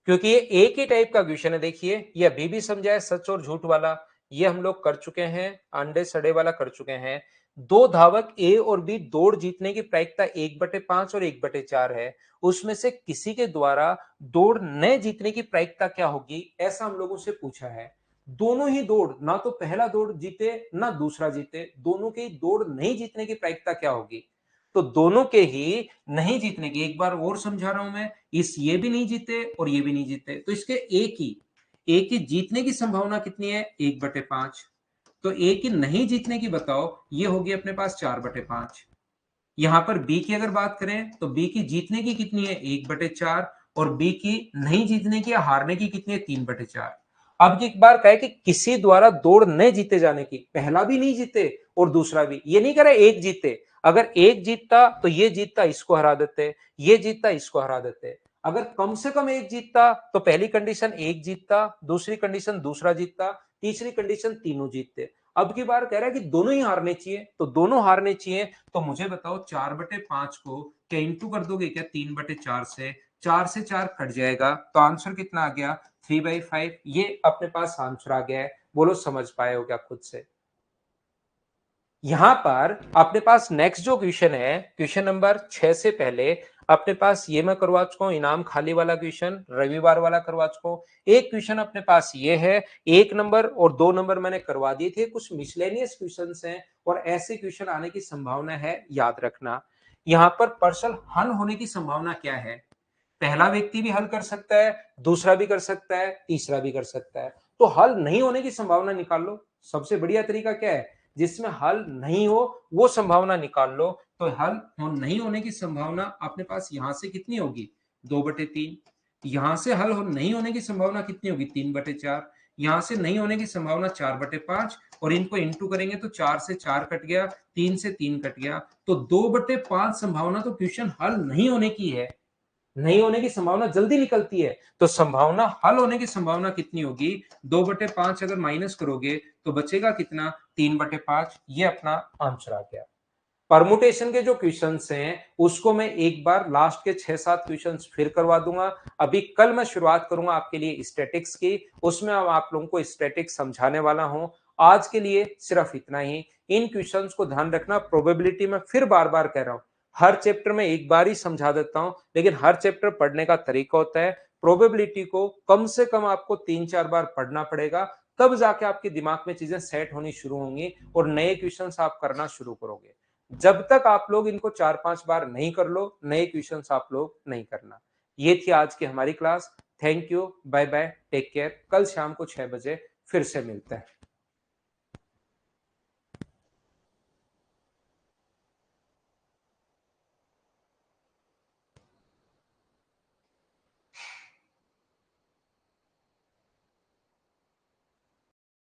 क्योंकि ये एक ही टाइप का क्वेश्चन है। देखिए, ये अभी भी समझा है, सच और झूठ वाला, ये हम लोग कर चुके हैं, अंडे सड़े वाला कर चुके हैं। दो धावक ए और बी दौड़ जीतने की प्रायिकता 1/5 और 1/4 है, उसमें से किसी के द्वारा दौड़ न जीतने की प्रायिकता क्या होगी, ऐसा हम लोगों से पूछा है। दोनों ही दौड़, ना तो पहला दौड़ जीते ना दूसरा जीते, दोनों के दौड़ नहीं जीतने की प्रायिकता क्या होगी? तो दोनों के ही नहीं जीतने की, एक बार और समझा रहा हूं मैं, इस ये भी नहीं जीते और ये भी नहीं जीते, तो इसके एक ही जीतने की संभावना कितनी है? 1/5। तो ए की नहीं जीतने की बताओ, ये होगी अपने पास 4/5। यहां पर बी की अगर बात करें तो बी की जीतने की कितनी है? 1/4। और बी की नहीं जीतने की या हारने की कितनी है? 3/4। अब एक बार कहे कि किसी द्वारा दौड़ न जीते जाने की, पहला भी नहीं जीते और दूसरा भी, ये नहीं करे एक जीते। अगर एक जीतता तो ये जीतता, इसको हरा देते, ये जीतता, इसको हरा देते। अगर कम से कम एक जीतता तो पहली कंडीशन एक जीतता, दूसरी कंडीशन दूसरा जीतता, तीसरी कंडीशन तीनों जीतते। अब की बार कह रहा है कि दोनों ही हारने चाहिए, तो दोनों हारने चाहिए, तो मुझे बताओ 4/5 को क्या इंटू कर दोगे क्या 3/4 से? 4 से 4 कट जाएगा, तो आंसर कितना आ गया? 3/5। ये अपने पास आंसर आ गया है। बोलो समझ पाए हो क्या खुद से? यहां पर अपने पास नेक्स्ट जो क्वेश्चन है, क्वेश्चन नंबर 6 से पहले अपने पास ये मैं करवा चुका हूं, इनाम खाली वाला क्वेश्चन रविवार वाला करवा चुका हूं। एक क्वेश्चन अपने पास ये है, 1 नंबर और 2 नंबर मैंने करवा दिए थे, कुछ मिसलेनियस क्वेश्चन हैं और ऐसे क्वेश्चन आने की संभावना है, याद रखना। यहां पर पर्सल हल होने की संभावना क्या है? पहला व्यक्ति भी हल कर सकता है, दूसरा भी कर सकता है, तीसरा भी कर सकता है। तो हल नहीं होने की संभावना निकाल लो। सबसे बढ़िया तरीका क्या है? जिसमें हल नहीं हो वो संभावना निकाल लो। तो हल नहीं होने की संभावना अपने पास यहां से कितनी होगी? 2/3। यहां से हल नहीं होने की संभावना कितनी होगी? 3/4। यहां से नहीं होने की संभावना 4/5। और इनको इंटू करेंगे तो 4 से 4 कट गया, 3 से 3 कट गया, तो 2/5 संभावना तो क्वेश्चन हल नहीं होने की है। नहीं होने की संभावना जल्दी निकलती है, तो संभावना हल होने की संभावना कितनी होगी? 2/5 अगर माइनस करोगे तो बचेगा कितना? 3/5। ये अपना आंसर आ गया। परमुटेशन के जो क्वेश्चंस हैं उसको मैं एक बार लास्ट के 6-7 क्वेश्चंस फिर करवा दूंगा। अभी कल मैं शुरुआत करूंगा आपके लिए स्टैटिक्स की, उसमें आप लोगों को स्टैटिक्स समझाने वाला हूं। आज के लिए सिर्फ इतना ही। इन क्वेश्चंस को ध्यान रखना, प्रोबेबिलिटी में फिर बार बार कह रहा हूं, हर चैप्टर में एक बार ही समझा देता हूं, लेकिन हर चैप्टर पढ़ने का तरीका होता है। प्रोबेबिलिटी को कम से कम आपको 3-4 बार पढ़ना पड़ेगा, तब जाके आपके दिमाग में चीजें सेट होनी शुरू होंगी और नए क्वेश्चंस आप करना शुरू करोगे। जब तक आप लोग इनको 4-5 बार नहीं कर लो, नए क्वेश्चंस आप लोग नहीं करना। ये थी आज की हमारी class. Thank you, bye bye, take care. कल शाम को 6 बजे फिर से मिलते हैं।